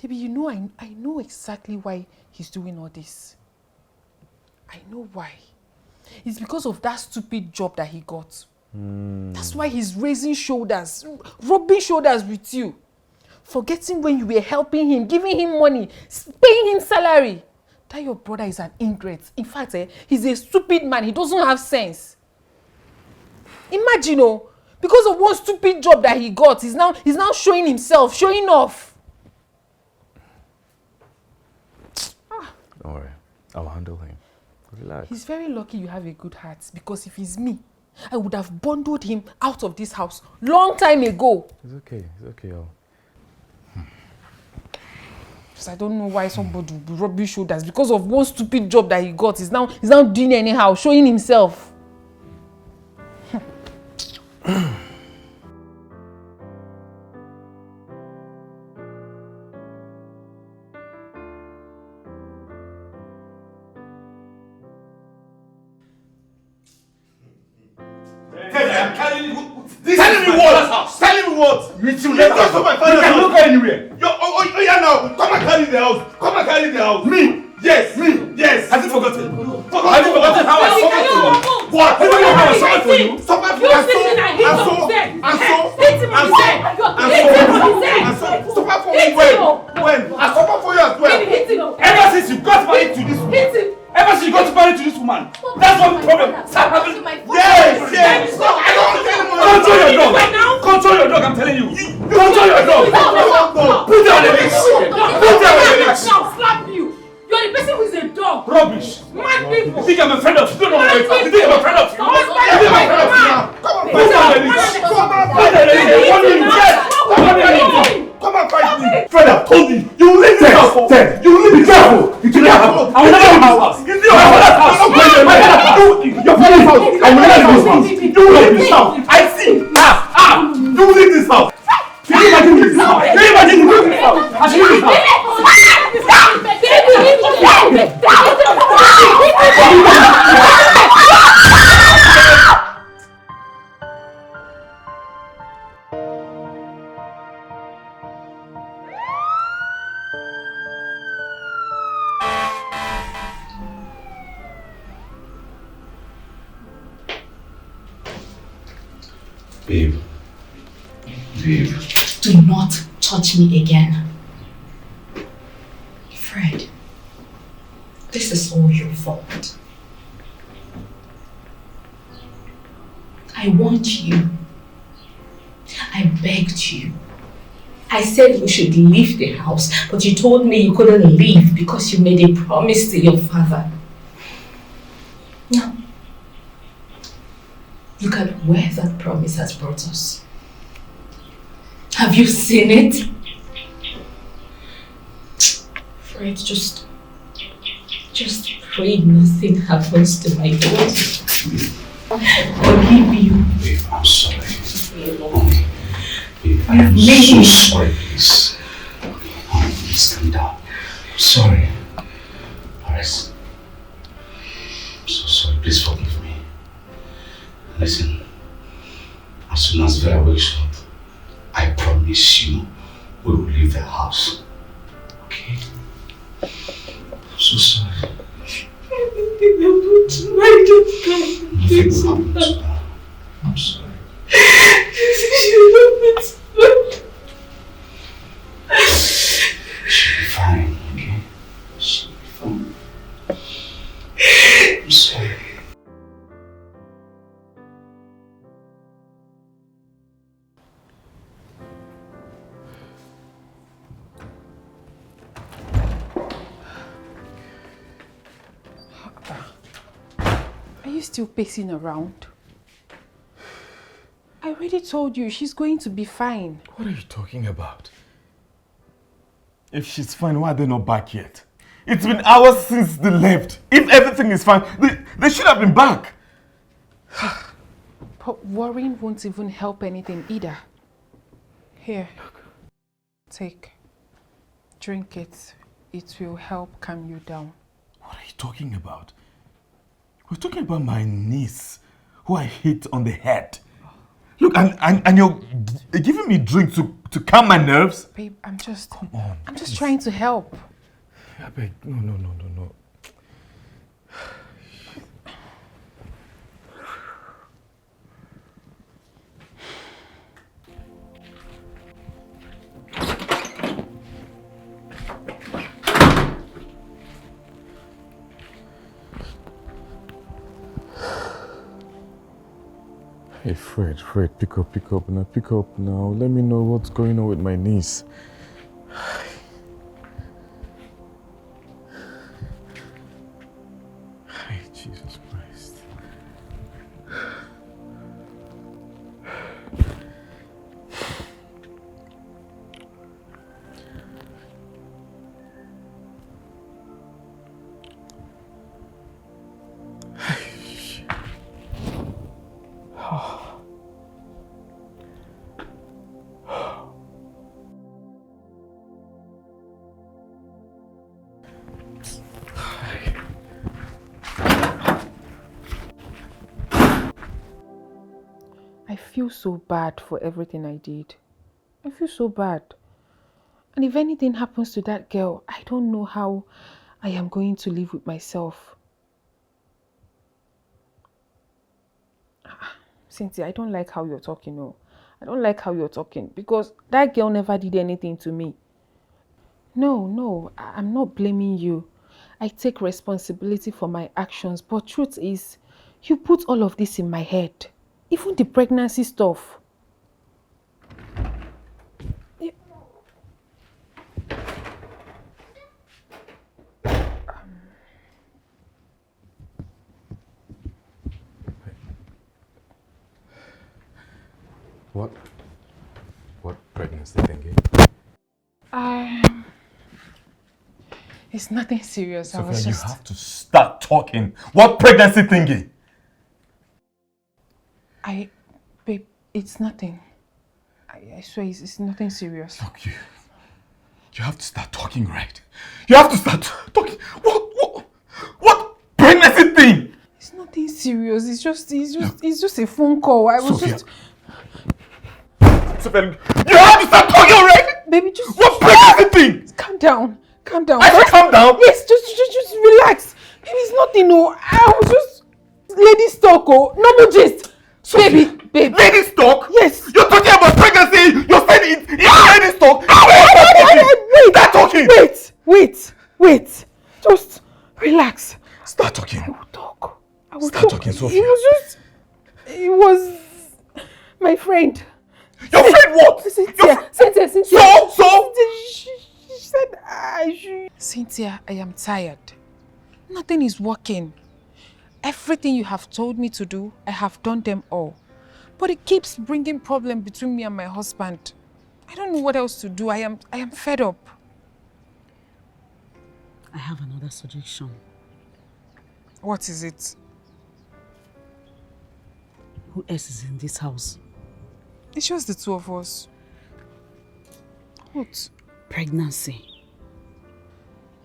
Speaker 1: Baby, you know, I know exactly why he's doing all this. I know why. It's because of that stupid job that he got. That's why he's raising shoulders, rubbing shoulders with you. Forgetting when you were helping him, giving him money, paying him salary. That your brother is an ingrate. In fact, he's a stupid man. He doesn't have sense. Imagine, because of one stupid job that he got, he's now showing himself, showing off.
Speaker 8: Don't worry, I'll handle him. Relax.
Speaker 1: He's very lucky you have a good heart, because if it's me, I would have bundled him out of this house long time ago.
Speaker 8: It's okay,
Speaker 1: I don't know why somebody would be rubbing shoulders because of one stupid job that he got. He's now doing anyhow, showing himself.
Speaker 12: Telling me what? You can't go anywhere. Yeah, now. Come and carry the house. Me? Yes. Has he forgotten? Have you forgotten how I suffered for you? What? Have you forgotten how I suffered for you? Suffered for you. Suffer for me when? I suffer for you as well. Ever since you got married to this woman. Ever since you got married to this woman. That's one problem. Yes. I don't tell you. Control your dog, I'm telling you. Control your dog. Put down the leash.
Speaker 6: I'll slap you. You're the person who is a dog.
Speaker 12: Rubbish.
Speaker 6: Mad people.
Speaker 12: You think I'm a friend of you? You think I'm a friend of you? Come on, put down the leash. Come on, fight me. Fred, I've told you. You will leave this house. You will leave. Be careful. I will never leave this house. It's your father's house. Your father's house. I will never leave this house. You will leave this house. I see. You will leave this house. Can you imagine this house? Can you imagine this house? I should leave this house.
Speaker 3: Babe.
Speaker 13: Do not touch me again. Fred, this is all your fault. I want you. I begged you. I said we should leave the house, but you told me you couldn't leave because you made a promise to your father. Now, look at where that promise has brought us. Have you seen it? Fred, just pray nothing happens to my daughter. Forgive you.
Speaker 3: Babe, I'm sorry. Babe, I
Speaker 13: You've
Speaker 3: am
Speaker 13: made
Speaker 3: so
Speaker 13: me.
Speaker 3: sorry, please. Please calm down. I'm sorry. Alright. I'm so sorry. Please forgive me. Listen, as soon as Vera wakes up, I promise you we will leave the house. Okay? I'm so sorry.
Speaker 13: Nothing will happen to
Speaker 3: her. I'm sorry. She'll be fine, okay? She'll be fine. I'm sorry.
Speaker 1: Are you still pacing around? I already told you she's going to be fine.
Speaker 12: What are you talking about? If she's fine, why are they not back yet? It's been hours since they left. If everything is fine, they should have been back.
Speaker 1: But worrying won't even help anything either. Here, take. Drink it. It will help calm you down.
Speaker 12: What are you talking about? We're talking about my niece, who I hit on the head. Look, and you're giving me drink to calm my nerves?
Speaker 1: Babe, I'm just
Speaker 12: please.
Speaker 1: trying to help.
Speaker 12: I beg, no.
Speaker 8: Hey, Fred, pick up now. Let me know what's going on with my niece. Hey, Jesus Christ.
Speaker 1: I feel so bad for everything I did. I feel so bad. And if anything happens to that girl, I don't know how I am going to live with myself. Cynthia, I don't like how you're talking. No, I don't like how you're talking because that girl never did anything to me. No, I'm not blaming you. I take responsibility for my actions, but truth is, you put all of this in my head. Even the pregnancy stuff.
Speaker 8: What pregnancy thingy?
Speaker 1: It's nothing serious.
Speaker 12: Sophia, you have to start talking. What pregnancy thingy?
Speaker 1: Babe, it's nothing. I swear it's nothing serious.
Speaker 12: Look, you have to start talking, right? You have to start talking. What pregnancy thing?
Speaker 1: It's nothing serious. It's just a phone call. I was
Speaker 12: Sophia.
Speaker 1: just.
Speaker 12: Sophia, you have to start talking, right?
Speaker 1: Baby, just.
Speaker 12: What pregnancy thing?
Speaker 1: Calm down.
Speaker 12: I said calm down.
Speaker 1: Yes, just relax. Baby, it's nothing. No, I was just lady talk. Oh, no gist.
Speaker 12: Sophia,
Speaker 1: babe.
Speaker 12: Lady talk?
Speaker 1: Yes.
Speaker 12: You're talking about pregnancy. You're saying it's lady talk. Start talking.
Speaker 1: Wait. Just relax.
Speaker 12: Start talking.
Speaker 1: I will talk.
Speaker 12: Start talking, Sophia.
Speaker 1: It was my friend.
Speaker 12: Your friend what?
Speaker 1: Cynthia.
Speaker 12: So?
Speaker 1: She said I should. Cynthia, I am tired. Nothing is working. Everything you have told me to do, I have done them all. But it keeps bringing problems between me and my husband. I don't know what else to do. I am fed up.
Speaker 10: I have another suggestion.
Speaker 1: What is it?
Speaker 10: Who else is in this house?
Speaker 1: It's just the two of us. What?
Speaker 10: Pregnancy.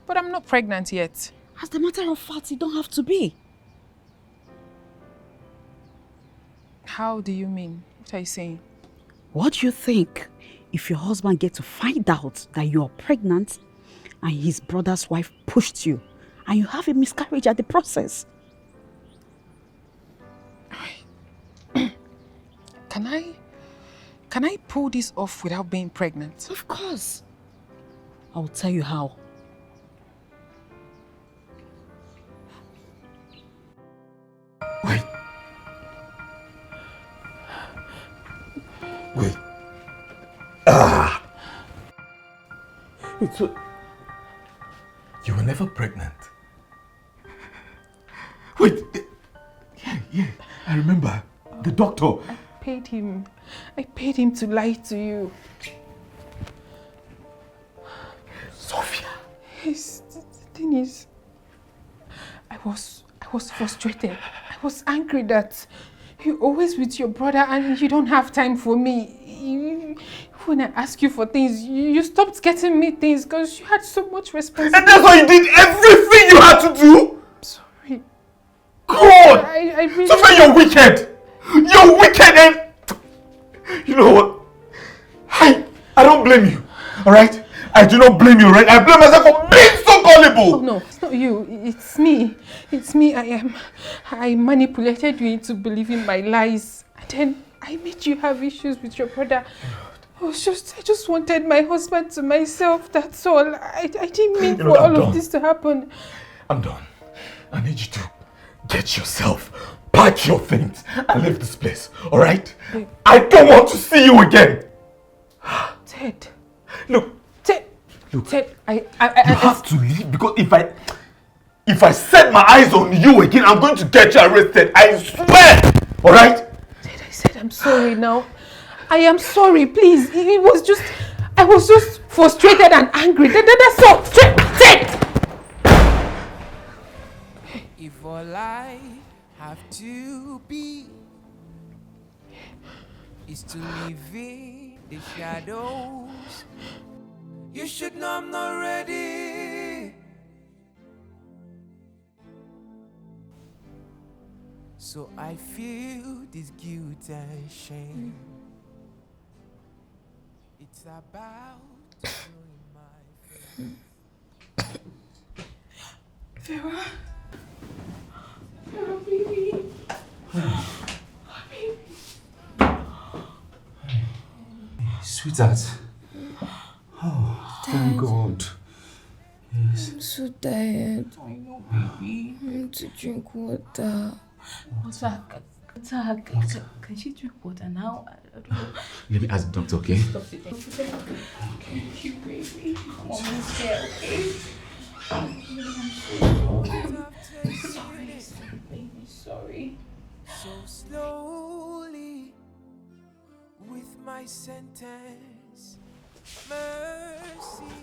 Speaker 1: But I'm not pregnant yet.
Speaker 10: As a matter of fact, you don't have to be.
Speaker 1: How do you mean? What are you saying?
Speaker 10: What do you think if your husband gets to find out that you are pregnant and his brother's wife pushed you and you have a miscarriage at the process?
Speaker 1: Can I pull this off without being pregnant?
Speaker 10: Of course. I will tell you how.
Speaker 12: Wait. Wait, so you were never pregnant? Wait. Yeah, I remember. The doctor.
Speaker 1: I paid him to lie to you.
Speaker 12: Sophia.
Speaker 1: Yes, the thing is, I was frustrated. I was angry that you're always with your brother and you don't have time for me. When I ask you for things, you stopped getting me things because you had so much responsibility.
Speaker 12: And that's why you did everything you had to do?
Speaker 1: I'm sorry.
Speaker 12: God!
Speaker 1: I really...
Speaker 12: Sophia, you're wicked! You're wicked and... You know what? I don't blame you, alright? I do not blame you, right? I blame myself for being so gullible!
Speaker 1: Oh no, it's not you. It's me. It's me. I manipulated you into believing my lies. And then I made you have issues with your brother. I just wanted my husband to myself, that's all. I didn't mean for all of this to happen.
Speaker 12: I'm done. I need you to get yourself pack your things and leave this place, alright? I don't want to see you again!
Speaker 1: Ted.
Speaker 12: Look,
Speaker 1: Ted,
Speaker 12: you have to leave because if I set my eyes on you again, I'm going to get you arrested. I swear! Alright?
Speaker 1: Ted, I said I'm sorry now. I am sorry, please. It was just... I was just frustrated and angry. That's all. Ted!
Speaker 9: If all I have to be is to live in the shadows, you should know I'm not ready. So I feel this guilt and shame. It's about knowing my faith.
Speaker 1: Vera, baby.
Speaker 3: Sweetheart. Oh, thank God. Yes.
Speaker 11: I'm so tired.
Speaker 1: I know, baby.
Speaker 11: I need to drink water.
Speaker 4: Water? Can she drink water now? I don't know.
Speaker 3: Let me ask the doctor, okay?
Speaker 4: Stop it. Thank you, baby. Mommy's here, okay? I'm sorry, baby, sorry.
Speaker 9: So slowly, with my sentence, mercy.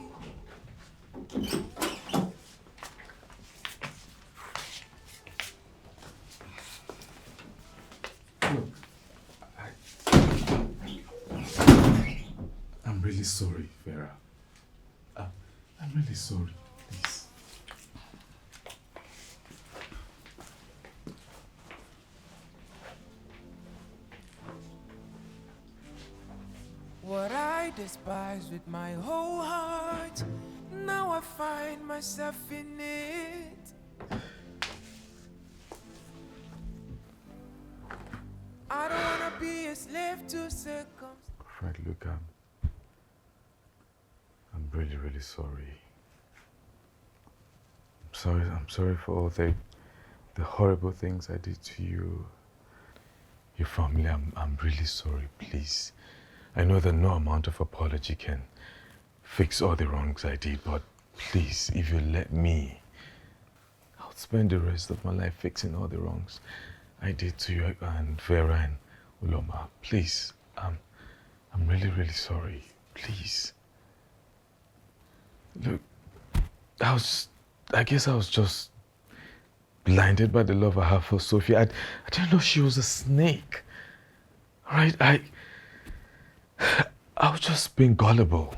Speaker 8: I'm really sorry, Vera. I'm really sorry, please.
Speaker 9: What I despise with my whole heart, now I find myself in it. I don't wanna be a slave to circumstance.
Speaker 8: Fred, look, I'm really, really sorry. I'm sorry for all the horrible things I did to you, your family. I'm really sorry, please. I know that no amount of apology can fix all the wrongs I did, but please, if you let me, I'll spend the rest of my life fixing all the wrongs I did to you and Vera and Uloma. Please, I'm really, really sorry. Please. Look, I guess I was just blinded by the love I have for Sophie. I didn't know she was a snake. Right? I was just being gullible.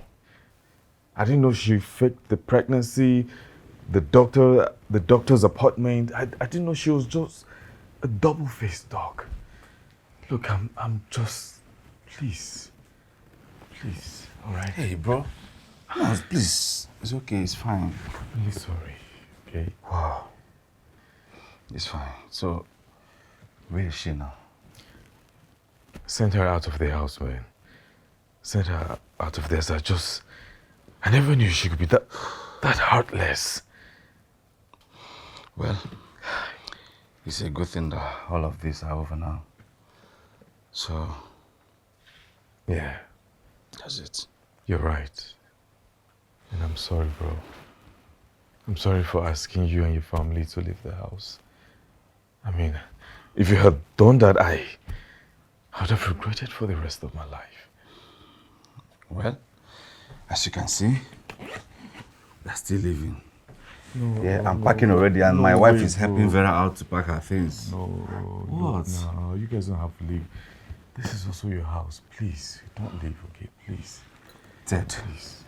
Speaker 8: I didn't know she faked the pregnancy, the doctor's appointment. I didn't know she was just a double-faced dog. Look, I'm just, please, all right?
Speaker 3: Hey, bro. No, please. It's okay, it's fine.
Speaker 8: I'm really sorry, okay?
Speaker 3: Wow. It's fine. So, where is she now?
Speaker 8: Sent her out of the house, man. Sent her out of there. So I never knew she could be that heartless.
Speaker 3: Well, it's a good thing that all of this are over now. So,
Speaker 8: yeah.
Speaker 3: That's it.
Speaker 8: You're right. And I'm sorry, bro. I'm sorry for asking you and your family to leave the house. I mean, if you had done that, I would have regretted for the rest of my life.
Speaker 3: Well, as you can see, they're still living.
Speaker 8: No,
Speaker 3: yeah, I'm packing already, and my wife is helping
Speaker 8: bro.
Speaker 3: Vera out to pack her things.
Speaker 8: No.
Speaker 3: What?
Speaker 8: No, you guys don't have to leave. This is also your house. Please, don't leave, okay? Please.
Speaker 3: Ted,
Speaker 8: please.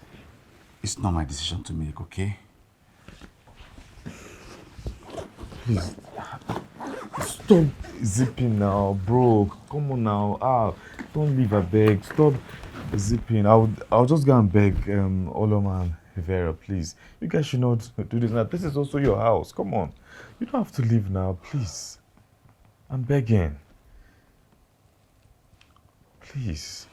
Speaker 3: It's not my decision to make, okay?
Speaker 8: Please. Stop zipping now, bro. Come on now. Don't leave, I beg. Stop zipping. I'll just go and beg Oloma and Vera, please. You guys should not do this now. This is also your house. Come on. You don't have to leave now, please. I'm begging. Please.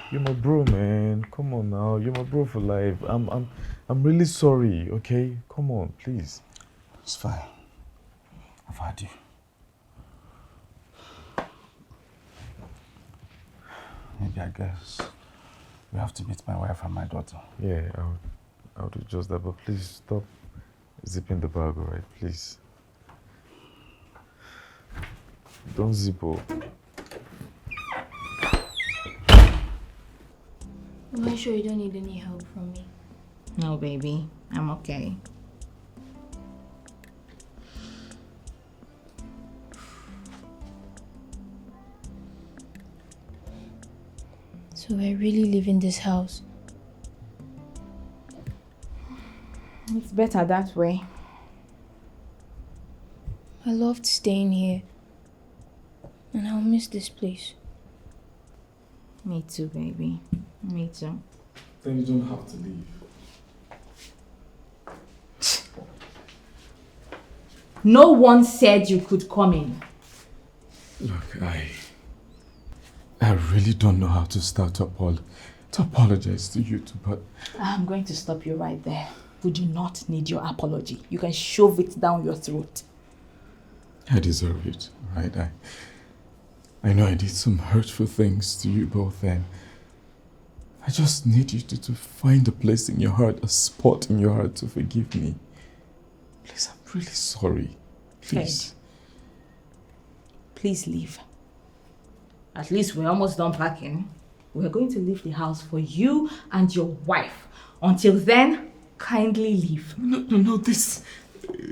Speaker 8: You're my bro, man. Come on now. You're my bro for life. I'm really sorry, okay? Come on, please.
Speaker 3: It's fine. I've had you. Maybe I guess we have to meet my wife and my daughter.
Speaker 8: Yeah, I'll do just that, but please stop zipping the bag, alright? Please. Don't zip.
Speaker 11: Am I sure you don't need any help from me?
Speaker 4: No, baby. I'm okay.
Speaker 11: So I really live in this house.
Speaker 4: It's better that way.
Speaker 11: I loved staying here. And I'll miss this place.
Speaker 4: Me too, baby. Me too.
Speaker 8: Then you don't have to leave.
Speaker 4: No one said you could come in.
Speaker 8: Look, I really don't know how to start to apologize to you two, but...
Speaker 4: I'm going to stop you right there. We do not need your apology. You can shove it down your throat.
Speaker 8: I deserve it, right? I know I did some hurtful things to you both, and I just need you to find a place in your heart, a spot in your heart to forgive me. Please, I'm really sorry. Please.
Speaker 4: Ted, please leave. At least we're almost done packing. We're going to leave the house for you and your wife. Until then, kindly leave.
Speaker 8: No, this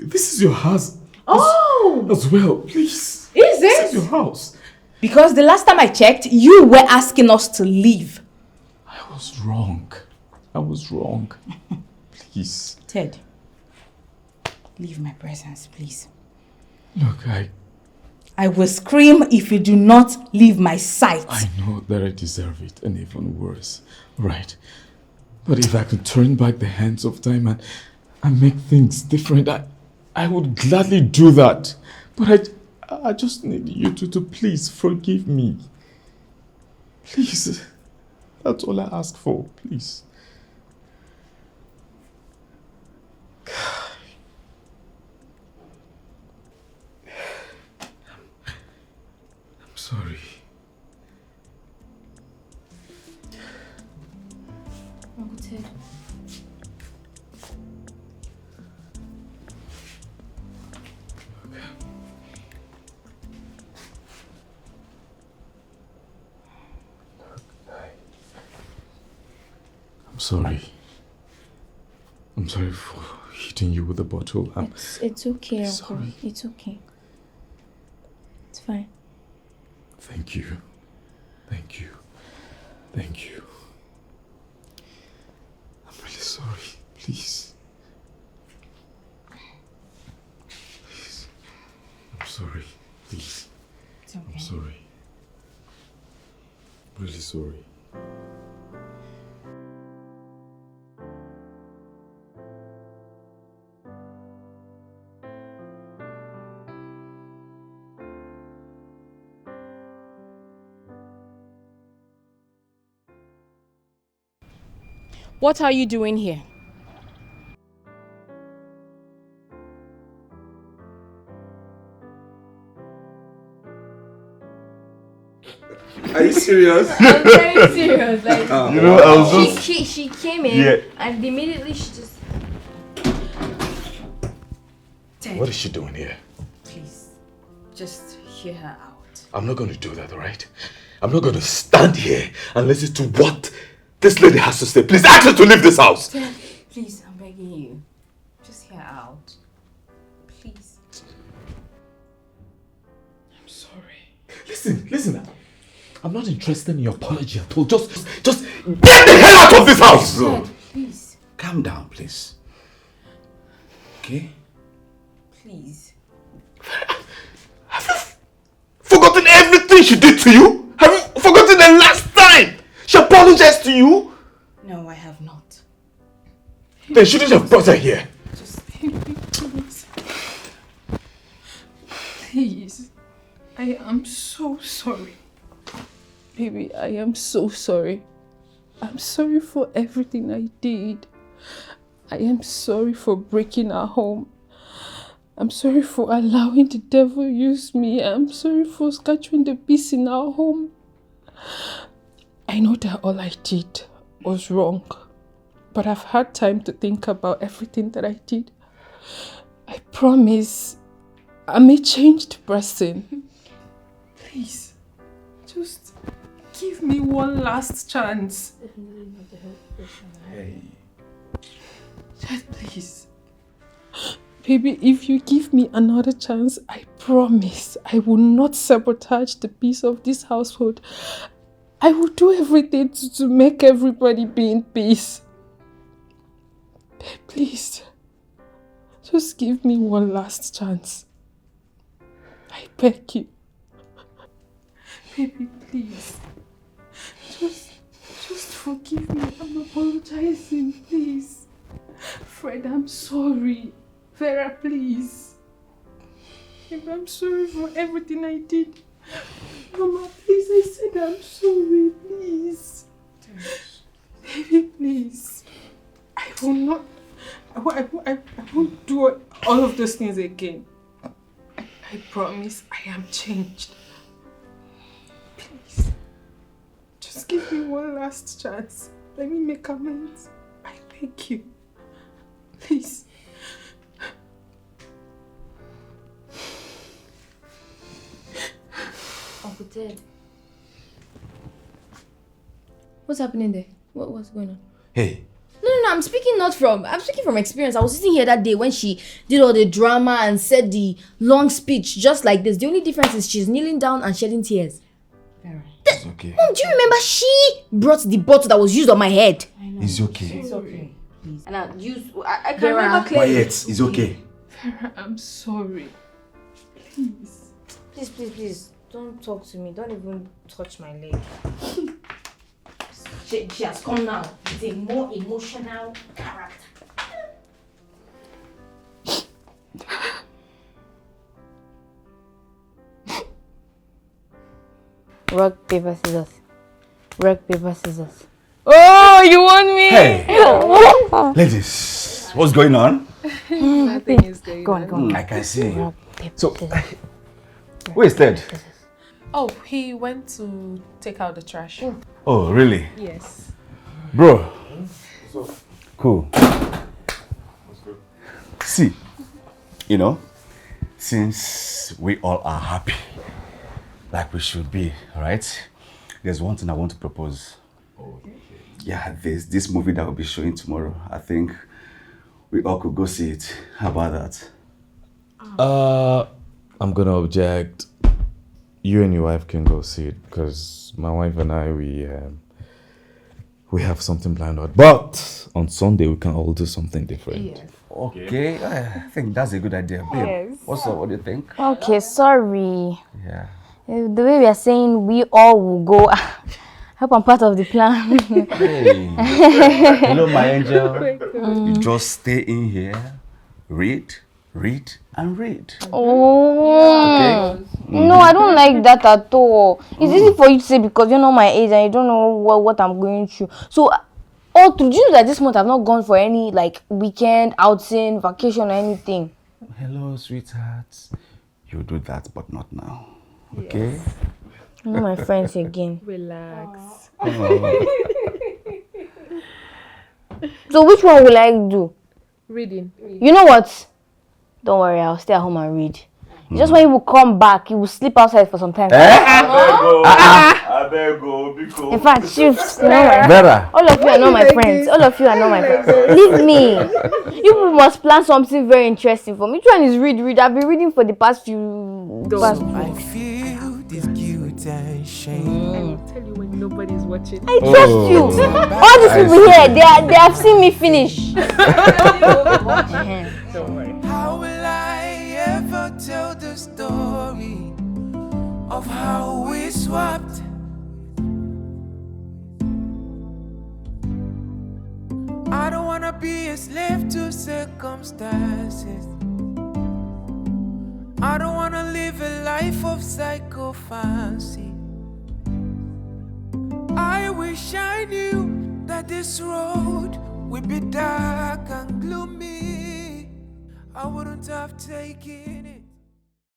Speaker 8: is your house.
Speaker 4: Oh!
Speaker 8: As well, please.
Speaker 4: Is it?
Speaker 8: This is your house.
Speaker 4: Because the last time I checked, you were asking us to leave.
Speaker 8: I was wrong. Please.
Speaker 4: Ted, leave my presence, please.
Speaker 8: Look,
Speaker 4: I will scream if you do not leave my sight.
Speaker 8: I know that I deserve it, and even worse. Right. But if I could turn back the hands of time and make things different, I would gladly do that. But I just need you to please forgive me. Please. That's all I ask for, please. I'm sorry.
Speaker 11: Uncle Ted.
Speaker 8: I'm sorry. I'm sorry for hitting you with a bottle.
Speaker 11: It's okay, Uncle.
Speaker 8: Sorry.
Speaker 11: It's okay. It's fine.
Speaker 8: Thank you. Thank you. Thank you. I'm really sorry. Please. Please. I'm sorry. Please.
Speaker 4: It's okay.
Speaker 8: I'm sorry. Really sorry.
Speaker 6: What are you doing here?
Speaker 3: Are you serious?
Speaker 11: I'm very serious. Like,
Speaker 8: you know, I was just...
Speaker 11: She came in and immediately she just...
Speaker 8: Ted. What is she doing here?
Speaker 4: Please, just hear her out.
Speaker 8: I'm not going to do that, alright? I'm not going to stand here and listen to what this lady has to say. Please ask her to leave this house.
Speaker 4: Ted, please, I'm begging you. Just hear her out. Please.
Speaker 8: I'm sorry. Listen. I'm not interested in your apology at all. Just get the hell out of this house!
Speaker 4: Ted, please.
Speaker 3: Calm down, please. Okay?
Speaker 4: Please.
Speaker 8: Have you forgotten everything she did to you? Have you forgotten the last time she apologized to you?
Speaker 4: No, I have not.
Speaker 8: Then shouldn't you have brought her here?
Speaker 1: Please. I am so sorry. Baby, I am so sorry. I'm sorry for everything I did. I am sorry for breaking our home. I'm sorry for allowing the devil use me. I'm sorry for scattering the peace in our home. I know that all I did was wrong, but I've had time to think about everything that I did. I promise I'm a changed person. Please, just give me one last chance.
Speaker 12: Hey.
Speaker 1: Just please. Baby, if you give me another chance, I promise I will not sabotage the peace of this household. I will do everything to make everybody be in peace. Please, just give me one last chance. I beg you. Baby, please. Just forgive me. I'm apologizing, please. Fred, I'm sorry. Vera, please. Baby, I'm sorry for everything I did. Mama, please, I said I'm sorry, please. Baby, please. I will not... I won't do all of those things again. I promise I am changed. Please. Just give me one last chance. Let me make amends. I beg you. Please.
Speaker 11: Uncle Ted. What's happening there? What's going on?
Speaker 3: Hey.
Speaker 11: No, I'm speaking from experience. I was sitting here that day when she did all the drama and said the long speech just like this. The only difference is she's kneeling down and shedding tears.
Speaker 3: It's okay.
Speaker 11: Mom, do you remember she brought the bottle that was used on my head?
Speaker 3: It's okay.
Speaker 7: It's okay. Please. And I can remember clearly.
Speaker 3: Quiet. It's okay.
Speaker 1: Vera, I'm sorry. Please.
Speaker 4: Please. Don't talk to me. Don't even touch my leg.
Speaker 11: She has come now. It's a more emotional character.
Speaker 4: Rock, paper, scissors. Rock, paper, scissors.
Speaker 11: Oh, you want me?
Speaker 3: Hey. Ladies, what's going on?
Speaker 1: Nothing is going on.
Speaker 3: I can see. So, where is Ted?
Speaker 1: Oh, he went to take out the trash.
Speaker 3: Oh, really?
Speaker 1: Yes.
Speaker 3: Bro. Cool. See, since we all are happy, like we should be, right? There's one thing I want to propose. Yeah, there's this movie that will be showing tomorrow. I think we all could go see it. How about that?
Speaker 8: I'm gonna object. You and your wife can go see it because my wife and I, we have something planned out. But on Sunday, we can all do something different.
Speaker 1: Yes.
Speaker 3: Okay, I think that's a good idea, babe.
Speaker 4: Yes.
Speaker 3: What's up? What do you think?
Speaker 4: Okay, sorry.
Speaker 3: Yeah.
Speaker 4: The way we are saying we all will go, I hope I'm part of the plan.
Speaker 3: Hey. Hello, my angel. You just stay in here, read, and read.
Speaker 4: Oh.
Speaker 3: Okay.
Speaker 4: No, I don't like that at all. It's easy for you to say because you know my age and you don't know what I'm going through. So, all through, do you know that this month I've not gone for any like weekend, outing, vacation or anything?
Speaker 3: Hello, sweetheart. You do that, but not now. Okay?
Speaker 4: Yes. You know my friends again.
Speaker 1: Relax.
Speaker 4: So which one will I do?
Speaker 1: Reading.
Speaker 4: You know what? Don't worry, I'll stay at home and read. Just when you will come back, you will sleep outside for some time.
Speaker 12: I beg go.
Speaker 4: In fact, shifts. You know,
Speaker 3: Vera.
Speaker 4: all of you are not my friends. All of you are not my friends. Leave me. You people must plan something very interesting for me. Which one is read? I've been reading for the past few.
Speaker 9: I feel this guilt and shame.
Speaker 1: I'll tell you when nobody's watching.
Speaker 4: I trust you. All these people here, they have seen me finish.
Speaker 1: Don't worry.
Speaker 9: How will I ever tell the story of how we swapped? I don't wanna be a slave to circumstances. I don't wanna live a life of psychophancy. I wish I knew that this road would be dark and gloomy. I wouldn't have taken it.